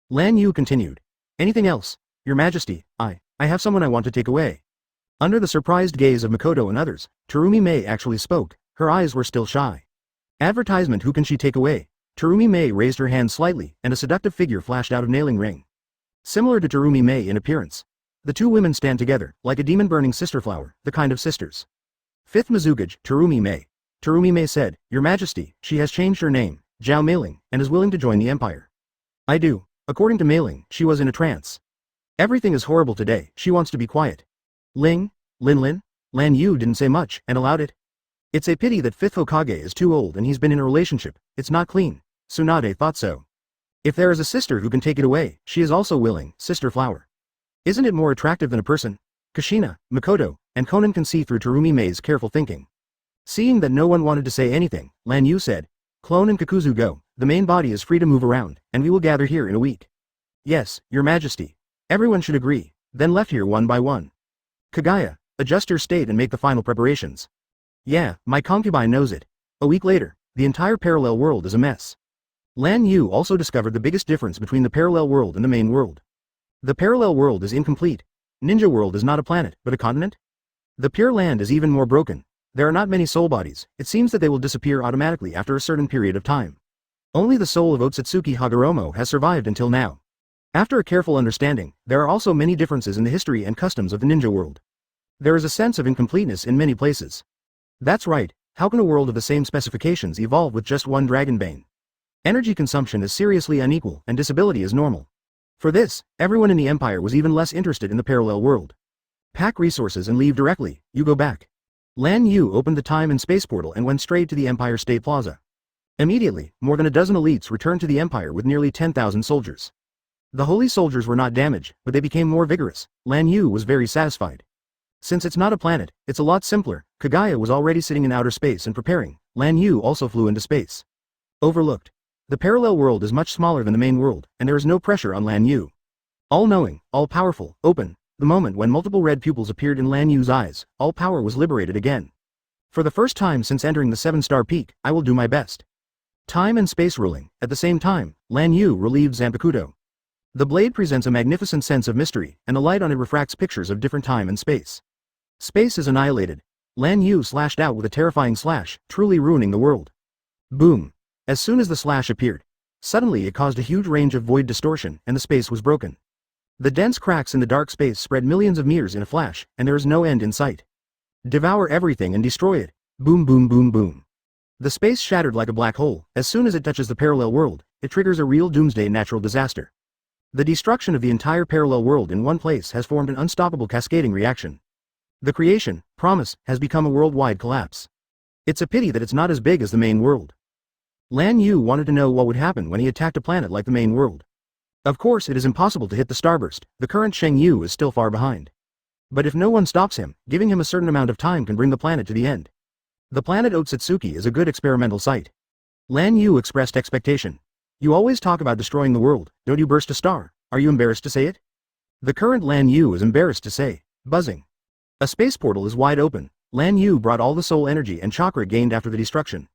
Lan Yu continued. Anything else? Your Majesty, I have someone I want to take away. Under the surprised gaze of Makoto and others, Terumi Mei actually spoke. Her eyes were still shy. Advertisement. Who can she take away? Terumi Mei raised her hand slightly, and a seductive figure flashed out of nailing ring. Similar to Terumi Mei in appearance. The two women stand together, like a demon-burning sister flower, the kind of sisters. Fifth Mizukage, Terumi Mei. Terumi Mei said, Your Majesty, she has changed her name, Zhao Meiling, and is willing to join the Empire. I do. According to Meiling, she was in a trance. Everything is horrible today, she wants to be quiet. Lin? Lan Yu didn't say much, and allowed it. It's a pity that 5th Hokage is too old and he's been in a relationship, it's not clean. Tsunade thought so. If there is a sister who can take it away, she is also willing, Sister Flower. Isn't it more attractive than a person? Kushina, Makoto, and Conan can see through Terumi Mei's careful thinking. Seeing that no one wanted to say anything, Lan Yu said, Clone and Kakuzu go, the main body is free to move around, and we will gather here in a week. Yes, Your Majesty. Everyone should agree, then left here one by one. Kaguya, adjust your state and make the final preparations. Yeah, my concubine knows it. A week later, the entire parallel world is a mess. Lan Yu also discovered the biggest difference between the parallel world and the main world. The parallel world is incomplete. Ninja world is not a planet, but a continent? The Pure Land is even more broken. There are not many soul bodies, it seems that they will disappear automatically after a certain period of time. Only the soul of Otsutsuki Hagoromo has survived until now. After a careful understanding, there are also many differences in the history and customs of the ninja world. There is a sense of incompleteness in many places. That's right, how can a world of the same specifications evolve with just one Dragonbane? Energy consumption is seriously unequal and disability is normal. For this, everyone in the Empire was even less interested in the parallel world. Pack resources and leave directly, you go back. Lan Yu opened the time and space portal and went straight to the Empire State Plaza. Immediately, more than a dozen elites returned to the Empire with nearly 10,000 soldiers. The holy soldiers were not damaged, but they became more vigorous. Lan Yu was very satisfied. Since it's not a planet, it's a lot simpler. Kaguya was already sitting in outer space and preparing. Lan Yu also flew into space. Overlooked. The parallel world is much smaller than the main world, and there is no pressure on Lan Yu. All-knowing, all-powerful, open. The moment when multiple red pupils appeared in Lan Yu's eyes, all power was liberated again. For the first time since entering the 7-star peak, I will do my best. Time and space ruling. At the same time, Lan Yu relieved Zanpakuto. The blade presents a magnificent sense of mystery, and the light on it refracts pictures of different time and space. Space is annihilated. Lan Yu slashed out with a terrifying slash, truly ruining the world. Boom. As soon as the slash appeared, suddenly it caused a huge range of void distortion, and the space was broken. The dense cracks in the dark space spread millions of meters in a flash, and there is no end in sight. Devour everything and destroy it. Boom boom boom boom. The space shattered like a black hole. As soon as it touches the parallel world, it triggers a real doomsday natural disaster. The destruction of the entire parallel world in one place has formed an unstoppable cascading reaction. The creation, promise, has become a worldwide collapse. It's a pity that it's not as big as the main world. Lan Yu wanted to know what would happen when he attacked a planet like the main world. Of course it is impossible to hit the starburst, the current Sheng Yu is still far behind. But if no one stops him, giving him a certain amount of time can bring the planet to the end. The planet Otsutsuki is a good experimental site. Lan Yu expressed expectation. You always talk about destroying the world, don't you burst a star? Are you embarrassed to say it? The current Lan Yu is embarrassed to say. Buzzing. A space portal is wide open. Lan Yu brought all the soul energy and chakra gained after the destruction.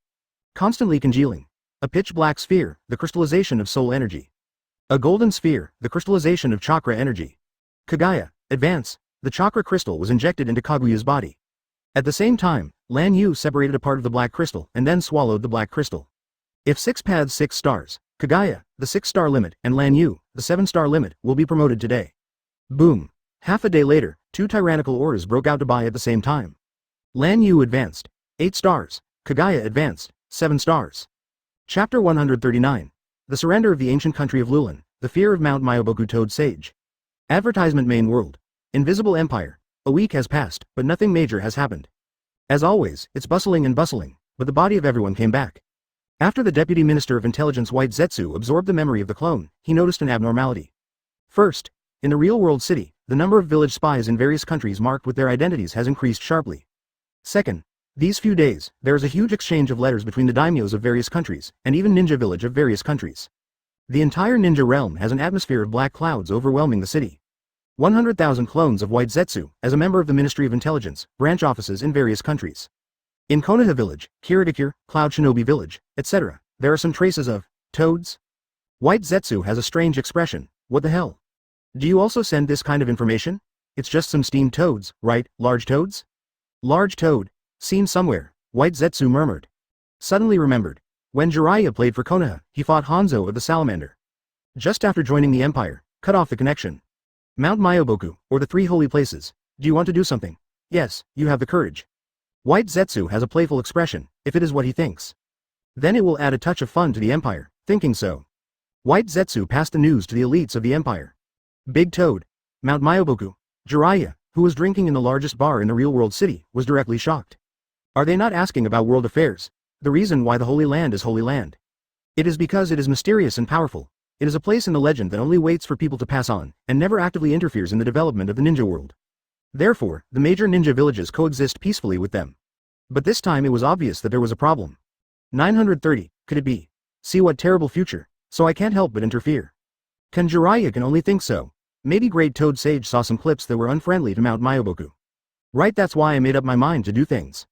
Constantly congealing. A pitch black sphere, the crystallization of soul energy. A golden sphere, the crystallization of chakra energy. Kaguya, advance. The chakra crystal was injected into Kaguya's body. At the same time, Lan Yu separated a part of the black crystal and then swallowed the black crystal. If 6 paths 6 stars, Kaguya, the 6-star limit, and Lan Yu, the 7-star limit, will be promoted today. Boom. Half a day later, 2 tyrannical auras broke out to buy at the same time. Lan Yu advanced. 8 stars. Kaguya advanced. 7 stars. Chapter 139. The Surrender of the Ancient Country of Lulan, the Fear of Mount Myoboku Toad Sage. Advertisement Main World. Invisible Empire. A week has passed, but nothing major has happened. As always, it's bustling and bustling, but the body of everyone came back. After the Deputy Minister of Intelligence White Zetsu absorbed the memory of the clone, he noticed an abnormality. First, in the real-world city, the number of village spies in various countries marked with their identities has increased sharply. Second, these few days, there is a huge exchange of letters between the daimyos of various countries, and even ninja village of various countries. The entire ninja realm has an atmosphere of black clouds overwhelming the city. 100,000 clones of White Zetsu, as a member of the Ministry of Intelligence, branch offices in various countries. In Konoha Village, Kiradikir, Cloud Shinobi Village, etc., there are some traces of toads. White Zetsu has a strange expression. What the hell? Do you also send this kind of information? It's just some steamed toads, right? Large toads? Large toad. Seen somewhere, White Zetsu murmured. Suddenly remembered. When Jiraiya played for Konoha, he fought Hanzo of the Salamander. Just after joining the Empire, cut off the connection. Mount Myoboku, or the 3 holy places. Do you want to do something? Yes, you have the courage. White Zetsu has a playful expression, if it is what he thinks. Then it will add a touch of fun to the Empire, thinking so. White Zetsu passed the news to the elites of the Empire. Big Toad. Mount Myoboku. Jiraiya, who was drinking in the largest bar in the real-world city, was directly shocked. Are they not asking about world affairs? The reason why the Holy Land is Holy Land. It is because it is mysterious and powerful. It is a place in the legend that only waits for people to pass on, and never actively interferes in the development of the ninja world. Therefore, the major ninja villages coexist peacefully with them. But this time it was obvious that there was a problem. 930, could it be? See what terrible future, so I can't help but interfere. Jiraiya can only think so. Maybe Great Toad Sage saw some clips that were unfriendly to Mount Myoboku. Right, that's why I made up my mind to do things.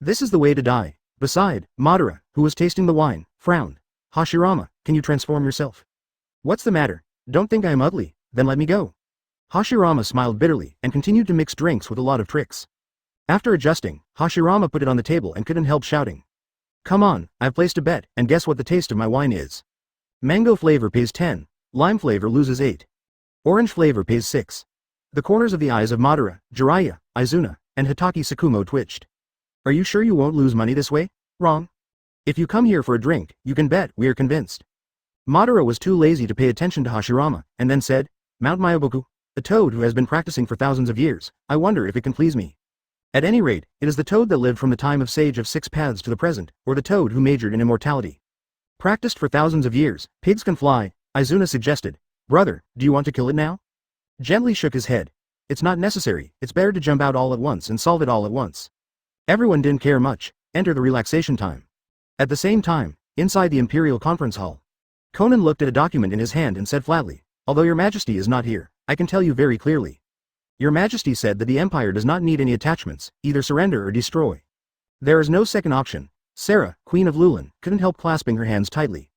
This is the way to die. Beside, Madara, who was tasting the wine, frowned. Hashirama, can you transform yourself? What's the matter? Don't think I am ugly, then let me go. Hashirama smiled bitterly and continued to mix drinks with a lot of tricks. After adjusting, Hashirama put it on the table and couldn't help shouting. Come on, I've placed a bet, and guess what the taste of my wine is? Mango flavor pays 10, lime flavor loses 8. Orange flavor pays 6. The corners of the eyes of Madara, Jiraiya, Izuna, and Hitaki Tsukumo twitched. Are you sure you won't lose money this way? Wrong. If you come here for a drink, you can bet we are convinced. Madara was too lazy to pay attention to Hashirama, and then said, Mount Myoboku, a toad who has been practicing for thousands of years, I wonder if it can please me. At any rate, it is the toad that lived from the time of Sage of 6 Paths to the present, or the toad who majored in immortality. Practiced for thousands of years, pigs can fly, Izuna suggested. Brother, do you want to kill it now? Gently shook his head. It's not necessary, it's better to jump out all at once and solve it all at once. Everyone didn't care much. Enter the relaxation time. At the same time, inside the Imperial conference hall, Conan looked at a document in his hand and said flatly, although your majesty is not here, I can tell you very clearly. Your majesty said that the empire does not need any attachments, either surrender or destroy. There is no second option. Sarah, Queen of Lulan, couldn't help clasping her hands tightly.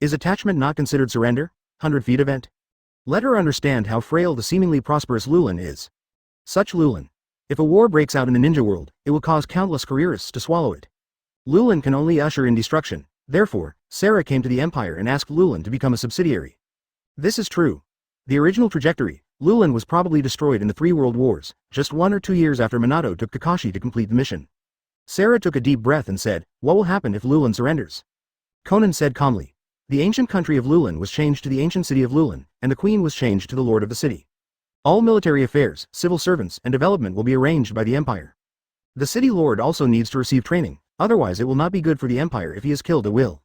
Is attachment not considered surrender? 100 feet event? Let her understand how frail the seemingly prosperous Lulan is. Such Lulan. If a war breaks out in the ninja world, it will cause countless careerists to swallow it. Lulan can only usher in destruction. Therefore, Sarah came to the Empire and asked Lulan to become a subsidiary. This is true. The original trajectory, Lulan was probably destroyed in the 3 World Wars, just 1 or 2 years after Minato took Kakashi to complete the mission. Sarah took a deep breath and said, "What will happen if Lulan surrenders?" Conan said calmly. The ancient country of Lulan was changed to the ancient city of Lulan, and the queen was changed to the lord of the city. All military affairs, civil servants, and development will be arranged by the Empire. The city lord also needs to receive training, otherwise it will not be good for the Empire if he is killed at will.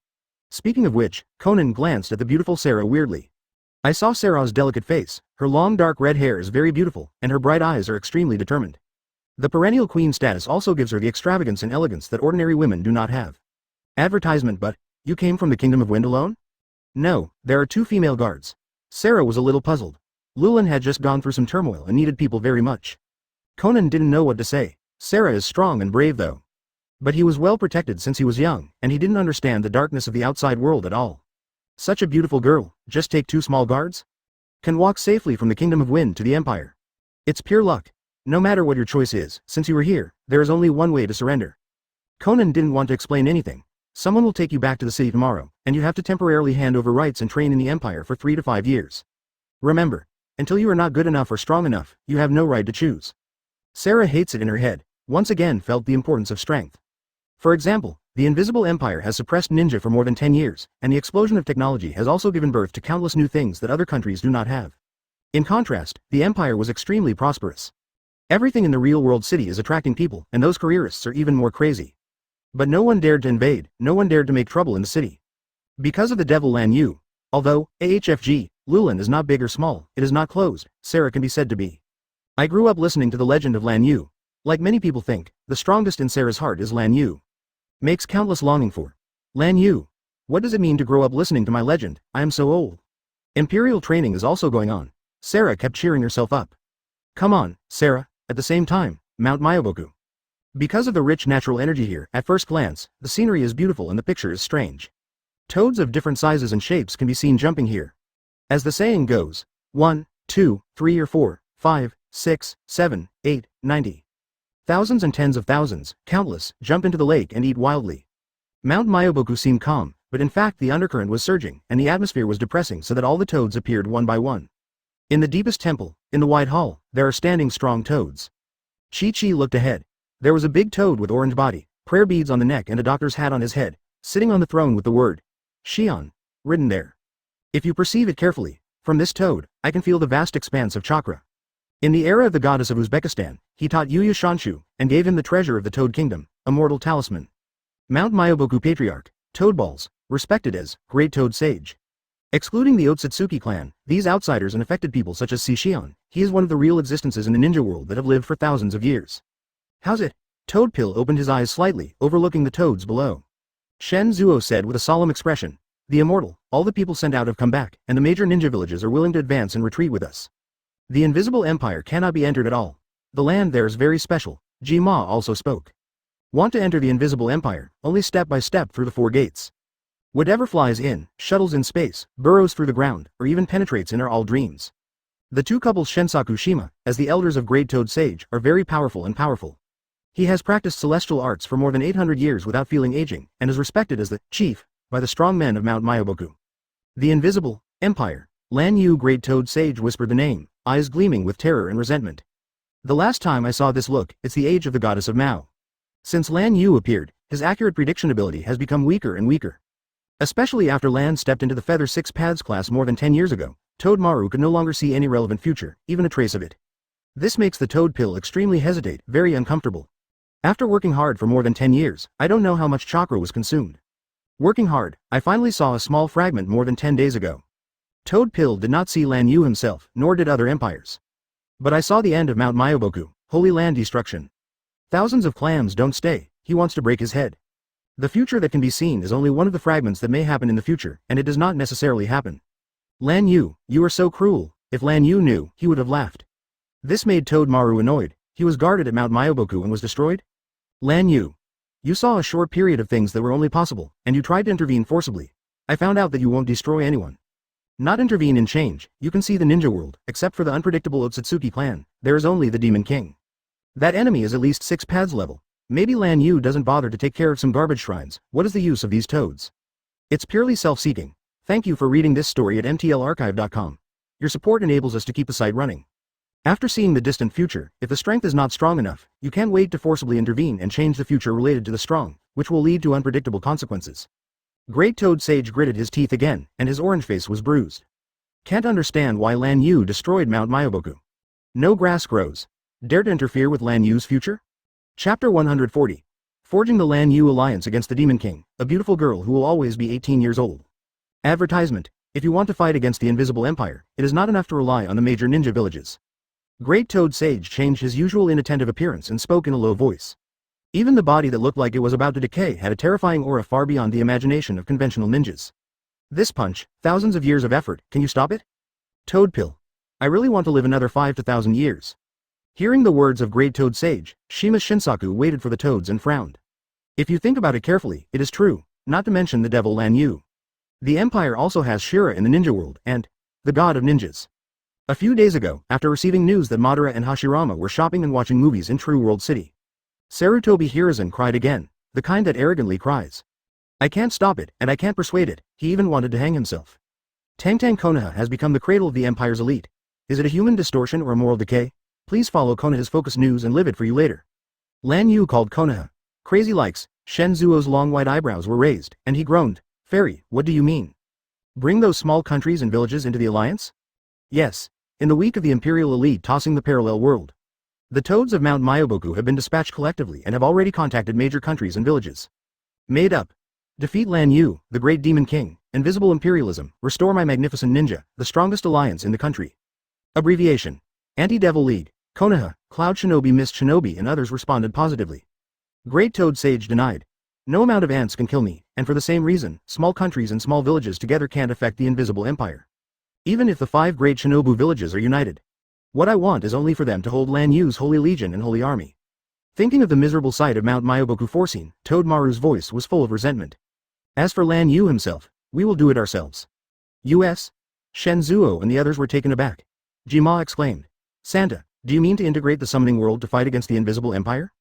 Speaking of which, Conan glanced at the beautiful Sarah weirdly. I saw Sarah's delicate face, her long dark red hair is very beautiful, and her bright eyes are extremely determined. The perennial queen status also gives her the extravagance and elegance that ordinary women do not have. Advertisement. But, you came from the Kingdom of Wind alone? No, there are 2 female guards. Sarah was a little puzzled. Lulan had just gone through some turmoil and needed people very much. Conan didn't know what to say. Sarah is strong and brave though. But he was well protected since he was young, and he didn't understand the darkness of the outside world at all. Such a beautiful girl, just take 2 small guards? Can walk safely from the Kingdom of Wind to the Empire. It's pure luck. No matter what your choice is, since you are here, there is only one way to surrender. Conan didn't want to explain anything. Someone will take you back to the city tomorrow, and you have to temporarily hand over rights and train in the Empire for 3 to 5 years. Remember, until you are not good enough or strong enough, you have no right to choose. Sarah hates it in her head, once again felt the importance of strength. For example, the Invisible Empire has suppressed ninja for more than 10 years, and the explosion of technology has also given birth to countless new things that other countries do not have. In contrast, the Empire was extremely prosperous. Everything in the real-world city is attracting people, and those careerists are even more crazy. But no one dared to invade, no one dared to make trouble in the city. Because of the devil Lan Yu. Although, AHFG, Lulan is not big or small, it is not closed, Sarah can be said to be. I grew up listening to the legend of Lan Yu. Like many people think, the strongest in Sarah's heart is Lan Yu. Makes countless longing for. Lan Yu. What does it mean to grow up listening to my legend? I am so old. Imperial training is also going on. Sarah kept cheering herself up. Come on, Sarah. At the same time, Mount Myoboku. Because of the rich natural energy here, at first glance, the scenery is beautiful and the picture is strange. Toads of different sizes and shapes can be seen jumping here. As the saying goes, 1, 2, 3 or 4, 5, 6, 7, 8, 90. Thousands and tens of thousands, countless, jump into the lake and eat wildly. Mount Myoboku seemed calm, but in fact the undercurrent was surging, and the atmosphere was depressing so that all the toads appeared one by one. In the deepest temple, in the wide hall, there are standing strong toads. Chi-Chi looked ahead. There was a big toad with orange body, prayer beads on the neck and a doctor's hat on his head, sitting on the throne with the word Shion written there. If you perceive it carefully, from this toad, I can feel the vast expanse of chakra. In the era of the goddess of Uzbekistan, he taught Yuya Shanshu, and gave him the treasure of the Toad Kingdom, a mortal talisman. Mount Myoboku Patriarch, Toad Balls, respected as Great Toad Sage. Excluding the Otsutsuki clan, these outsiders and affected people such as Shion, he is one of the real existences in the ninja world that have lived for thousands of years. How's it? Toadpill opened his eyes slightly, overlooking the toads below. Shen Zuo said with a solemn expression, the immortal, all the people sent out have come back, and the major ninja villages are willing to advance and retreat with us. The Invisible Empire cannot be entered at all. The land there is very special. Ji Ma also spoke. Want to enter the Invisible Empire, only step by step through the 4 gates. Whatever flies in, shuttles in space, burrows through the ground, or even penetrates in are all dreams. The 2 couples Shensaku Shima, as the elders of Great Toad Sage, are very powerful and powerful. He has practiced celestial arts for more than 800 years without feeling aging, and is respected as the chief by the strong men of Mount Myoboku. The Invisible Empire. Lan Yu Great Toad Sage whispered the name, eyes gleaming with terror and resentment. The last time I saw this look, it's the age of the goddess of Mao. Since Lan Yu appeared, his accurate prediction ability has become weaker and weaker. Especially after Lan stepped into the Feather 6 Paths class more than 10 years ago, Toad Maru could no longer see any relevant future, even a trace of it. This makes the Toad Pill extremely hesitate, very uncomfortable. After working hard for more than 10 years, I don't know how much chakra was consumed. Working hard, I finally saw a small fragment more than 10 days ago. Toad Pill did not see Lan Yu himself, nor did other empires. But I saw the end of Mount Myoboku, Holy Land destruction. Thousands of clams don't stay, he wants to break his head. The future that can be seen is only one of the fragments that may happen in the future, and it does not necessarily happen. Lan Yu, you are so cruel. If Lan Yu knew, he would have laughed. This made Toad Maru annoyed. He was guarded at Mount Myoboku and was destroyed? Lan Yu. You saw a short period of things that were only possible, and you tried to intervene forcibly. I found out that you won't destroy anyone. Not intervene in change, you can see the ninja world, except for the unpredictable Otsutsuki clan, there is only the Demon King. That enemy is at least 6 pads level. Maybe Lan Yu doesn't bother to take care of some garbage shrines. What is the use of these toads? It's purely self-seeking. Thank you for reading this story at mtlarchive.com. Your support enables us to keep the site running. After seeing the distant future, if the strength is not strong enough, you can't wait to forcibly intervene and change the future related to the strong, which will lead to unpredictable consequences. Great Toad Sage gritted his teeth again, and his orange face was bruised. Can't understand why Lan Yu destroyed Mount Myoboku. No grass grows. Dare to interfere with Lan Yu's future? Chapter 140. Forging the Lan Yu alliance against the Demon King, a beautiful girl who will always be 18 years old. Advertisement. If you want to fight against the Invisible Empire, it is not enough to rely on the major ninja villages. Great Toad Sage changed his usual inattentive appearance and spoke in a low voice. Even the body that looked like it was about to decay had a terrifying aura far beyond the imagination of conventional ninjas. This punch, thousands of years of effort, can you stop it? Toad Pill. I really want to live another 5 to 1,000 years. Hearing the words of Great Toad Sage, Shima Shinsaku waited for the toads and frowned. If you think about it carefully, it is true, not to mention the devil Lan Yu. The Empire also has Shira in the ninja world and the god of ninjas. A few days ago, after receiving news that Madara and Hashirama were shopping and watching movies in True World City, Sarutobi Hiruzen cried again, the kind that arrogantly cries. I can't stop it, and I can't persuade it. He even wanted to hang himself. Tangtang Konoha has become the cradle of the Empire's elite. Is it a human distortion or a moral decay? Please follow Konoha's focus news and live it for you later. Lan Yu called Konoha. Crazy likes. Shen Zuo's long white eyebrows were raised, and he groaned. Fairy, what do you mean? Bring those small countries and villages into the alliance? Yes. In the week of the Imperial elite tossing the parallel world. The toads of Mount Myoboku have been dispatched collectively and have already contacted major countries and villages. Made up. Defeat Lan Yu, the great demon king, invisible imperialism, restore my magnificent ninja, the strongest alliance in the country. Abbreviation. Anti-Devil League, Konoha, Cloud Shinobi, Mist Shinobi and others responded positively. Great Toad Sage denied. No amount of ants can kill me, and for the same reason, small countries and small villages together can't affect the invisible empire. Even if the 5 great Shinobu villages are united. What I want is only for them to hold Lan Yu's Holy Legion and Holy Army. Thinking of the miserable sight of Mount Myoboku foreseen, Toad Maru's voice was full of resentment. As for Lan Yu himself, we will do it ourselves. U.S. Shen Zuo and the others were taken aback. Jima exclaimed. Santa, do you mean to integrate the summoning world to fight against the invisible empire?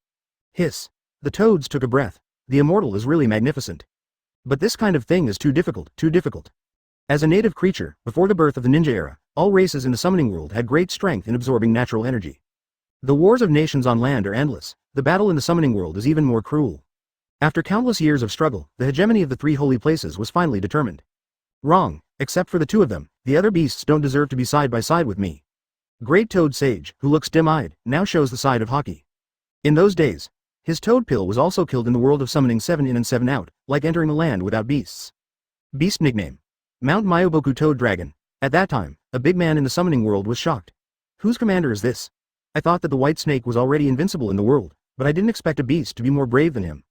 Hiss. The toads took a breath. The immortal is really magnificent. But this kind of thing is too difficult, too difficult. As a native creature, before the birth of the ninja era, all races in the summoning world had great strength in absorbing natural energy. The wars of nations on land are endless, the battle in the summoning world is even more cruel. After countless years of struggle, the hegemony of the 3 holy places was finally determined. Wrong, except for the 2 of them, the other beasts don't deserve to be side by side with me. Great Toad Sage, who looks dim-eyed, now shows the side of hockey. In those days, his toad pill was also killed in the world of summoning 7 in and 7 out, like entering the land without beasts. Beast nickname. Mount Myoboku Toad Dragon. At that time, a big man in the summoning world was shocked. Whose commander is this? I thought that the white snake was already invincible in the world, but I didn't expect a beast to be more brave than him.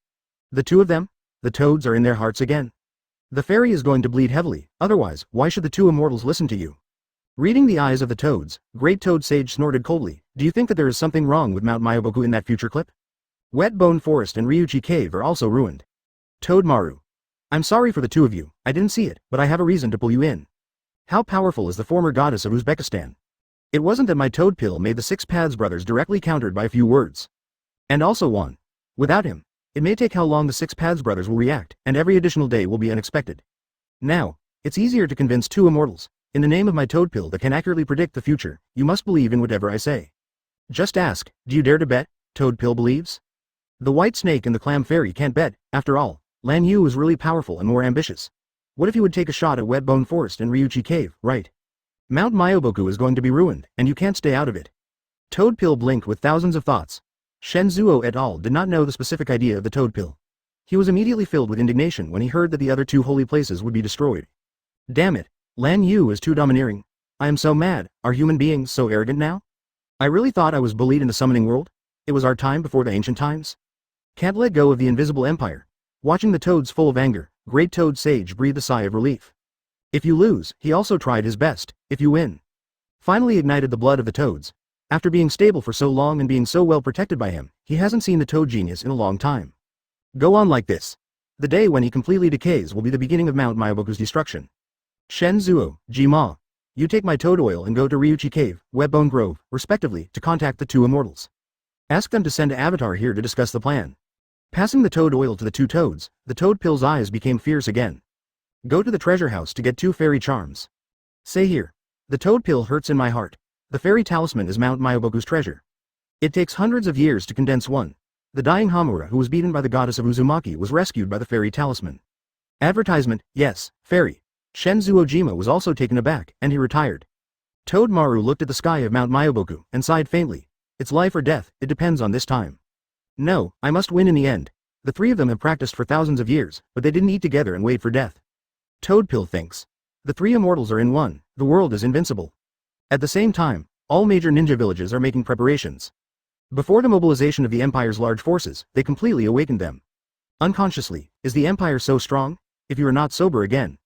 The 2 of them? The toads are in their hearts again. The fairy is going to bleed heavily, otherwise, why should the 2 immortals listen to you? Reading the eyes of the toads, Great Toad Sage snorted coldly. Do you think that there is something wrong with Mount Myoboku in that future clip? Wet Bone Forest and Ryuchi Cave are also ruined. Toad Maru. I'm sorry for the 2 of you, I didn't see it, but I have a reason to pull you in. How powerful is the former goddess of Uzbekistan? It wasn't that my toad pill made the 6 Paths brothers directly countered by a few words. And also won. Without him, it may take how long the 6 Paths brothers will react, and every additional day will be unexpected. Now, it's easier to convince 2 immortals. In the name of my toad pill that can accurately predict the future, you must believe in whatever I say. Just ask, do you dare to bet? Toad pill believes? The white snake and the clam fairy can't bet, after all. Lan Yu is really powerful and more ambitious. What if he would take a shot at Wet Bone Forest and Ryuchi Cave, right? Mount Myoboku is going to be ruined, and you can't stay out of it. Toad Pill blinked with thousands of thoughts. Shen Zuo et al. Did not know the specific idea of the Toad Pill. He was immediately filled with indignation when he heard that the other 2 holy places would be destroyed. Damn it, Lan Yu is too domineering. I am so mad, are human beings so arrogant now? I really thought I was bullied in the summoning world? It was our time before the ancient times? Can't let go of the invisible empire. Watching the toads full of anger, Great Toad Sage breathed a sigh of relief. If you lose, he also tried his best. If you win. Finally ignited the blood of the toads. After being stable for so long and being so well protected by him, he hasn't seen the toad genius in a long time. Go on like this. The day when he completely decays will be the beginning of Mount Myoboku's destruction. Shen Zuo, Jima. You take my toad oil and go to Ryuchi Cave, Webbone Grove, respectively, to contact the 2 immortals. Ask them to send an avatar here to discuss the plan. Passing the toad oil to the two toads, the toad pill's eyes became fierce again. Go to the treasure house to get 2 fairy charms. Say here. The toad pill hurts in my heart. The fairy talisman is Mount Myoboku's treasure. It takes hundreds of years to condense one. The dying Hamura who was beaten by the goddess of Uzumaki was rescued by the fairy talisman. Advertisement, yes, fairy. Shenzu Ojima was also taken aback, and he retired. Toad Maru looked at the sky of Mount Myoboku, and sighed faintly. It's life or death, it depends on this time. No, I must win in the end. The 3 of them have practiced for thousands of years, but they didn't eat together and wait for death. Toadpill thinks. The 3 immortals are in one, the world is invincible. At the same time, all major ninja villages are making preparations. Before the mobilization of the Empire's large forces, they completely awakened them. Unconsciously, is the Empire so strong? If you are not sober again.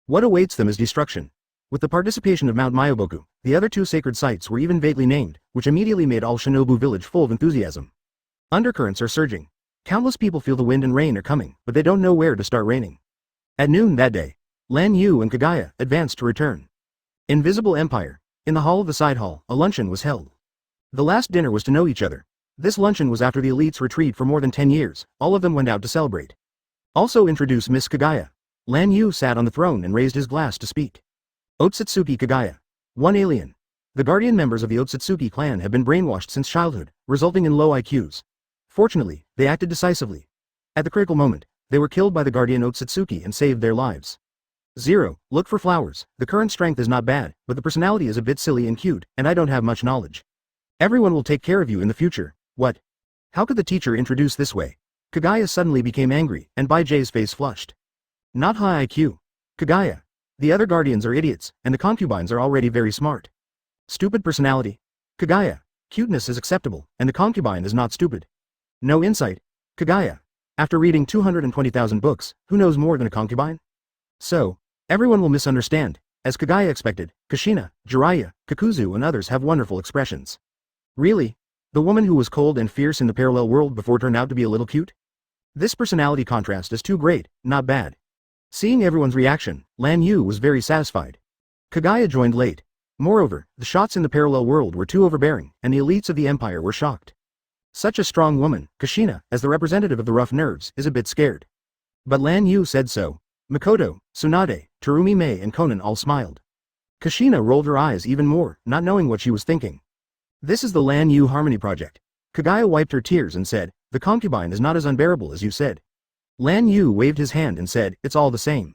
What awaits them is destruction. With the participation of Mount Myoboku, the other 2 sacred sites were even vaguely named, which immediately made all Shinobu village full of enthusiasm. Undercurrents are surging. Countless people feel the wind and rain are coming, but they don't know where to start raining. At noon that day, Lan Yu and Kaguya advanced to return. Invisible Empire. In the hall of the side hall, a luncheon was held. The last dinner was to know each other. This luncheon was after the elite's retreat for more than 10 years, all of them went out to celebrate. Also introduce Miss Kaguya. Lan Yu sat on the throne and raised his glass to speak. Otsutsuki Kaguya. 1 alien. The guardian members of the Otsutsuki clan have been brainwashed since childhood, resulting in low IQs. Fortunately, they acted decisively. At the critical moment, they were killed by the guardian Otsutsuki and saved their lives. 0. Look for flowers. The current strength is not bad, but the personality is a bit silly and cute, and I don't have much knowledge. Everyone will take care of you in the future. What? How could the teacher introduce this way? Kaguya suddenly became angry, and Bai J's face flushed. Not high IQ. Kaguya. The other guardians are idiots, and the concubines are already very smart. Stupid personality. Kaguya. Cuteness is acceptable, and the concubine is not stupid. No insight. Kaguya. After reading 220,000 books, who knows more than a concubine? So, everyone will misunderstand. As Kaguya expected, Kushina, Jiraiya, Kakuzu and others have wonderful expressions. Really? The woman who was cold and fierce in the parallel world before turned out to be a little cute? This personality contrast is too great, not bad. Seeing everyone's reaction, Lan Yu was very satisfied. Kaguya joined late. Moreover, the shots in the parallel world were too overbearing, and the elites of the Empire were shocked. Such a strong woman, Kushina, as the representative of the rough nerves, is a bit scared. But Lan Yu said so. Makoto, Tsunade, Terumi Mei and Konan all smiled. Kushina rolled her eyes even more, not knowing what she was thinking. This is the Lan Yu Harmony Project. Kaguya wiped her tears and said, the concubine is not as unbearable as you said. Lan Yu waved his hand and said, it's all the same.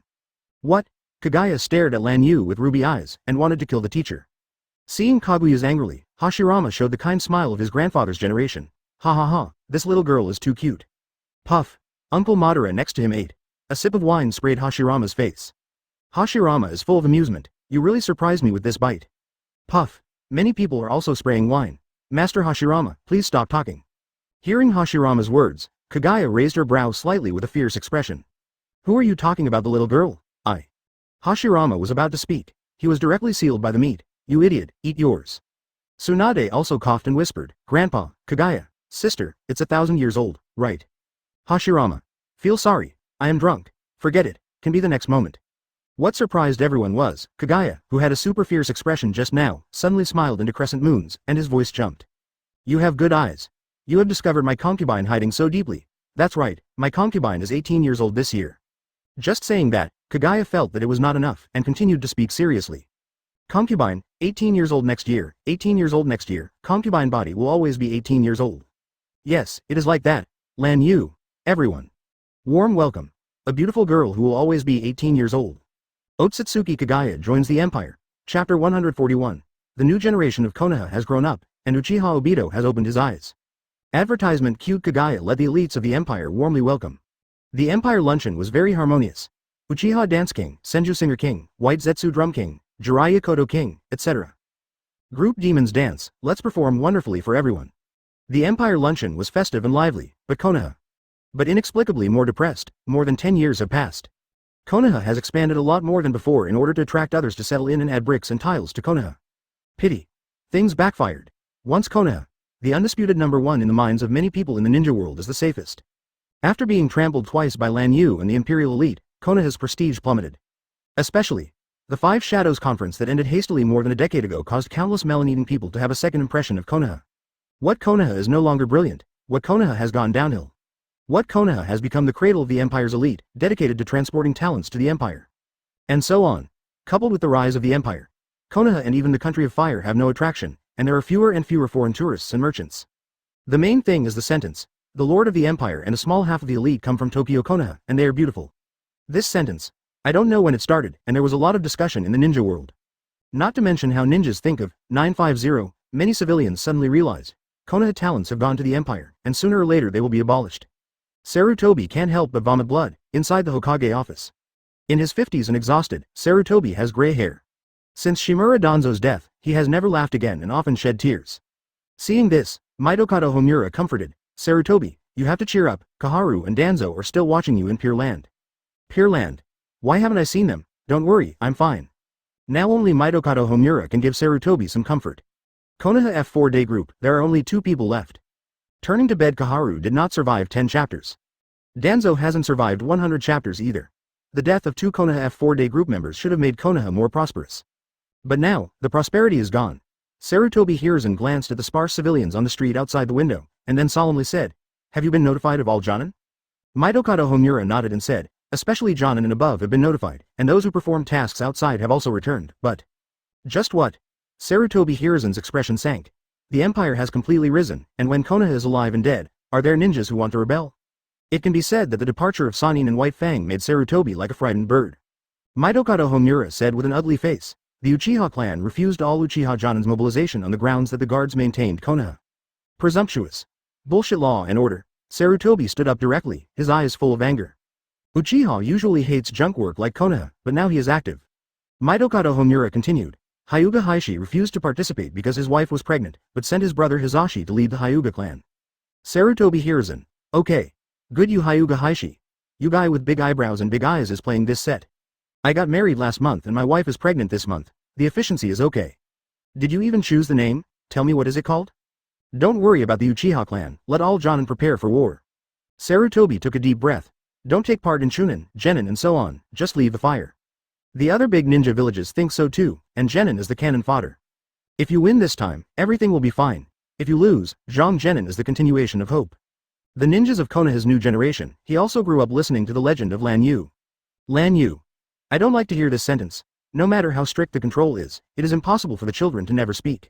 What? Kaguya stared at Lan Yu with ruby eyes, and wanted to kill the teacher. Seeing Kaguya's angrily, Hashirama showed the kind smile of his grandfather's generation. Ha ha ha, this little girl is too cute. Puff. Uncle Madara next to him ate. A sip of wine sprayed Hashirama's face. Hashirama is full of amusement. You really surprised me with this bite. Puff. Many people are also spraying wine. Master Hashirama, please stop talking. Hearing Hashirama's words, Kaguya raised her brow slightly with a fierce expression. Who are you talking about, the little girl? I. Hashirama was about to speak. He was directly sealed by the meat. You idiot, eat yours. Tsunade also coughed and whispered, Grandpa, Kaguya, sister, it's 1,000 years old, right? Hashirama. Feel sorry. I am drunk. Forget it. Can be the next moment. What surprised everyone was, Kaguya, who had a super fierce expression just now, suddenly smiled into crescent moons, and his voice jumped. You have good eyes. You have discovered my concubine hiding so deeply. That's right, my concubine is 18 years old this year. Just saying that, Kaguya felt that it was not enough, and continued to speak seriously. Concubine, 18 years old next year, 18 years old next year, concubine body will always be 18 years old. Yes, it is like that. Lan Yu. Everyone. Warm welcome. A beautiful girl who will always be 18 years old. Otsutsuki Kaguya joins the Empire. Chapter 141. The new generation of Konoha has grown up, and Uchiha Obito has opened his eyes. Advertisement. Cute Kaguya led the elites of the Empire warmly welcome. The Empire luncheon was very harmonious. Uchiha Dance King, Senju Singer King, White Zetsu Drum King, Jiraiya Kodo King, etc. Group Demons Dance, let's perform wonderfully for everyone. The Empire luncheon was festive and lively, but Konoha. But inexplicably more depressed. More than 10 years have passed. Konoha has expanded a lot more than before in order to attract others to settle in and add bricks and tiles to Konoha. Pity. Things backfired. Once Konoha, the undisputed #1 in the minds of many people in the ninja world, is the safest. After being trampled twice by Lan Yu and the Imperial elite, Konoha's prestige plummeted. Especially, the Five Shadows conference that ended hastily more than a decade ago caused countless melon-eating people to have a second impression of Konoha. What Konoha is no longer brilliant, what Konoha has gone downhill. What Konoha has become the cradle of the Empire's elite, dedicated to transporting talents to the Empire. And so on. Coupled with the rise of the Empire, Konoha and even the country of fire have no attraction, and there are fewer and fewer foreign tourists and merchants. The main thing is the sentence, the Lord of the Empire and a small half of the elite come from Tokyo Konoha, and they are beautiful. This sentence, I don't know when it started, and there was a lot of discussion in the ninja world. Not to mention how ninjas think of 950, many civilians suddenly realize, Konoha talents have gone to the Empire, and sooner or later they will be abolished. Sarutobi can't help but vomit blood, inside the Hokage office. In his 50s and exhausted, Sarutobi has gray hair. Since Shimura Danzo's death, he has never laughed again and often shed tears. Seeing this, Mitokado Homura comforted, Sarutobi, you have to cheer up, Kaharu and Danzo are still watching you in Pure Land. Pure Land? Why haven't I seen them? Don't worry, I'm fine. Now only Mitokado Homura can give Sarutobi some comfort. Konoha I've 4-day group, there are only 2 people left. Turning to bed, Kaharu did not survive 10 chapters. Danzo hasn't survived 100 chapters either. The death of 2 Konoha I've 4-day group members should have made Konoha more prosperous. But now, the prosperity is gone. Sarutobi Hiruzen glanced at the sparse civilians on the street outside the window, and then solemnly said, have you been notified of all Jonin? Mitokado Homura nodded and said, especially Jonin and above have been notified, and those who performed tasks outside have also returned, but... Just what? Sarutobi Hiruzen's expression sank. The Empire has completely risen, and when Konoha is alive and dead, are there ninjas who want to rebel? It can be said that the departure of Sannin and White Fang made Sarutobi like a frightened bird. Mitokado Homura said with an ugly face, the Uchiha clan refused all Uchiha Jonin's mobilization on the grounds that the guards maintained Konoha. Presumptuous. Bullshit law and order. Sarutobi stood up directly, his eyes full of anger. Uchiha usually hates junk work like Konoha, but now he is active. Mitokado Homura continued. Hyuga Heishi refused to participate because his wife was pregnant, but sent his brother Hizashi to lead the Hyuga clan. Sarutobi Hiruzen. Okay. Good, you Hyuga Heishi. You guy with big eyebrows and big eyes is playing this set. I got married last month and my wife is pregnant this month. The efficiency is okay. Did you even choose the name? Tell me, what is it called? Don't worry about the Uchiha clan, let all Jonin prepare for war. Sarutobi took a deep breath. Don't take part in Chunin, Genin and so on, just leave the fire. The other big ninja villages think so too, and Genin is the cannon fodder. If you win this time, everything will be fine. If you lose, Zhang Genin is the continuation of hope. The ninjas of Konoha's new generation, he also grew up listening to the legend of Lan Yu. Lan Yu. I don't like to hear this sentence. No matter how strict the control is, it is impossible for the children to never speak.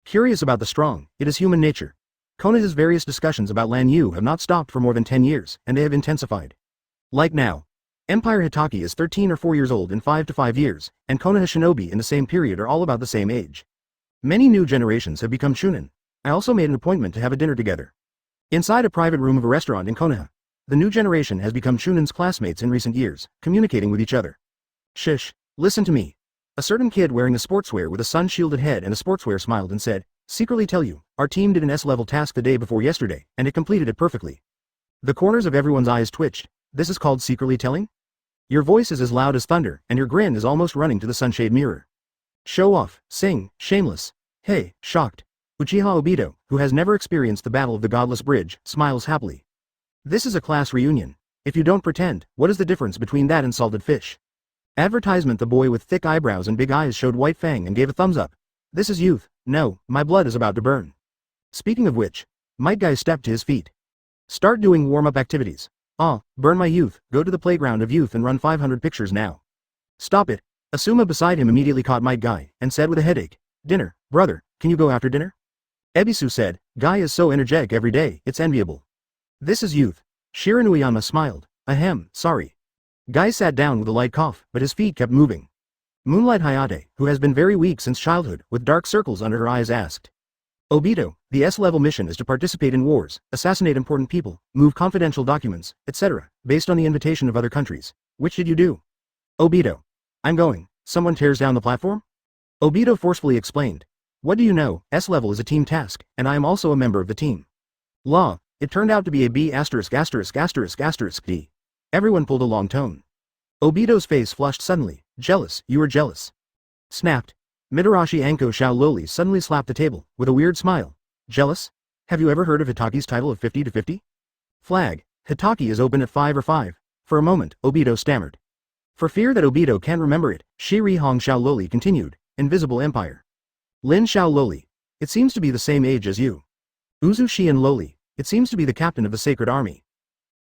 Curious about the strong, it is human nature. Konoha's various discussions about Lan Yu have not stopped for more than 10 years, and they have intensified. Like now. Empire Hitaki is 13 or 4 years old in 5 to 5 years, and Konoha Shinobi in the same period are all about the same age. Many new generations have become Chunin. I also made an appointment to have a dinner together. Inside a private room of a restaurant in Konoha. The new generation has become Chunin's classmates in recent years, communicating with each other. Shish, listen to me. A certain kid wearing a sportswear with a sun-shielded head and a sportswear smiled and said, secretly tell you, our team did an S-level task the day before yesterday, and it completed it perfectly. The corners of everyone's eyes twitched. This is called secretly telling? Your voice is as loud as thunder, and your grin is almost running to the sunshade mirror. Show off, sing, shameless. Hey, shocked. Uchiha Obito, who has never experienced the Battle of the Godless Bridge, smiles happily. This is a class reunion. If you don't pretend, what is the difference between that and salted fish? Advertisement. The boy with thick eyebrows and big eyes showed White Fang and gave a thumbs up. This is youth. No, my blood is about to burn. Speaking of which, Might Guy stepped to his feet. Start doing warm-up activities. Burn my youth, go to the playground of youth and run 500 pictures now. Stop it. Asuma beside him immediately caught Might Guy, and said with a headache, dinner, brother, can you go after dinner? Ebisu said, Guy is so energetic every day, it's enviable. This is youth. Shirin Uyama smiled, ahem, sorry. Guy sat down with a light cough, but his feet kept moving. Moonlight Hayate, who has been very weak since childhood, with dark circles under her eyes asked. Obito, the S-level mission is to participate in wars, assassinate important people, move confidential documents, etc., based on the invitation of other countries. Which did you do? Obito. I'm going. Someone tears down the platform? Obito forcefully explained. What do you know, S-level is a team task, and I am also a member of the team. Law, it turned out to be a B**************. D. Everyone pulled a long tone. Obito's face flushed suddenly. Jealous, you are jealous. Snapped. Mitarashi Anko Shao Loli suddenly slapped the table, with a weird smile. Jealous? Have you ever heard of Hitaki's title of 50 to 50? Flag. Hitaki is open at 5 or 5. For a moment, Obito stammered. For fear that Obito can't remember it, Shiri Hong Shao Loli continued. Invisible Empire. Lin Shao Loli. It seems to be the same age as you. Uzushi and Loli, it seems to be the captain of the Sacred Army.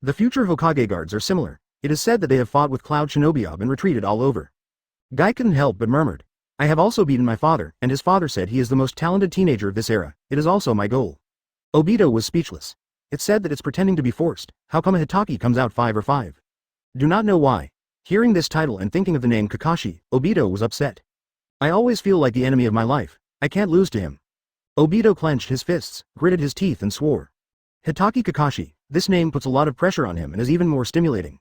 The future Hokage guards are similar. It is said that they have fought with Cloud Shinobi and retreated all over. Guy couldn't help but murmured. I have also beaten my father, and his father said he is the most talented teenager of this era. It is also my goal. Obito was speechless. It's said that it's pretending to be forced. How come a Hitaki comes out 5 or 5? Do not know why. Hearing this title and thinking of the name Kakashi, Obito was upset. I always feel like the enemy of my life. I can't lose to him. Obito clenched his fists, gritted his teeth and swore. Hitaki Kakashi, this name puts a lot of pressure on him and is even more stimulating.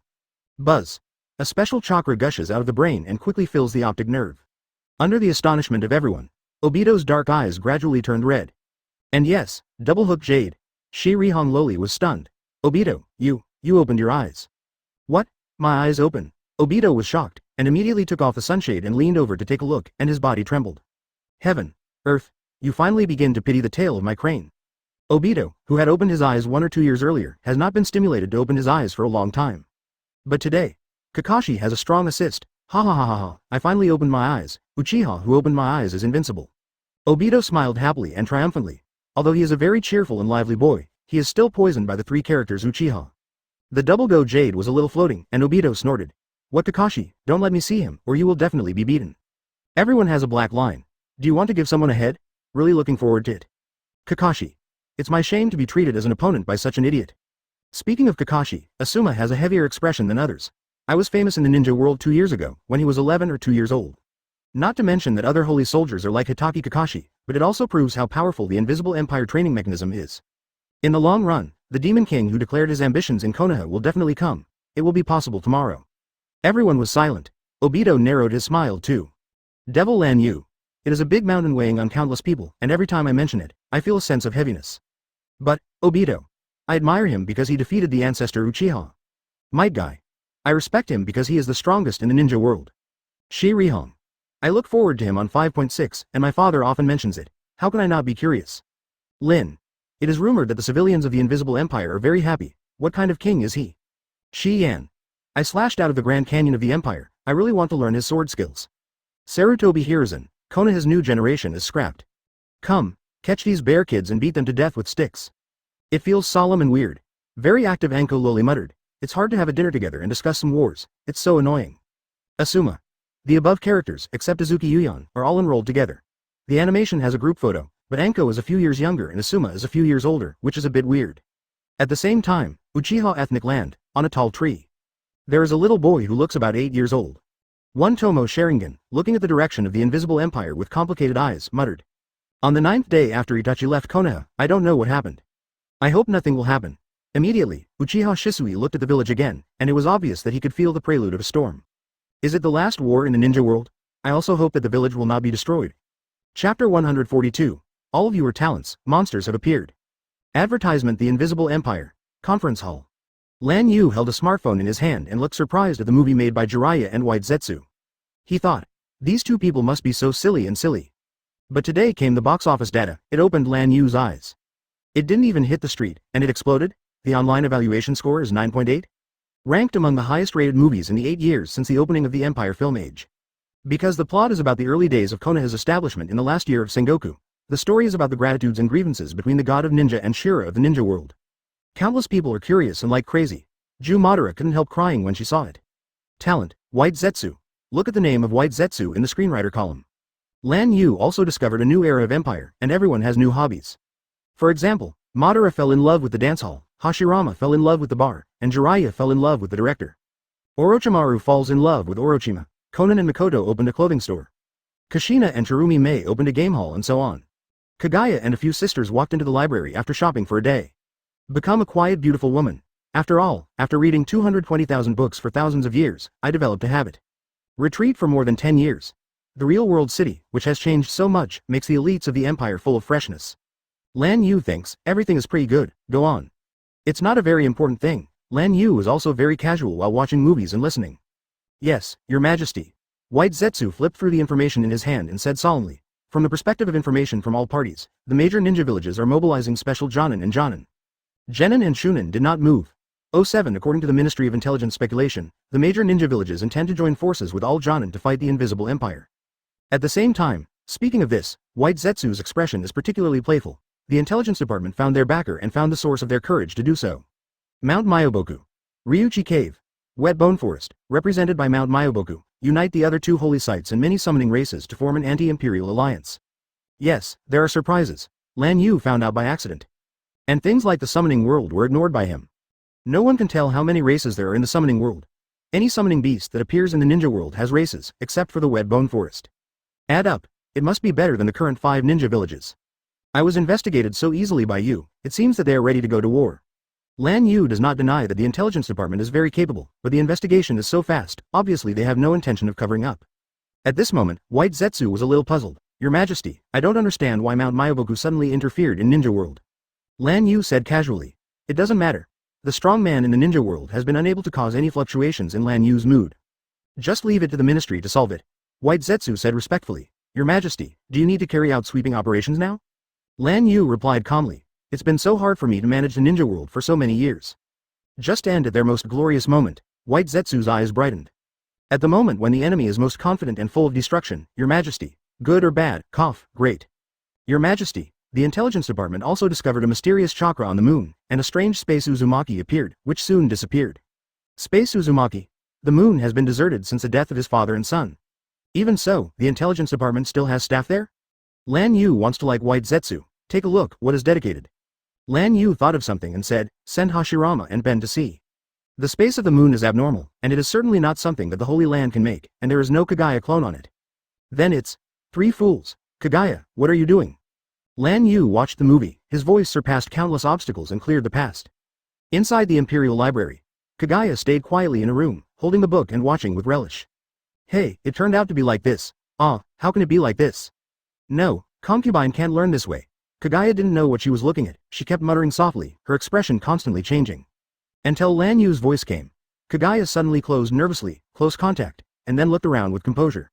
Buzz. A special chakra gushes out of the brain and quickly fills the optic nerve. Under the astonishment of everyone, Obito's dark eyes gradually turned red. And yes, double hook jade. Shirihong Loli was stunned. Obito, you opened your eyes. What? My eyes open. Obito was shocked, and immediately took off the sunshade and leaned over to take a look, and his body trembled. Heaven, earth, you finally begin to pity the tale of my crane. Obito, who had opened his eyes 1 or 2 years earlier, has not been stimulated to open his eyes for a long time. But today, Kakashi has a strong assist. Ha ha ha ha ha, I finally opened my eyes. Uchiha who opened my eyes is invincible. Obito smiled happily and triumphantly. Although he is a very cheerful and lively boy, he is still poisoned by the 3 characters Uchiha. The double go jade was a little floating, and Obito snorted. What Kakashi, don't let me see him, or you will definitely be beaten. Everyone has a black line. Do you want to give someone a head? Really looking forward to it. Kakashi. It's my shame to be treated as an opponent by such an idiot. Speaking of Kakashi, Asuma has a heavier expression than others. I was famous in the ninja world 2 years ago, when he was 11 or 2 years old. Not to mention that other holy soldiers are like Hitaki Kakashi, but it also proves how powerful the Invisible Empire training mechanism is. In the long run, the Demon King who declared his ambitions in Konoha will definitely come. It will be possible tomorrow. Everyone was silent. Obito narrowed his smile too. Devil Lan Yu. It is a big mountain weighing on countless people, and every time I mention it, I feel a sense of heaviness. But, Obito. I admire him because he defeated the ancestor Uchiha. Might Guy. I respect him because he is the strongest in the ninja world. Shirihong. I look forward to him on 5.6, and my father often mentions it. How can I not be curious? Lin. It is rumored that the civilians of the Invisible Empire are very happy. What kind of king is he? Shi Yan. I slashed out of the Grand Canyon of the Empire. I really want to learn his sword skills. Sarutobi Hiruzen. Konoha's new generation is scrapped. Come, catch these bear kids and beat them to death with sticks. It feels solemn and weird. Very active Anko Loli muttered. It's hard to have a dinner together and discuss some wars. It's so annoying. Asuma. The above characters, except Azuki Yuyan, are all enrolled together. The animation has a group photo, but Anko is a few years younger and Asuma is a few years older, which is a bit weird. At the same time, Uchiha ethnic land, on a tall tree. There is a little boy who looks about 8 years old. One Tomo Sharingan, looking at the direction of the Invisible Empire with complicated eyes, muttered. On the 9th day after Itachi left Konoha, I don't know what happened. I hope nothing will happen. Immediately, Uchiha Shisui looked at the village again, and it was obvious that he could feel the prelude of a storm. Is it the last war in the ninja world? I also hope that the village will not be destroyed. Chapter 142. All of your talents, monsters have appeared. Advertisement: The Invisible Empire. Conference Hall. Lan Yu held a smartphone in his hand and looked surprised at the movie made by Jiraiya and White Zetsu. He thought, these two people must be so silly and silly. But today came the box office data. It opened Lan Yu's eyes. It didn't even hit the street, and it exploded. The online evaluation score is 9.8. Ranked among the highest rated movies in the 8 years since the opening of the Empire film age. Because the plot is about the early days of Konoha's establishment in the last year of Sengoku, the story is about the gratitudes and grievances between the god of ninja and Shira of the ninja world. Countless people are curious and like crazy. Ju Madara couldn't help crying when she saw it. Talent: White Zetsu. Look at the name of White Zetsu in the screenwriter column. Lan Yu also discovered a new era of Empire, and everyone has new hobbies. For example, Madara fell in love with the dance hall, Hashirama fell in love with the bar, and Jiraiya fell in love with the director. Orochimaru falls in love with Orochima. Konan and Mikoto opened a clothing store. Kushina and Chirumi Mei opened a game hall, and so on. Kaguya and a few sisters walked into the library after shopping for a day. Become a quiet, beautiful woman. After all, after reading 220,000 books for thousands of years, I developed a habit. Retreat for more than 10 years. The real-world city, which has changed so much, makes the elites of the empire full of freshness. Lan Yu thinks, everything is pretty good, go on. It's not a very important thing. Lan Yu is also very casual while watching movies and listening. Yes, Your Majesty. White Zetsu flipped through the information in his hand and said solemnly, from the perspective of information from all parties, the major ninja villages are mobilizing special Jonin and Jonin. Genin and Shunin did not move. 07 According to the Ministry of Intelligence speculation, the major ninja villages intend to join forces with all Jonin to fight the Invisible Empire. At the same time, speaking of this, White Zetsu's expression is particularly playful. the intelligence department found their backer and found the source of their courage to do so. Mount Myoboku. Ryuchi Cave. Wet Bone Forest, represented by Mount Myoboku, unite the other two holy sites and many summoning races to form an anti-imperial alliance. Yes, there are surprises. Lan Yu found out by accident. And things like the summoning world were ignored by him. No one can tell how many races there are in the summoning world. Any summoning beast that appears in the ninja world has races, except for the Wet Bone Forest. Add up, it must be better than the current 5 ninja villages. I was investigated so easily by you, it seems that they are ready to go to war. Lan Yu does not deny that the intelligence department is very capable, but the investigation is so fast, obviously they have no intention of covering up. At this moment, White Zetsu was a little puzzled. Your Majesty, I don't understand why Mount Myoboku suddenly interfered in ninja world. Lan Yu said casually. It doesn't matter. The strong man in the ninja world has been unable to cause any fluctuations in Lan Yu's mood. Just leave it to the ministry to solve it. White Zetsu said respectfully. Your Majesty, do you need to carry out sweeping operations now? Lan Yu replied calmly. It's been so hard for me to manage the ninja world for so many years. Just end at their most glorious moment. White Zetsu's eyes brightened. At the moment when the enemy is most confident and full of destruction, Your Majesty. Good or bad, great. Your Majesty, the intelligence department also discovered a mysterious chakra on the moon, and a strange space Uzumaki appeared, which soon disappeared. Space Uzumaki. The moon has been deserted since the death of his father and son. Even so, the intelligence department still has staff there? Lan Yu wants to like White Zetsu. Take a look, what is dedicated? Lan Yu thought of something and said, send Hashirama and Ben to see. The space of the moon is abnormal, and it is certainly not something that the Holy Land can make, and there is no Kaguya clone on it. Then it's 3 fools. Kaguya, what are you doing? Lan Yu watched the movie, his voice surpassed countless obstacles and cleared the past. Inside the Imperial Library, Kaguya stayed quietly in a room, holding the book and watching with relish. Hey, it turned out to be like this. How can it be like this? No, concubine can't learn this way. Kaguya didn't know what she was looking at, she kept muttering softly, her expression constantly changing. Until Lan Yu's voice came. Kaguya suddenly closed nervously, close contact, and then looked around with composure.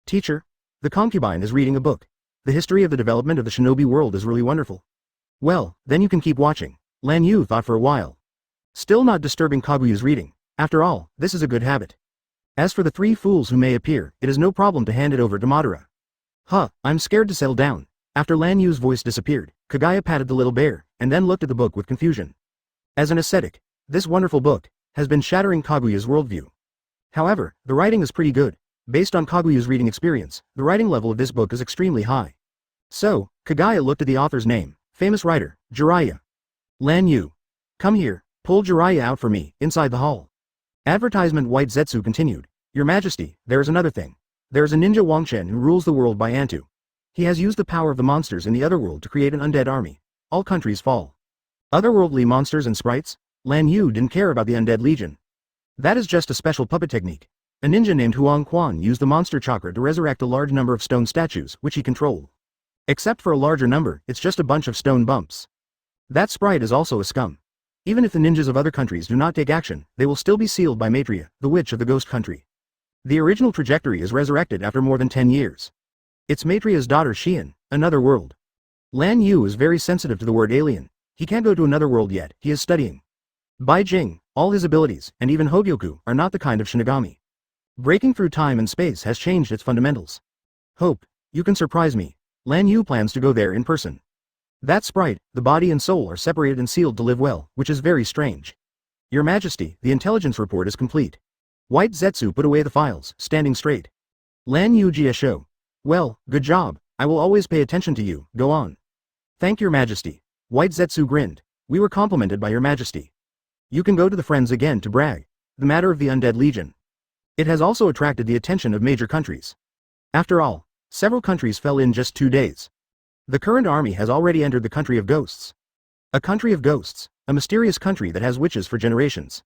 Teacher? The concubine is reading a book. The history of the development of the shinobi world is really wonderful. Well, then you can keep watching. Lan Yu thought for a while. Still not disturbing Kaguya's reading. After all, this is a good habit. As for the 3 fools who may appear, it is no problem to hand it over to Madara. I'm scared to settle down. After Lan Yu's voice disappeared, Kaguya patted the little bear, and then looked at the book with confusion. As an ascetic, this wonderful book has been shattering Kaguya's worldview. However, the writing is pretty good. Based on Kaguya's reading experience, the writing level of this book is extremely high. So, Kaguya looked at the author's name, famous writer, Jiraiya. Lan Yu. Come here, pull Jiraiya out for me, inside the hall. Advertisement White Zetsu continued. Your Majesty, there is another thing. There is a ninja Wangshen who rules the world by Antu. He has used the power of the monsters in the other world to create an undead army. All countries fall. Otherworldly monsters and sprites? Lan Yu didn't care about the undead legion. That is just a special puppet technique. A ninja named Huang Quan used the monster chakra to resurrect a large number of stone statues, which he controlled. Except for a larger number, it's just a bunch of stone bumps. That sprite is also a scum. Even if the ninjas of other countries do not take action, they will still be sealed by Maitreya, the witch of the ghost country. The original trajectory is resurrected after more than 10 years. It's Maitreya's daughter Xian, another world. Lan Yu is very sensitive to the word alien. He can't go to another world yet, he is studying. Bai Jing, all his abilities, and even Hōgyoku, are not the kind of Shinigami. Breaking through time and space has changed its fundamentals. Hope, you can surprise me. Lan Yu plans to go there in person. That sprite, the body and soul are separated and sealed to live well, which is very strange. Your Majesty, the intelligence report is complete. White Zetsu put away the files, standing straight. Lan Yu Jiasho. Well, good job, I will always pay attention to you, go on. Thank Your Majesty. White Zetsu grinned. We were complimented by Your Majesty. You can go to the Friends again to brag. The matter of the Undead Legion. It has also attracted the attention of major countries. After all, several countries fell in just 2 days. The current army has already entered the country of ghosts. A country of ghosts, a mysterious country that has witches for generations.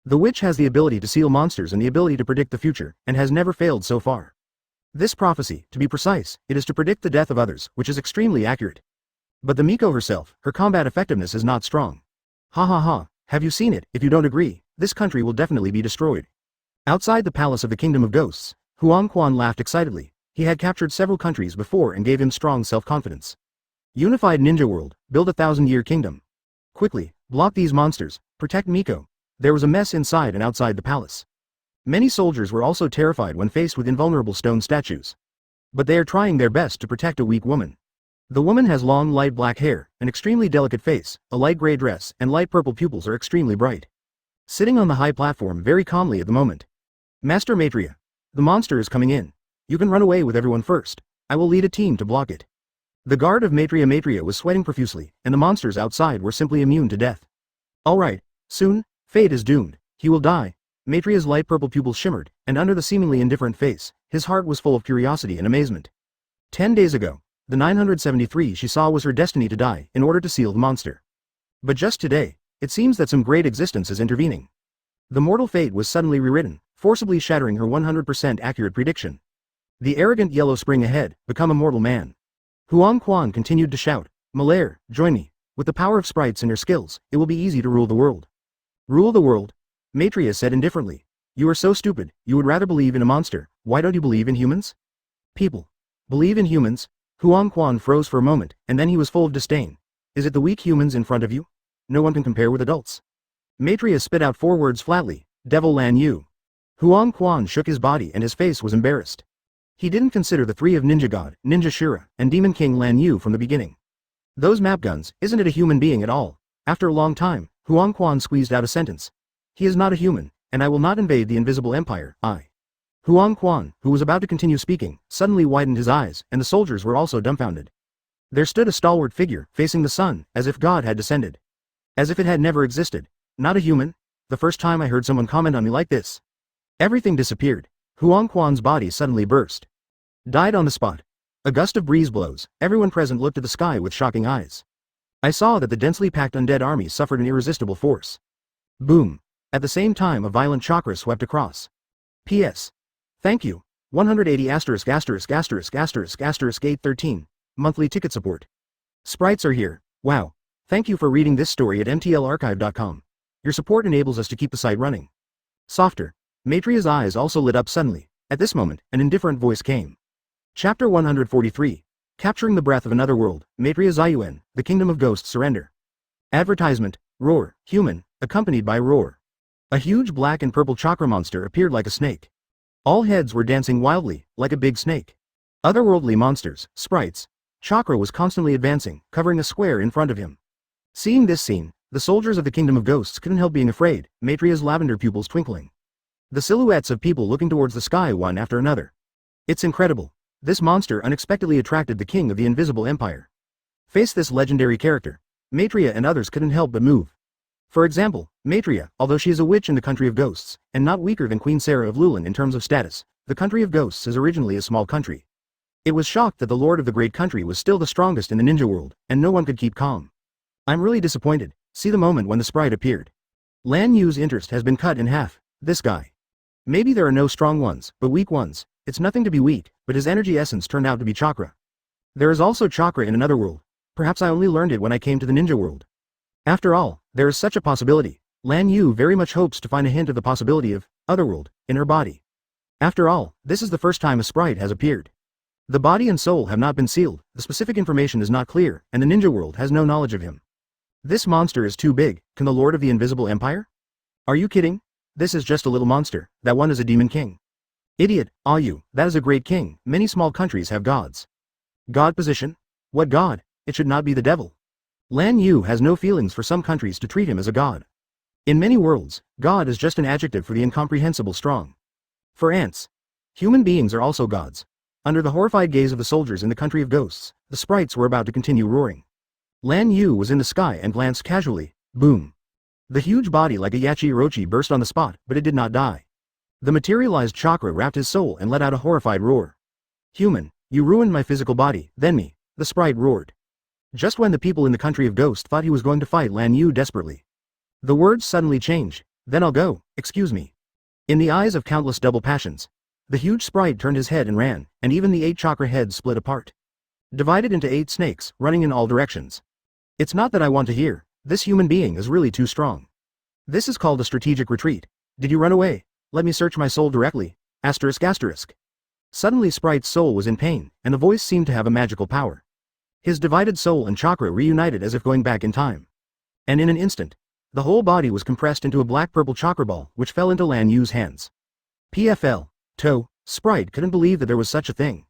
The witch has the ability to seal monsters and the ability to predict the future, and has never failed so far. This prophecy, to be precise, it is to predict the death of others, which is extremely accurate. But the Miko herself, her combat effectiveness is not strong. Have you seen it? If you don't agree, this country will definitely be destroyed. Outside the palace of the Kingdom of Ghosts, Huang Quan laughed excitedly. He had captured several countries before and gave him strong self-confidence. Unified Ninja World, build a 1,000-year kingdom. Quickly, block these monsters, protect Miko. There was a mess inside and outside the palace. Many soldiers were also terrified when faced with invulnerable stone statues. But they are trying their best to protect a weak woman. The woman has long light black hair, an extremely delicate face, a light gray dress, and light purple pupils are extremely bright. Sitting on the high platform very calmly at the moment. Master Maitreya. The monster is coming in. You can run away with everyone first. I will lead a team to block it. The guard of Maitreya was sweating profusely, and the monsters outside were simply immune to death. Alright, soon, fate is doomed, he will die. Maitreya's light purple pupils shimmered, and under the seemingly indifferent face, his heart was full of curiosity and amazement. 10 days ago, the 973 she saw was her destiny to die in order to seal the monster. But just today, it seems that some great existence is intervening. The mortal fate was suddenly rewritten, forcibly shattering her 100% accurate prediction. The arrogant yellow spring ahead, become a mortal man. Huang Quan continued to shout, Malaire, join me. With the power of sprites and your skills, it will be easy to rule the world. Rule the world? Maitreya said indifferently. You are so stupid, you would rather believe in a monster, why don't you believe in humans? People. Believe in humans? Huang Quan froze for a moment, and then he was full of disdain. Is it the weak humans in front of you? No one can compare with adults. Maitreya spit out 4 words flatly, Devil Lan Yu. Huang Quan shook his body and his face was embarrassed. He didn't consider the 3 of Ninja God, Ninja Shura, and Demon King Lan Yu from the beginning. Those map guns, isn't it a human being at all? After a long time, Huang Quan squeezed out a sentence. He is not a human, and I will not invade the invisible empire, Huang Quan, who was about to continue speaking, suddenly widened his eyes, and the soldiers were also dumbfounded. There stood a stalwart figure, facing the sun, as if God had descended. As if it had never existed. Not a human? The first time I heard someone comment on me like this. Everything disappeared. Huang Quan's body suddenly burst. Died on the spot. A gust of breeze blows, everyone present looked at the sky with shocking eyes. I saw that the densely packed undead army suffered an irresistible force. Boom. At the same time a violent chakra swept across. P.S. Thank you. 180 813. Monthly ticket support. Sprites are here. Wow. Thank you for reading this story at mtlarchive.com. Your support enables us to keep the site running. Softer. Maitreya's eyes also lit up suddenly. At this moment, an indifferent voice came. Chapter 143. Capturing the breath of another world, Maitreya Zayuan, the kingdom of ghosts surrender. Advertisement, roar, human, accompanied by roar. A huge black and purple chakra monster appeared like a snake. All heads were dancing wildly, like a big snake. Otherworldly monsters, sprites. Chakra was constantly advancing, covering a square in front of him. Seeing this scene, the soldiers of the kingdom of ghosts couldn't help being afraid, Maitreya's lavender pupils twinkling. The silhouettes of people looking towards the sky one after another. It's incredible. This monster unexpectedly attracted the king of the invisible empire. Face this legendary character. Maitreya and others couldn't help but move. For example, Maitreya, although she is a witch in the country of ghosts, and not weaker than Queen Sarah of Lulan in terms of status, the country of ghosts is originally a small country. It was shocked that the lord of the great country was still the strongest in the ninja world, and no one could keep calm. I'm really disappointed. See the moment when the sprite appeared. Lan Yu's interest has been cut in half. This guy. Maybe there are no strong ones, but weak ones. It's nothing to be weak, but his energy essence turned out to be chakra. There is also chakra in another world. Perhaps I only learned it when I came to the ninja world. After all, there is such a possibility. Lan Yu very much hopes to find a hint of the possibility of otherworld in her body. After all, this is the first time a sprite has appeared. The body and soul have not been sealed, the specific information is not clear, and the ninja world has no knowledge of him. This monster is too big. Can the lord of the invisible empire? Are you kidding? This is just a little monster. That one is a demon king. Idiot, you, that is a great king. Many small countries have gods. God position? What god? It should not be the devil. Lan Yu has no feelings for some countries to treat him as a god. In many worlds, god is just an adjective for the incomprehensible strong. For ants. Human beings are also gods. Under the horrified gaze of the soldiers in the country of ghosts, the sprites were about to continue roaring. Lan Yu was in the sky and glanced casually. Boom. The huge body like a Yachi burst on the spot, but it did not die. The materialized chakra wrapped his soul and let out a horrified roar. Human, you ruined my physical body, then me, the sprite roared. Just when the people in the country of ghosts thought he was going to fight Lan Yu desperately. The words suddenly changed. Then I'll go, excuse me. In the eyes of countless double passions, the huge sprite turned his head and ran, and even the 8 chakra heads split apart. Divided into 8 snakes, running in all directions. It's not that I want to hear, this human being is really too strong. This is called a strategic retreat. Did you run away? Let me search my soul directly. ***. Suddenly Sprite's soul was in pain, and the voice seemed to have a magical power. His divided soul and chakra reunited as if going back in time. And in an instant, the whole body was compressed into a black-purple chakra ball, which fell into Lan Yu's hands. PFL. Sprite couldn't believe that there was such a thing.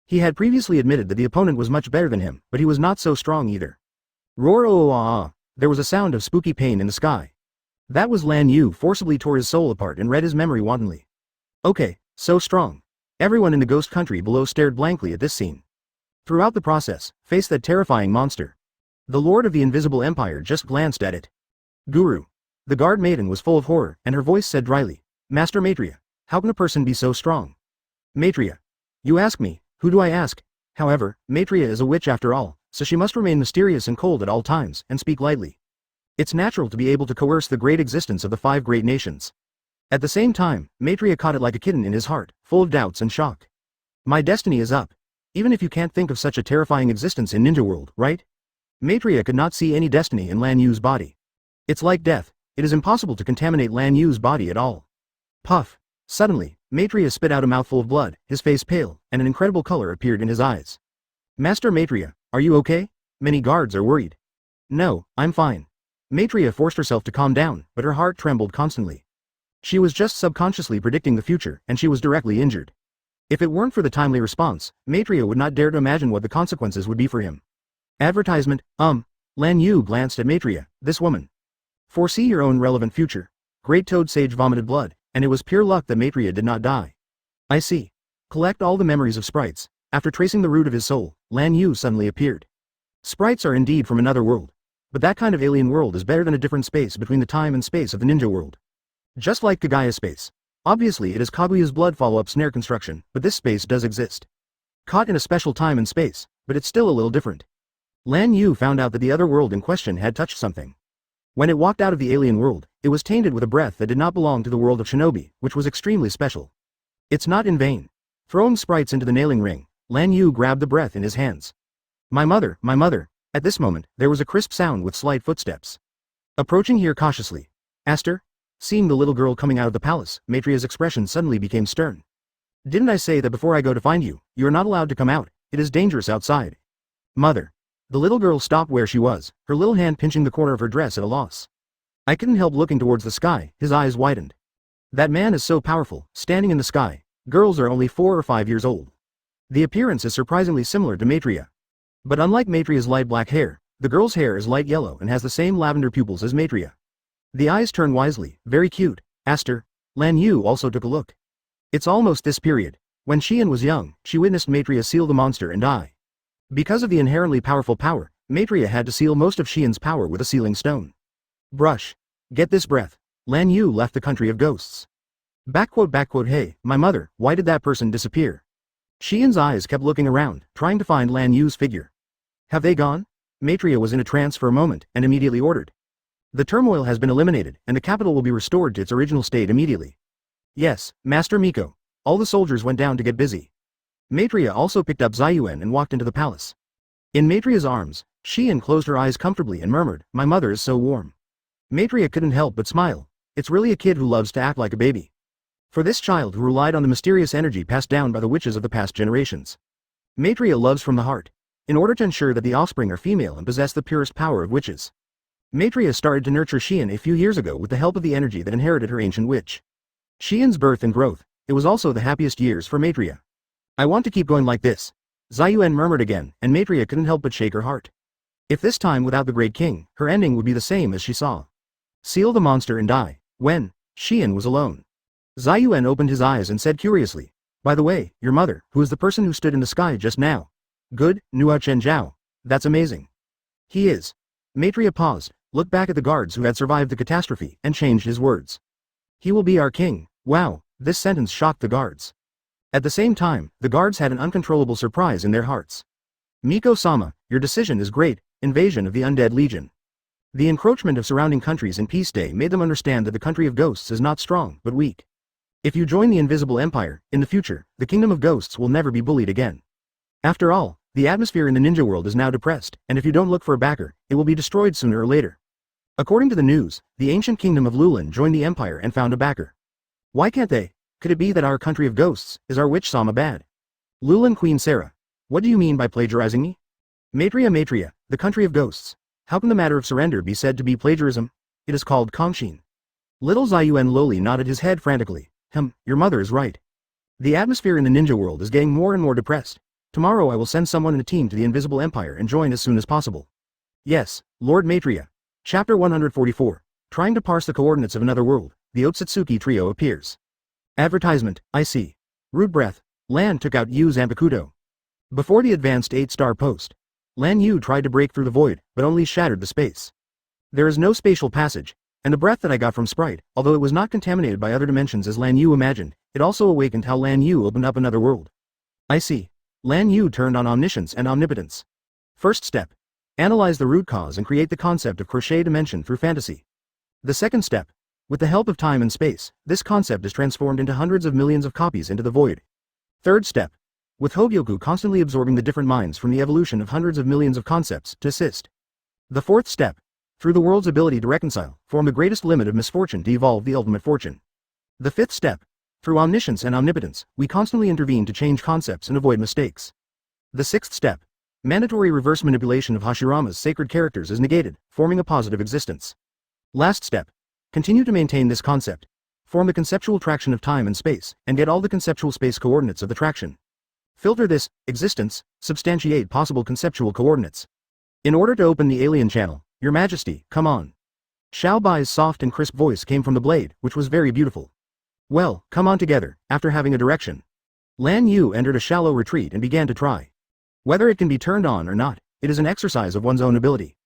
He had previously admitted that the opponent was much better than him, but he was not so strong either. Roar oh ah ah, there was a sound of spooky pain in the sky. That was Lan Yu forcibly tore his soul apart and read his memory wantonly. Okay, so strong. Everyone in the ghost country below stared blankly at this scene. Throughout the process, face that terrifying monster. The Lord of the Invisible Empire just glanced at it. Guru. The guard maiden was full of horror, and her voice said dryly, Master Maitreya, how can a person be so strong? Maitreya. You ask me, who do I ask? However, Maitreya is a witch after all, so she must remain mysterious and cold at all times, and speak lightly. It's natural to be able to coerce the great existence of the 5 great nations. At the same time, Maitreya caught it like a kitten in his heart, full of doubts and shock. My destiny is up. Even if you can't think of such a terrifying existence in Ninja World, right? Maitreya could not see any destiny in Lan Yu's body. It's like death. It is impossible to contaminate Lan Yu's body at all. Puff. Suddenly, Maitreya spit out a mouthful of blood, his face pale, and an incredible color appeared in his eyes. Master Maitreya, are you okay? Many guards are worried. No, I'm fine. Maitreya forced herself to calm down, but her heart trembled constantly. She was just subconsciously predicting the future, and she was directly injured. If it weren't for the timely response, Maitreya would not dare to imagine what the consequences would be for him. Advertisement, Lan Yu glanced at Maitreya, this woman. Foresee your own relevant future. Great Toad Sage vomited blood, and it was pure luck that Maitreya did not die. I see. Collect all the memories of sprites. After tracing the root of his soul, Lan Yu suddenly appeared. Sprites are indeed from another world. But that kind of alien world is better than a different space between the time and space of the ninja world. Just like Kaguya space. Obviously it is Kaguya's blood follow-up snare construction, but this space does exist. Caught in a special time and space, but it's still a little different. Lan Yu found out that the other world in question had touched something. When it walked out of the alien world, it was tainted with a breath that did not belong to the world of Shinobi, which was extremely special. It's not in vain. Throwing sprites into the nailing ring, Lan Yu grabbed the breath in his hands. My mother, my mother. At this moment, there was a crisp sound with slight footsteps. Approaching here cautiously. Aster? Seeing the little girl coming out of the palace, Maitreya's expression suddenly became stern. Didn't I say that before I go to find you, you are not allowed to come out, it is dangerous outside. Mother. The little girl stopped where she was, her little hand pinching the corner of her dress at a loss. I couldn't help looking towards the sky, his eyes widened. That man is so powerful, standing in the sky. Girls are only 4 or 5 years old. The appearance is surprisingly similar to Maitreya. But unlike Maitreya's light black hair, the girl's hair is light yellow and has the same lavender pupils as Maitreya. The eyes turn wisely, very cute. Aster. Lan Yu also took a look. It's almost this period. When Xian was young, she witnessed Maitreya seal the monster and die. Because of the inherently powerful power, Maitreya had to seal most of Xian's power with a sealing stone. Brush. Get this breath. Lan Yu left the country of ghosts. Hey, my mother, why did that person disappear? Xian's eyes kept looking around, trying to find Lan Yu's figure. Have they gone? Maitreya was in a trance for a moment, and immediately ordered. The turmoil has been eliminated, and the capital will be restored to its original state immediately. Yes, Master Miko. All the soldiers went down to get busy. Maitreya also picked up Ziyuan and walked into the palace. In Maitreya's arms, Xian closed her eyes comfortably and murmured, my mother is so warm. Maitreya couldn't help but smile. It's really a kid who loves to act like a baby. For this child who relied on the mysterious energy passed down by the witches of the past generations. Maitreya loves from the heart. In order to ensure that the offspring are female and possess the purest power of witches. Maitreya started to nurture Xian a few years ago with the help of the energy that inherited her ancient witch. Xian's birth and growth, it was also the happiest years for Maitreya. I want to keep going like this. Ziyuan murmured again, and Maitreya couldn't help but shake her heart. If this time without the Great King, her ending would be the same as she saw. Seal the monster and die. When Xian was alone. Ziyuan opened his eyes and said curiously, by the way, your mother, who is the person who stood in the sky just now. Good, Nuo Chen Zhao. That's amazing. He is. Maitreya paused, looked back at the guards who had survived the catastrophe, and changed his words. He will be our king. Wow, this sentence shocked the guards. At the same time, the guards had an uncontrollable surprise in their hearts. Miko-sama, your decision is great, invasion of the Undead Legion. The encroachment of surrounding countries in Peace Day made them understand that the country of ghosts is not strong, but weak. If you join the Invisible Empire, in the future, the kingdom of ghosts will never be bullied again. After all, the atmosphere in the ninja world is now depressed, and if you don't look for a backer, it will be destroyed sooner or later. According to the news, the ancient kingdom of Lulan joined the empire and found a backer. Why can't they? Could it be that our country of ghosts is our witch-sama bad? Lulan Queen Sarah. What do you mean by plagiarizing me? Maitreya, the country of ghosts. How can the matter of surrender be said to be plagiarism? It is called Kongshin. Little Ziyuan lowly nodded his head frantically. Your mother is right. The atmosphere in the ninja world is getting more and more depressed. Tomorrow I will send someone in a team to the Invisible Empire and join as soon as possible. Yes, Lord Maitreya. Chapter 144. Trying to parse the coordinates of another world, the Otsutsuki trio appears. Advertisement, I see. Rude breath, Lan took out Yu's Zanpakuto. Before the advanced 8-star post, Lan Yu tried to break through the void, but only shattered the space. There is no spatial passage, and the breath that I got from Sprite, although it was not contaminated by other dimensions as Lan Yu imagined, it also awakened how Lan Yu opened up another world. I see. Lan Yu turned on omniscience and omnipotence. First step. Analyze the root cause and create the concept of crochet dimension through fantasy. The second step. With the help of time and space, this concept is transformed into hundreds of millions of copies into the void. Third step. With Hōgyoku constantly absorbing the different minds from the evolution of hundreds of millions of concepts to assist. The fourth step. Through the world's ability to reconcile, form the greatest limit of misfortune to evolve the ultimate fortune. The fifth step. Through omniscience and omnipotence, we constantly intervene to change concepts and avoid mistakes. The sixth step. Mandatory reverse manipulation of Hashirama's sacred characters is negated, forming a positive existence. Last step. Continue to maintain this concept. Form the conceptual traction of time and space, and get all the conceptual space coordinates of the traction. Filter this, existence, substantiate possible conceptual coordinates. In order to open the alien channel, Your Majesty, come on. Xiao Bai's soft and crisp voice came from the blade, which was very beautiful. Well, come on together, after having a direction. Lan Yu entered a shallow retreat and began to try. Whether it can be turned on or not, it is an exercise of one's own ability.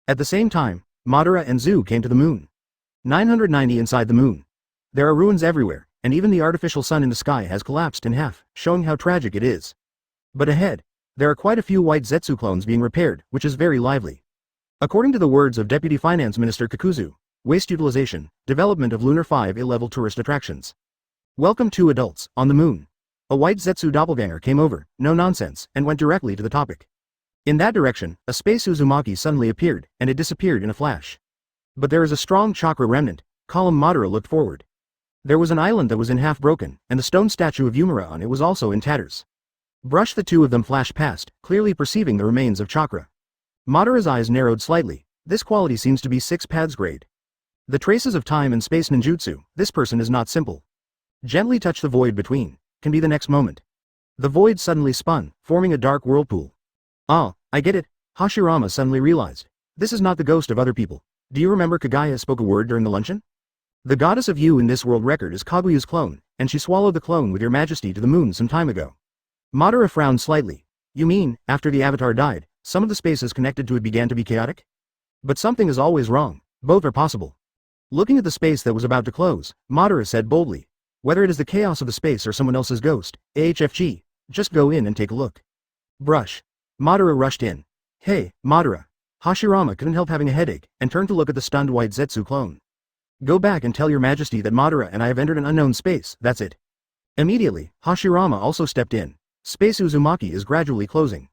At the same time, Madara and Zu came to the moon. 990 inside the moon. There are ruins everywhere, and even the artificial sun in the sky has collapsed in half, showing how tragic it is. But ahead, there are quite a few white Zetsu clones being repaired, which is very lively. According to the words of Deputy Finance Minister Kakuzu, waste utilization, development of Lunar 5 A-level tourist attractions. Welcome to adults, on the moon. A white Zetsu doppelganger came over, no nonsense, and went directly to the topic. In that direction, a space Uzumaki suddenly appeared, and it disappeared in a flash. But there is a strong chakra remnant. Column Madara looked forward. There was an island that was in half broken, and the stone statue of Yumura on it was also in tatters. Brush the two of them flashed past, clearly perceiving the remains of chakra. Madara's eyes narrowed slightly. This quality seems to be 6 paths grade. The traces of time and space ninjutsu, this person is not simple. Gently touch the void between. Can be the next moment. The void suddenly spun, forming a dark whirlpool. Ah, I get it, Hashirama suddenly realized. This is not the ghost of other people. Do you remember Kaguya spoke a word during the luncheon? The goddess of you in this world record is Kaguya's clone, and she swallowed the clone with your majesty to the moon some time ago. Madara frowned slightly. You mean, after the avatar died, some of the spaces connected to it began to be chaotic? But something is always wrong. Both are possible. Looking at the space that was about to close, Madara said boldly. Whether it is the chaos of the space or someone else's ghost, AHFG, just go in and take a look. Brush. Madara rushed in. Hey, Madara. Hashirama couldn't help having a headache, and turned to look at the stunned white Zetsu clone. Go back and tell your majesty that Madara and I have entered an unknown space, that's it. Immediately, Hashirama also stepped in. Space Uzumaki is gradually closing.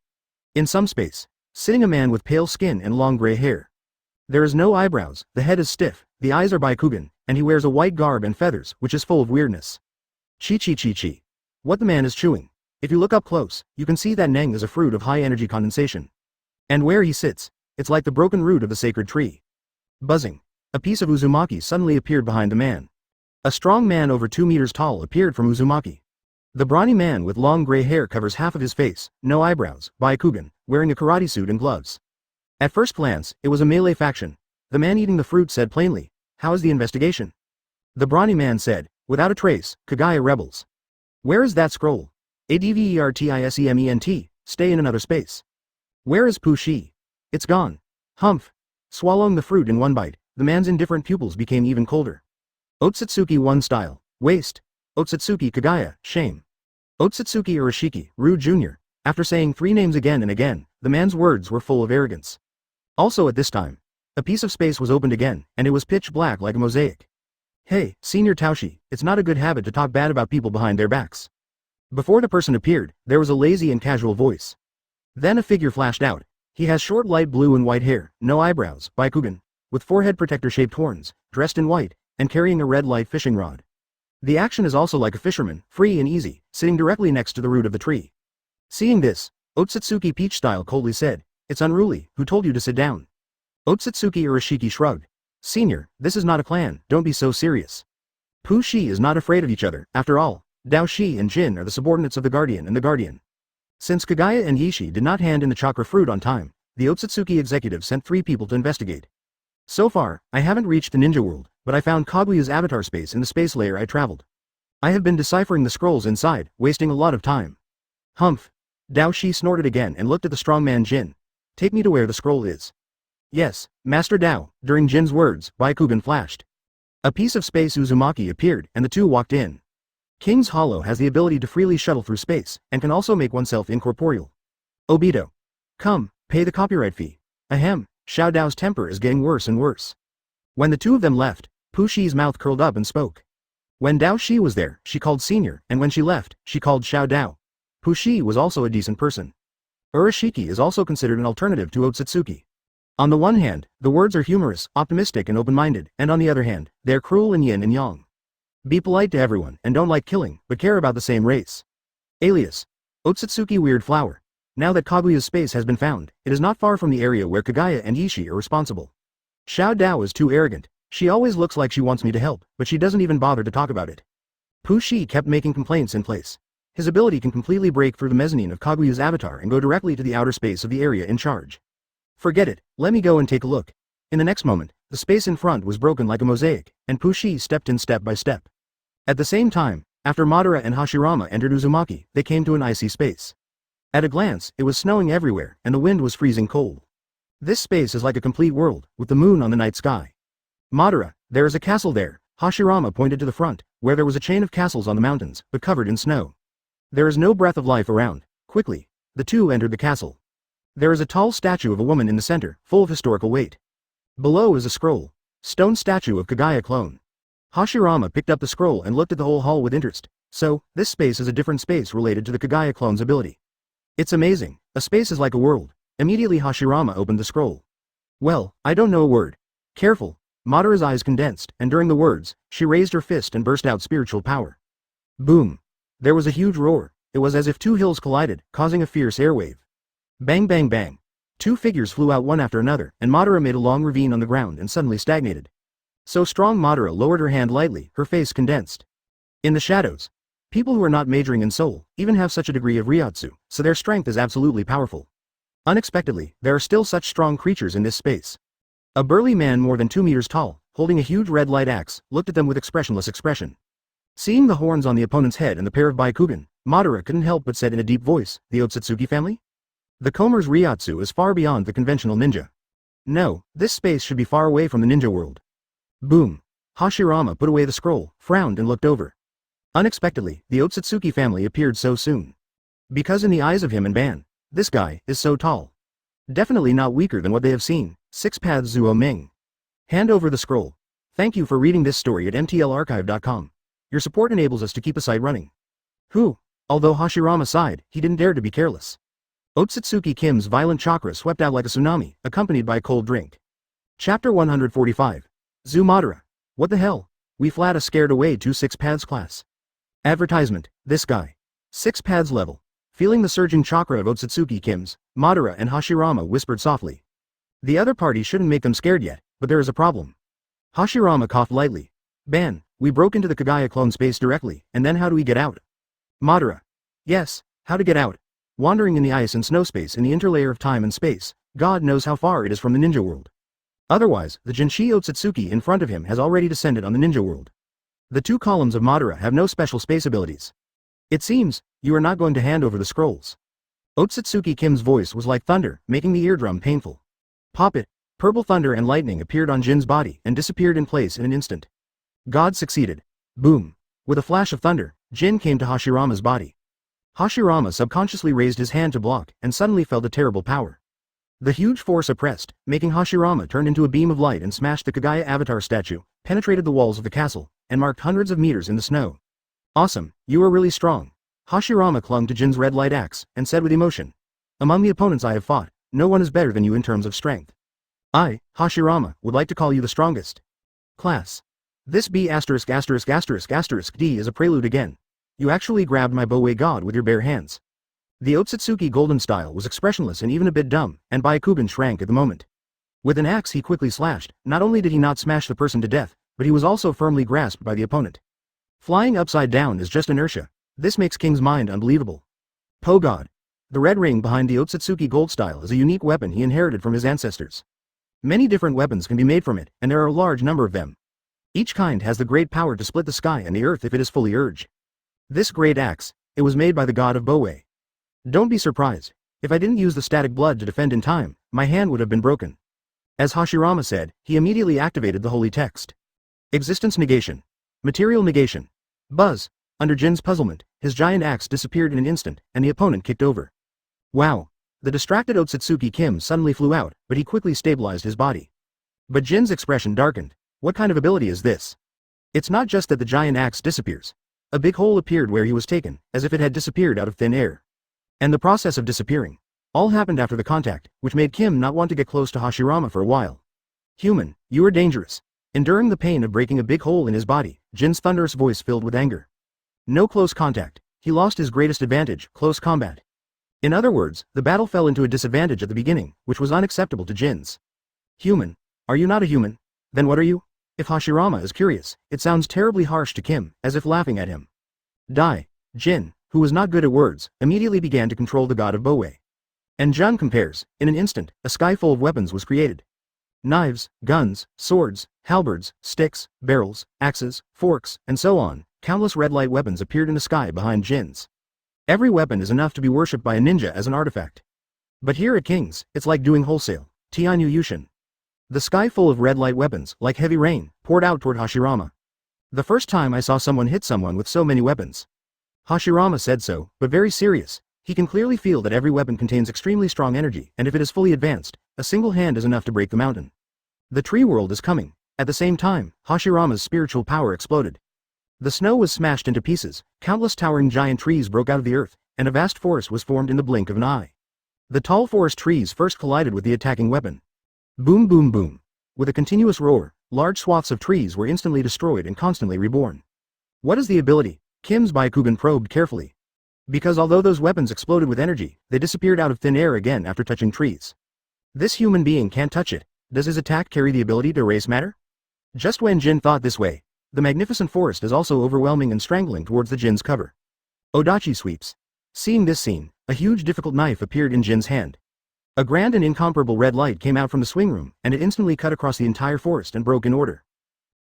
In some space, sitting a man with pale skin and long gray hair. There is no eyebrows, the head is stiff, the eyes are Byakugan, and he wears a white garb and feathers, which is full of weirdness. Chi. What the man is chewing. If you look up close, you can see that Neng is a fruit of high energy condensation. And where he sits, it's like the broken root of the sacred tree. Buzzing. A piece of Uzumaki suddenly appeared behind the man. A strong man over 2 meters tall appeared from Uzumaki. The brawny man with long gray hair covers half of his face, no eyebrows, Byakugan, wearing a karate suit and gloves. At first glance, it was a melee faction. The man eating the fruit said plainly, how is the investigation? The brawny man said, without a trace, Kaguya rebels. Where is that scroll? Advertisement, stay in another space. Where is Pushi? It's gone. Humph. Swallowing the fruit in one bite, the man's indifferent pupils became even colder. Otsutsuki 1 style, waste. Otsutsuki Kaguya, shame. Otsutsuki Urashiki, rude junior. After saying 3 names again and again, the man's words were full of arrogance. Also at this time, a piece of space was opened again, and it was pitch black like a mosaic. Hey, Senior Taushi, it's not a good habit to talk bad about people behind their backs. Before the person appeared, there was a lazy and casual voice. Then a figure flashed out. He has short light blue and white hair, no eyebrows, Byakugan, with forehead protector-shaped horns, dressed in white, and carrying a red light fishing rod. The action is also like a fisherman, free and easy, sitting directly next to the root of the tree. Seeing this, Otsutsuki Peach Style coldly said, it's unruly, who told you to sit down? Otsutsuki Urashiki shrugged. Senior, this is not a clan, don't be so serious. Pu Shi is not afraid of each other, after all, Dao Shi and Jin are the subordinates of the Guardian and the Guardian. Since Kaguya and Yishi did not hand in the chakra fruit on time, the Otsutsuki executive sent 3 people to investigate. So far, I haven't reached the ninja world, but I found Kaguya's avatar space in the space layer I traveled. I have been deciphering the scrolls inside, wasting a lot of time. Humph. Dao Shi snorted again and looked at the strongman Jin. Take me to where the scroll is. Yes, Master Dao. During Jin's words, Byakugan flashed. A piece of space Uzumaki appeared, and the two walked in. King's Hollow has the ability to freely shuttle through space, and can also make oneself incorporeal. Obito. Come, pay the copyright fee. Ahem, Xiao Dao's temper is getting worse and worse. When the two of them left, Pu Shi's mouth curled up and spoke. When Dao Shi was there, she called senior, and when she left, she called Xiao Dao. Pu Shi was also a decent person. Urashiki is also considered an alternative to Otsutsuki. On the one hand, the words are humorous, optimistic and open-minded, and on the other hand, they are cruel and yin and yang. Be polite to everyone, and don't like killing, but care about the same race. Alias. Otsutsuki Weird Flower. Now that Kaguya's space has been found, it is not far from the area where Kaguya and Yishi are responsible. Xiao Dao is too arrogant. She always looks like she wants me to help, but she doesn't even bother to talk about it. Pu Shi kept making complaints in place. His ability can completely break through the mezzanine of Kaguya's avatar and go directly to the outer space of the area in charge. Forget it, let me go and take a look. In the next moment, the space in front was broken like a mosaic, and Pu Shi stepped in step by step. At the same time, after Madara and Hashirama entered Uzumaki, they came to an icy space. At a glance, it was snowing everywhere, and the wind was freezing cold. This space is like a complete world, with the moon on the night sky. Madara, there is a castle there. Hashirama pointed to the front, where there was a chain of castles on the mountains, but covered in snow. There is no breath of life around. Quickly, the two entered the castle. There is a tall statue of a woman in the center, full of historical weight. Below is a scroll. Stone statue of Kaguya clone. Hashirama picked up the scroll and looked at the whole hall with interest. So, this space is a different space related to the Kaguya clone's ability. It's amazing. A space is like a world. Immediately Hashirama opened the scroll. Well, I don't know a word. Careful. Madara's eyes condensed, and during the words, she raised her fist and burst out spiritual power. Boom. There was a huge roar. It was as if two hills collided, causing a fierce airwave. Bang bang bang. Two figures flew out one after another, and Madara made a long ravine on the ground and suddenly stagnated. So strong Madara lowered her hand lightly, her face condensed. In the shadows. People who are not majoring in soul, even have such a degree of Ryotsu, so their strength is absolutely powerful. Unexpectedly, there are still such strong creatures in this space. A burly man more than 2 meters tall, holding a huge red light axe, looked at them with expressionless expression. Seeing the horns on the opponent's head and the pair of Byakugan, Madara couldn't help but said in a deep voice, the Otsutsuki family? The Komer's Ryotsu is far beyond the conventional ninja. No, this space should be far away from the ninja world. Boom. Hashirama put away the scroll, frowned and looked over. Unexpectedly, the Otsutsuki family appeared so soon. Because in the eyes of him and Ban, this guy is so tall. Definitely not weaker than what they have seen. 6 Paths Zuo Ming. Hand over the scroll. Thank you for reading this story at mtlarchive.com. Your support enables us to keep a site running. Whew. Although Hashirama sighed, he didn't dare to be careless. Otsutsuki Kim's violent chakra swept out like a tsunami, accompanied by a cold drink. Chapter 145. Zu Madara. What the hell? We flat a scared away 6 Paths class. Advertisement. This guy. 6 Paths level. Feeling the surging chakra of Otsutsuki Kim's, Madara and Hashirama whispered softly. The other party shouldn't make them scared yet, but there is a problem. Hashirama coughed lightly. Ban, we broke into the Kaguya clone space directly, and then how do we get out? Madara. Yes, how to get out. Wandering in the ice and snow space in the interlayer of time and space, God knows how far it is from the ninja world. Otherwise, the Jinshi Otsutsuki in front of him has already descended on the ninja world. The 2 columns of Madara have no special space abilities. It seems, you are not going to hand over the scrolls. Otsutsuki Kim's voice was like thunder, making the eardrum painful. Pop it. Purple thunder and lightning appeared on Jin's body and disappeared in place in an instant. God succeeded. Boom. With a flash of thunder, Jin came to Hashirama's body. Hashirama subconsciously raised his hand to block and suddenly felt a terrible power. The huge force oppressed, making Hashirama turn into a beam of light and smashed the Kaguya avatar statue, penetrated the walls of the castle, and marked hundreds of meters in the snow. Awesome, you are really strong. Hashirama clung to Jin's red light axe, and said with emotion. Among the opponents I have fought, no one is better than you in terms of strength. I, Hashirama, would like to call you the strongest. Class. This B**********D is a prelude again. You actually grabbed my Boei god with your bare hands. The Otsutsuki golden style was expressionless and even a bit dumb, and Byakugan shrank at the moment. With an axe he quickly slashed. Not only did he not smash the person to death, but he was also firmly grasped by the opponent. Flying upside down is just inertia. This makes King's mind unbelievable. Po god. The red ring behind the Otsutsuki gold style is a unique weapon he inherited from his ancestors. Many different weapons can be made from it, and there are a large number of them. Each kind has the great power to split the sky and the earth if it is fully urged. This great axe, it was made by the god of Boei. Don't be surprised. If I didn't use the static blood to defend in time, my hand would have been broken. As Hashirama said, he immediately activated the holy text. Existence negation. Material negation. Buzz. Under Jin's puzzlement, his giant axe disappeared in an instant, and the opponent kicked over. Wow. The distracted Otsutsuki Kim suddenly flew out, but he quickly stabilized his body. But Jin's expression darkened. What kind of ability is this? It's not just that the giant axe disappears. A big hole appeared where he was taken, as if it had disappeared out of thin air. And the process of disappearing. All happened after the contact, which made Kim not want to get close to Hashirama for a while. Human, you are dangerous. Enduring the pain of breaking a big hole in his body, Jin's thunderous voice filled with anger. No close contact. He lost his greatest advantage, close combat. In other words, the battle fell into a disadvantage at the beginning, which was unacceptable to Jin's. Human. Are you not a human? Then what are you? If Hashirama is curious, it sounds terribly harsh to Kim, as if laughing at him. Die. Jin, who was not good at words, immediately began to control the god of Boei. And Jun compares, in an instant, a sky full of weapons was created. Knives, guns, swords, halberds, sticks, barrels, axes, forks, and so on, countless red light weapons appeared in the sky behind Jin's. Every weapon is enough to be worshipped by a ninja as an artifact. But here at King's, it's like doing wholesale. Tianyu Yushin. The sky full of red light weapons, like heavy rain, poured out toward Hashirama. The first time I saw someone hit someone with so many weapons. Hashirama said so, but very serious. He can clearly feel that every weapon contains extremely strong energy, and if it is fully advanced, a single hand is enough to break the mountain. The tree world is coming. At the same time, Hashirama's spiritual power exploded. The snow was smashed into pieces, countless towering giant trees broke out of the earth, and a vast forest was formed in the blink of an eye. The tall forest trees first collided with the attacking weapon. Boom boom boom. With a continuous roar, large swaths of trees were instantly destroyed and constantly reborn. What is the ability? Kim's Byakugan probed carefully. Because although those weapons exploded with energy, they disappeared out of thin air again after touching trees. This human being can't touch it. Does his attack carry the ability to erase matter? Just when Jin thought this way, the magnificent forest is also overwhelming and strangling towards the Jin's cover. Odachi sweeps. Seeing this scene, a huge difficult knife appeared in Jin's hand. A grand and incomparable red light came out from the swing room, and it instantly cut across the entire forest and broke in order.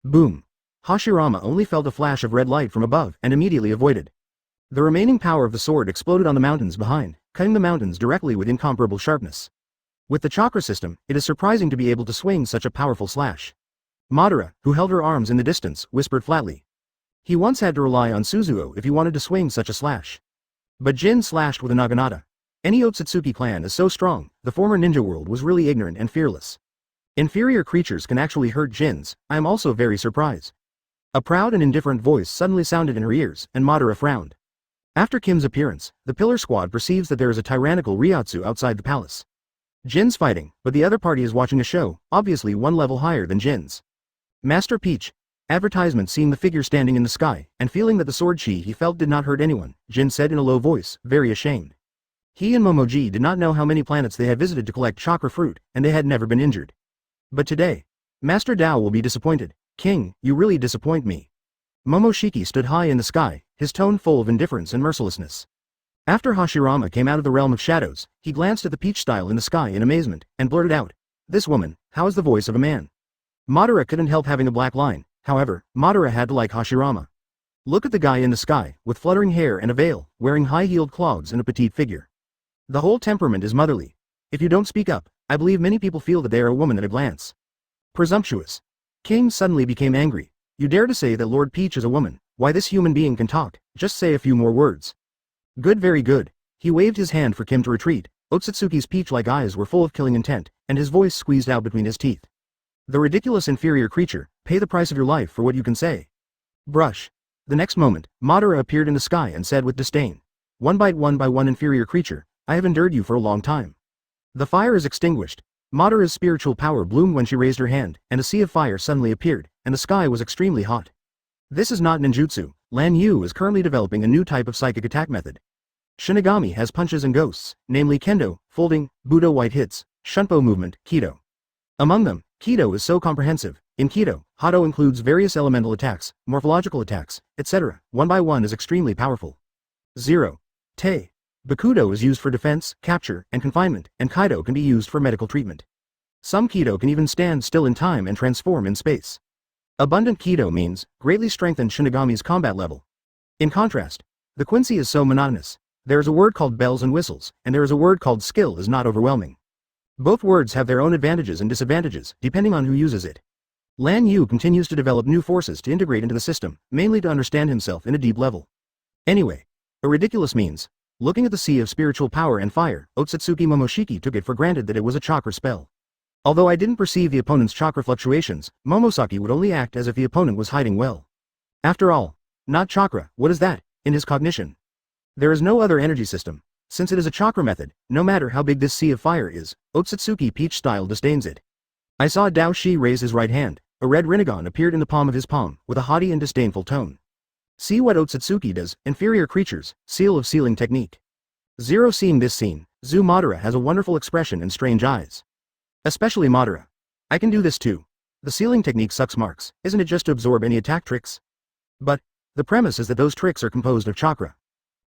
Boom. Hashirama only felt a flash of red light from above and immediately avoided. The remaining power of the sword exploded on the mountains behind, cutting the mountains directly with incomparable sharpness. With the chakra system, it is surprising to be able to swing such a powerful slash. Madara, who held her arms in the distance, whispered flatly. He once had to rely on Suzuo if he wanted to swing such a slash. But Jin slashed with a naginata. Any Otsutsuki clan is so strong, the former ninja world was really ignorant and fearless. Inferior creatures can actually hurt Jin's. I am also very surprised. A proud and indifferent voice suddenly sounded in her ears, and Madara frowned. After Kim's appearance, the Pillar Squad perceives that there is a tyrannical Ryotsu outside the palace. Jin's fighting, but the other party is watching a show, obviously one level higher than Jin's. Master Peach. Advertisement seeing the figure standing in the sky, and feeling that the sword he felt did not hurt anyone, Jin said in a low voice, very ashamed. He and Momoji did not know how many planets they had visited to collect chakra fruit, and they had never been injured. But today, Master Dao will be disappointed. King, you really disappoint me. Momoshiki stood high in the sky, his tone full of indifference and mercilessness. After Hashirama came out of the realm of shadows, he glanced at the peach style in the sky in amazement, and blurted out, "This woman, how is the voice of a man?" Madara couldn't help having a black line, however, Madara had to like Hashirama. Look at the guy in the sky, with fluttering hair and a veil, wearing high-heeled clogs and a petite figure. The whole temperament is motherly. If you don't speak up, I believe many people feel that they are a woman at a glance. Presumptuous. King suddenly became angry. You dare to say that Lord Peach is a woman? Why, this human being can talk, just say a few more words. Good, very good. He waved his hand for Kim to retreat. Otsutsuki's peach-like eyes were full of killing intent, and his voice squeezed out between his teeth. The ridiculous inferior creature, pay the price of your life for what you can say. Brush. The next moment, Madara appeared in the sky and said with disdain, one by one inferior creature, I have endured you for a long time. The fire is extinguished. Madara's spiritual power bloomed when she raised her hand, and a sea of fire suddenly appeared, and the sky was extremely hot. This is not ninjutsu. Lan Yu is currently developing a new type of psychic attack method. Shinigami has punches and ghosts, namely Kendo, folding, Budo white hits, Shunpo movement, Kido. Among them, Kido is so comprehensive. In Kido, Hado includes various elemental attacks, morphological attacks, etc. One by one is extremely powerful. 0. Te. Bakudo is used for defense, capture, and confinement, and Kaido can be used for medical treatment. Some Kido can even stand still in time and transform in space. Abundant Kido means greatly strengthened Shinigami's combat level. In contrast, the Quincy is so monotonous. There is a word called bells and whistles, and there is a word called skill is not overwhelming. Both words have their own advantages and disadvantages, depending on who uses it. Lan Yu continues to develop new forces to integrate into the system, mainly to understand himself in a deep level. Anyway, a ridiculous means, looking at the sea of spiritual power and fire, Otsutsuki Momoshiki took it for granted that it was a chakra spell. Although I didn't perceive the opponent's chakra fluctuations, Momosaki would only act as if the opponent was hiding well. After all, not chakra, what is that, in his cognition? There is no other energy system. Since it is a chakra method, no matter how big this sea of fire is, Otsutsuki Peach-style disdains it. I saw Dao Shi raise his right hand. A red Rinnegan appeared in the palm of his palm, with a haughty and disdainful tone. See what Otsutsuki does, inferior creatures, seal of sealing technique. Zero seeing this scene, Zu Madara has a wonderful expression and strange eyes. Especially Madara. I can do this too. The sealing technique sucks marks, isn't it just to absorb any attack tricks? But, the premise is that those tricks are composed of chakra.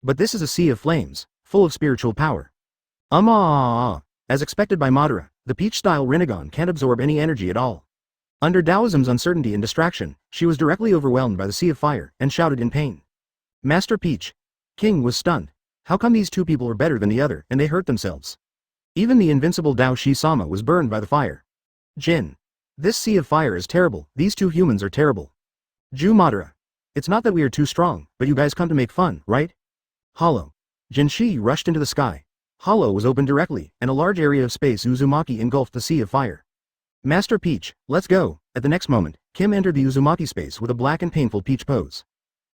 But this is a sea of flames, full of spiritual power. As expected by Madara, the Peach-style Rinnegan can't absorb any energy at all. Under Taoism's uncertainty and distraction, she was directly overwhelmed by the sea of fire, and shouted in pain. Master Peach. King was stunned. How come these two people are better than the other, and they hurt themselves? Even the invincible Dao Shi-sama was burned by the fire. Jin. This sea of fire is terrible, these two humans are terrible. Ju Madara. It's not that we are too strong, but you guys come to make fun, right? Hollow. Jinshi rushed into the sky. Hollow was opened directly, and a large area of space Uzumaki engulfed the sea of fire. Master Peach, let's go. At the next moment, Kim entered the Uzumaki space with a black and painful peach pose.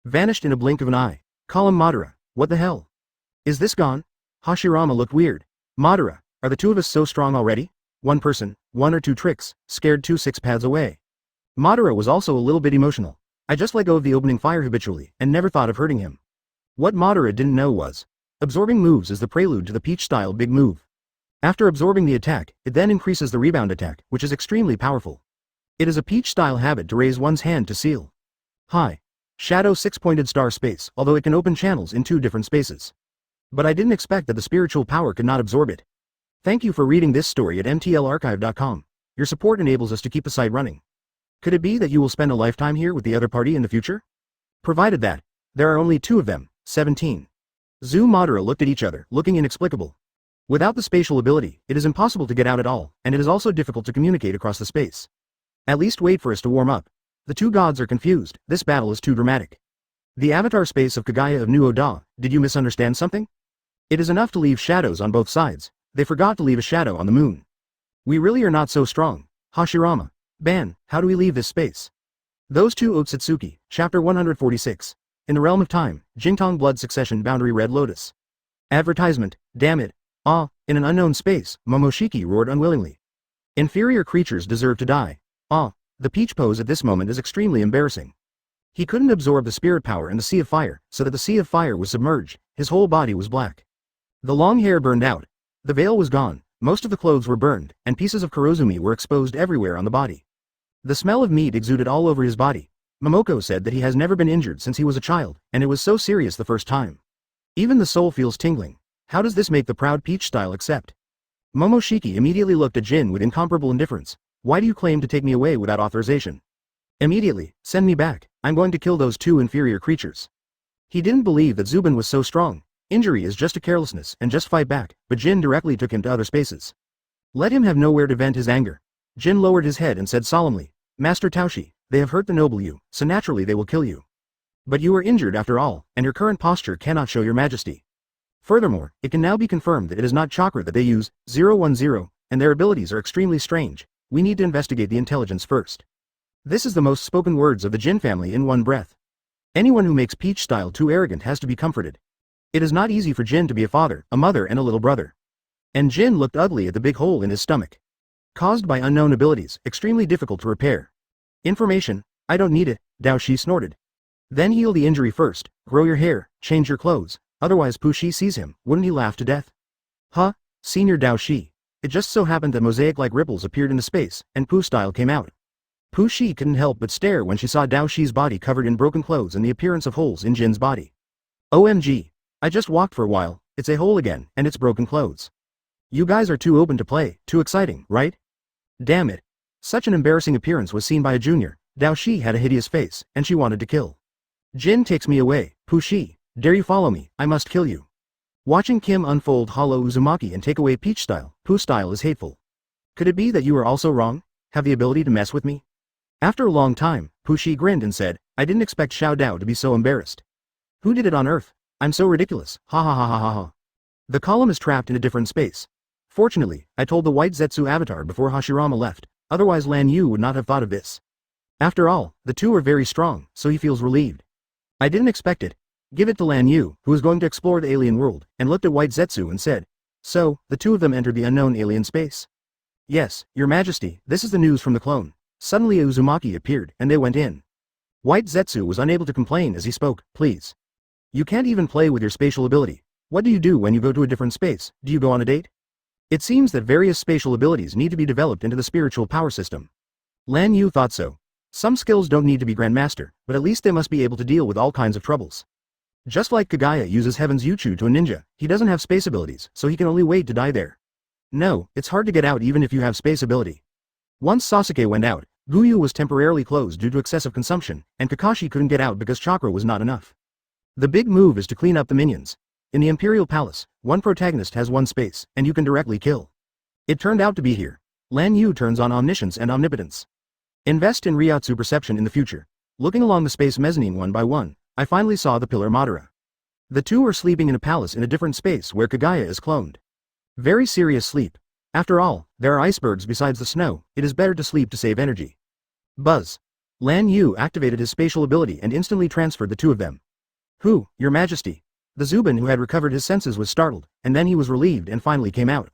Vanished in a blink of an eye. Call him Madara. What the hell? Is this gone? Hashirama looked weird. Madara, are the two of us so strong already? One person, one or two tricks, scared 2 6 paths away. Madara was also a little bit emotional. I just let go of the opening fire habitually, and never thought of hurting him. What Madara didn't know was, absorbing moves is the prelude to the Peach-style big move. After absorbing the attack, it then increases the rebound attack, which is extremely powerful. It is a Peach-style habit to raise one's hand to seal. Hi. Shadow 6-pointed star space, although it can open channels in 2 different spaces. But I didn't expect that the spiritual power could not absorb it. Thank you for reading this story at mtlarchive.com. Your support enables us to keep the site running. Could it be that you will spend a lifetime here with the other party in the future? Provided that, there are only 2 of them, 17. Zu Madara looked at each other, looking inexplicable. Without the spatial ability, it is impossible to get out at all, and it is also difficult to communicate across the space. At least wait for us to warm up. The 2 gods are confused, this battle is too dramatic. The avatar space of Kaguya of New Oda, did you misunderstand something? It is enough to leave shadows on both sides, they forgot to leave a shadow on the moon. We really are not so strong. Hashirama. Ban, how do we leave this space? Those 2 Otsutsuki, chapter 146. In the realm of time, Jingtong blood succession boundary red lotus. Advertisement, damn it. In an unknown space, Momoshiki roared unwillingly. Inferior creatures deserve to die. The peach pose at this moment is extremely embarrassing. He couldn't absorb the spirit power in the sea of fire, so that the sea of fire was submerged, his whole body was black. The long hair burned out. The veil was gone, most of the clothes were burned, and pieces of kurozumi were exposed everywhere on the body. The smell of meat exuded all over his body. Momoko said that he has never been injured since he was a child, and it was so serious the first time. Even the soul feels tingling. How does this make the proud Peach-style accept? Momoshiki immediately looked at Jin with incomparable indifference. Why do you claim to take me away without authorization? Immediately, send me back, I'm going to kill those 2 inferior creatures. He didn't believe that Zubin was so strong. Injury is just a carelessness and just fight back, but Jin directly took him to other spaces. Let him have nowhere to vent his anger. Jin lowered his head and said solemnly, Master Taoshi, they have hurt the noble you, so naturally they will kill you. But you are injured after all, and your current posture cannot show your majesty. Furthermore, it can now be confirmed that it is not chakra that they use, 010, and their abilities are extremely strange. We need to investigate the intelligence first. This is the most spoken words of the Jin family in one breath. Anyone who makes Peach-style too arrogant has to be comforted. It is not easy for Jin to be a father, a mother and a little brother. And Jin looked ugly at the big hole in his stomach. Caused by unknown abilities, extremely difficult to repair. Information, I don't need it, Dao Shi snorted. Then heal the injury first, grow your hair, change your clothes, otherwise Pushi sees him, wouldn't he laugh to death? Senior Dao Shi. It just so happened that mosaic-like ripples appeared into space, and Pooh-style came out. Pushi couldn't help but stare when she saw Dao Shi's body covered in broken clothes and the appearance of holes in Jin's body. OMG. I just walked for a while, it's a hole again, and it's broken clothes. You guys are too open to play, too exciting, right? Damn it. Such an embarrassing appearance was seen by a junior. Dao Shi had a hideous face, and she wanted to kill. Jin takes me away, Pushi. Dare you follow me, I must kill you. Watching Kim unfold hollow Uzumaki and take away Peach style, Pooh style is hateful. Could it be that you are also wrong? Have the ability to mess with me? After a long time, Pushi grinned and said, I didn't expect Xiao Dao to be so embarrassed. Who did it on Earth? I'm so ridiculous, ha ha ha ha ha ha. The column is trapped in a different space. Fortunately, I told the white Zetsu avatar before Hashirama left, otherwise Lan Yu would not have thought of this. After all, the two are very strong, so he feels relieved. I didn't expect it. Give it to Lan Yu, who was going to explore the alien world, and looked at white Zetsu and said, so, the two of them entered the unknown alien space. Yes, your majesty, this is the news from the clone. Suddenly Uzumaki appeared, and they went in. White Zetsu was unable to complain as he spoke, please. You can't even play with your spatial ability. What do you do when you go to a different space? Do you go on a date? It seems that various spatial abilities need to be developed into the spiritual power system. Lan Yu thought so. Some skills don't need to be Grandmaster, but at least they must be able to deal with all kinds of troubles. Just like Kaguya uses Heaven's Yuchu to a ninja, he doesn't have space abilities, so he can only wait to die there. No, it's hard to get out even if you have space ability. Once Sasuke went out, Guyu was temporarily closed due to excessive consumption, and Kakashi couldn't get out because chakra was not enough. The big move is to clean up the minions. In the Imperial Palace, one protagonist has one space, and you can directly kill. It turned out to be here. Lan Yu turns on omniscience and omnipotence. Invest in Ryotsu perception in the future. Looking along the space mezzanine one by one, I finally saw the pillar Madara. The two are sleeping in a palace in a different space where Kaguya is cloned. Very serious sleep. After all, there are icebergs besides the snow, it is better to sleep to save energy. Buzz. Lan Yu activated his spatial ability and instantly transferred the two of them. Who, your majesty? The Zubin who had recovered his senses was startled, and then he was relieved and finally came out.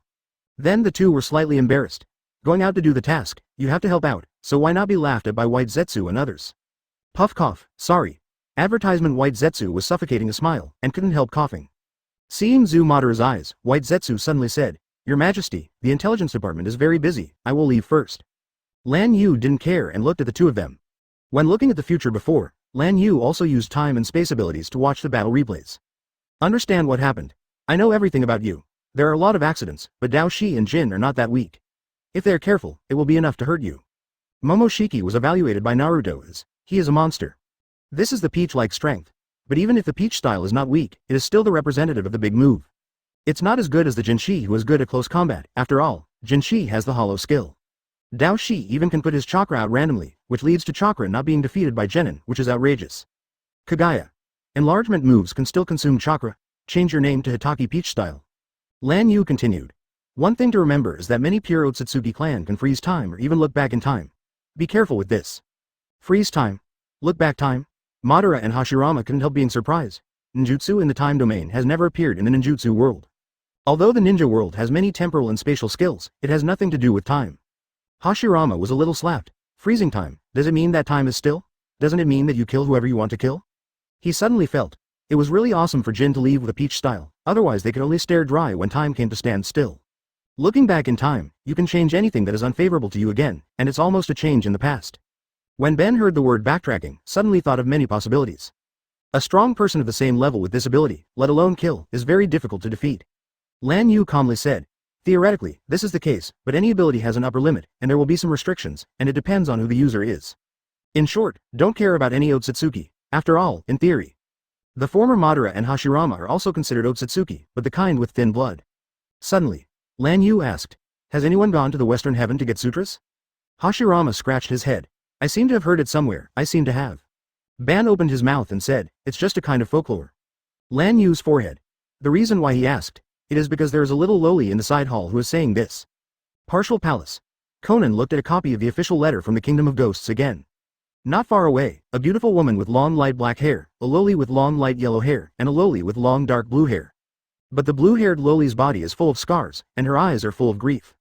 Then the two were slightly embarrassed. Going out to do the task, you have to help out, so why not be laughed at by white Zetsu and others? Puff cough, sorry. Advertisement white Zetsu was suffocating a smile, and couldn't help coughing. Seeing Zu Madara's eyes, white Zetsu suddenly said, Your Majesty, the intelligence department is very busy, I will leave first. Lan Yu didn't care and looked at the two of them. When looking at the future before, Lan Yu also used time and space abilities to watch the battle replays. Understand what happened. I know everything about you. There are a lot of accidents, but Dao Shi and Jin are not that weak. If they are careful, it will be enough to hurt you. Momoshiki was evaluated by Naruto as, he is a monster. This is the peach-like strength. But even if the peach style is not weak, it is still the representative of the big move. It's not as good as the Jinshi who is good at close combat, after all, Jinshi has the hollow skill. Dao Shi even can put his chakra out randomly, which leads to chakra not being defeated by Genin, which is outrageous. Kaguya. Enlargement moves can still consume chakra, change your name to Hitaki Peach style. Lan Yu continued. One thing to remember is that many pure Otsutsuki clan can freeze time or even look back in time. Be careful with this. Freeze time. Look back time. Madara and Hashirama couldn't help being surprised. Ninjutsu in the time domain has never appeared in the ninjutsu world. Although the ninja world has many temporal and spatial skills, it has nothing to do with time. Hashirama was a little slapped. Freezing time, does it mean that time is still? Doesn't it mean that you kill whoever you want to kill? He suddenly felt. It was really awesome for Jin to leave with a peach style, otherwise they could only stare dry when time came to stand still. Looking back in time, you can change anything that is unfavorable to you again, and it's almost a change in the past. When Ben heard the word backtracking, suddenly thought of many possibilities. A strong person of the same level with this ability, let alone kill, is very difficult to defeat. Lan Yu calmly said, theoretically, this is the case, but any ability has an upper limit, and there will be some restrictions, and it depends on who the user is. In short, don't care about any Otsutsuki, after all, in theory. The former Madara and Hashirama are also considered Otsutsuki, but the kind with thin blood. Suddenly, Lan Yu asked, has anyone gone to the Western Heaven to get sutras? Hashirama scratched his head. I seem to have heard it somewhere, I seem to have. Ban opened his mouth and said, it's just a kind of folklore. Lan Yu's forehead. The reason why he asked, it is because there is a little loli in the side hall who is saying this. Partial Palace. Conan looked at a copy of the official letter from the Kingdom of Ghosts again. Not far away, a beautiful woman with long light black hair, a loli with long light yellow hair, and a loli with long dark blue hair. But the blue-haired loli's body is full of scars, and her eyes are full of grief.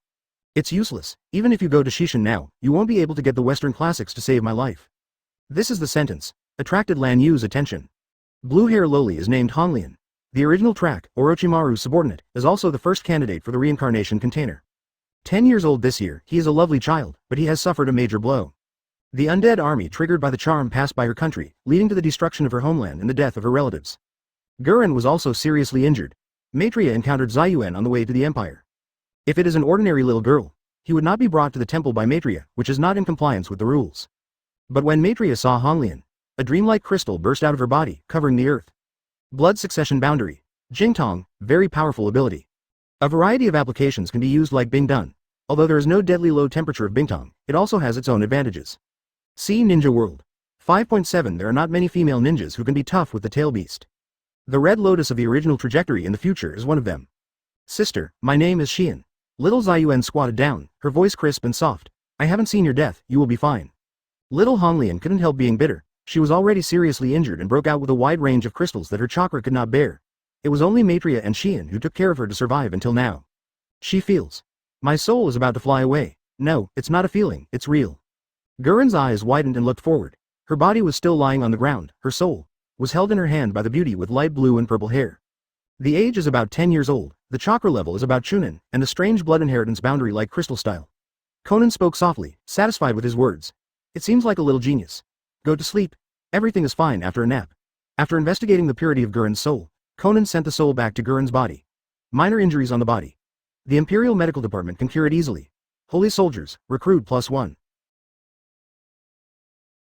It's useless. Even if you go to Shishin now, you won't be able to get the Western classics to save my life. This is the sentence. Attracted Lan Yu's attention. Blue-hair loli is named Honglian. The original track, Orochimaru's subordinate, is also the first candidate for the reincarnation container. 10 years old this year, he is a lovely child, but he has suffered a major blow. The undead army triggered by the charm passed by her country, leading to the destruction of her homeland and the death of her relatives. Gurren was also seriously injured. Maitreya encountered Ziyuan on the way to the Empire. If it is an ordinary little girl, he would not be brought to the temple by Maitreya, which is not in compliance with the rules. But when Maitreya saw Honglian, a dreamlike crystal burst out of her body, covering the earth. Blood succession boundary. Jingtong, very powerful ability. A variety of applications can be used like Bingdun. Although there is no deadly low temperature of Bingtong, it also has its own advantages. See Ninja World. 5.7 There are not many female ninjas who can be tough with the tail beast. The Red Lotus of the original trajectory in the future is one of them. Sister, my name is Xian. Little Ziyuan squatted down, her voice crisp and soft. I haven't seen your death, you will be fine. Little Honglian couldn't help being bitter. She was already seriously injured and broke out with a wide range of crystals that her chakra could not bear. It was only Maitreya and Xian who took care of her to survive until now. She feels. My soul is about to fly away. No, it's not a feeling, it's real. Gurren's eyes widened and looked forward. Her body was still lying on the ground, her soul was held in her hand by the beauty with light blue and purple hair. The age is about 10 years old, the chakra level is about Chunin, and the strange blood inheritance boundary like crystal style. Conan spoke softly, satisfied with his words. It seems like a little genius. Go to sleep. Everything is fine after a nap. After investigating the purity of Gurren's soul, Conan sent the soul back to Gurren's body. Minor injuries on the body. The Imperial Medical Department can cure it easily. Holy soldiers, recruit +1.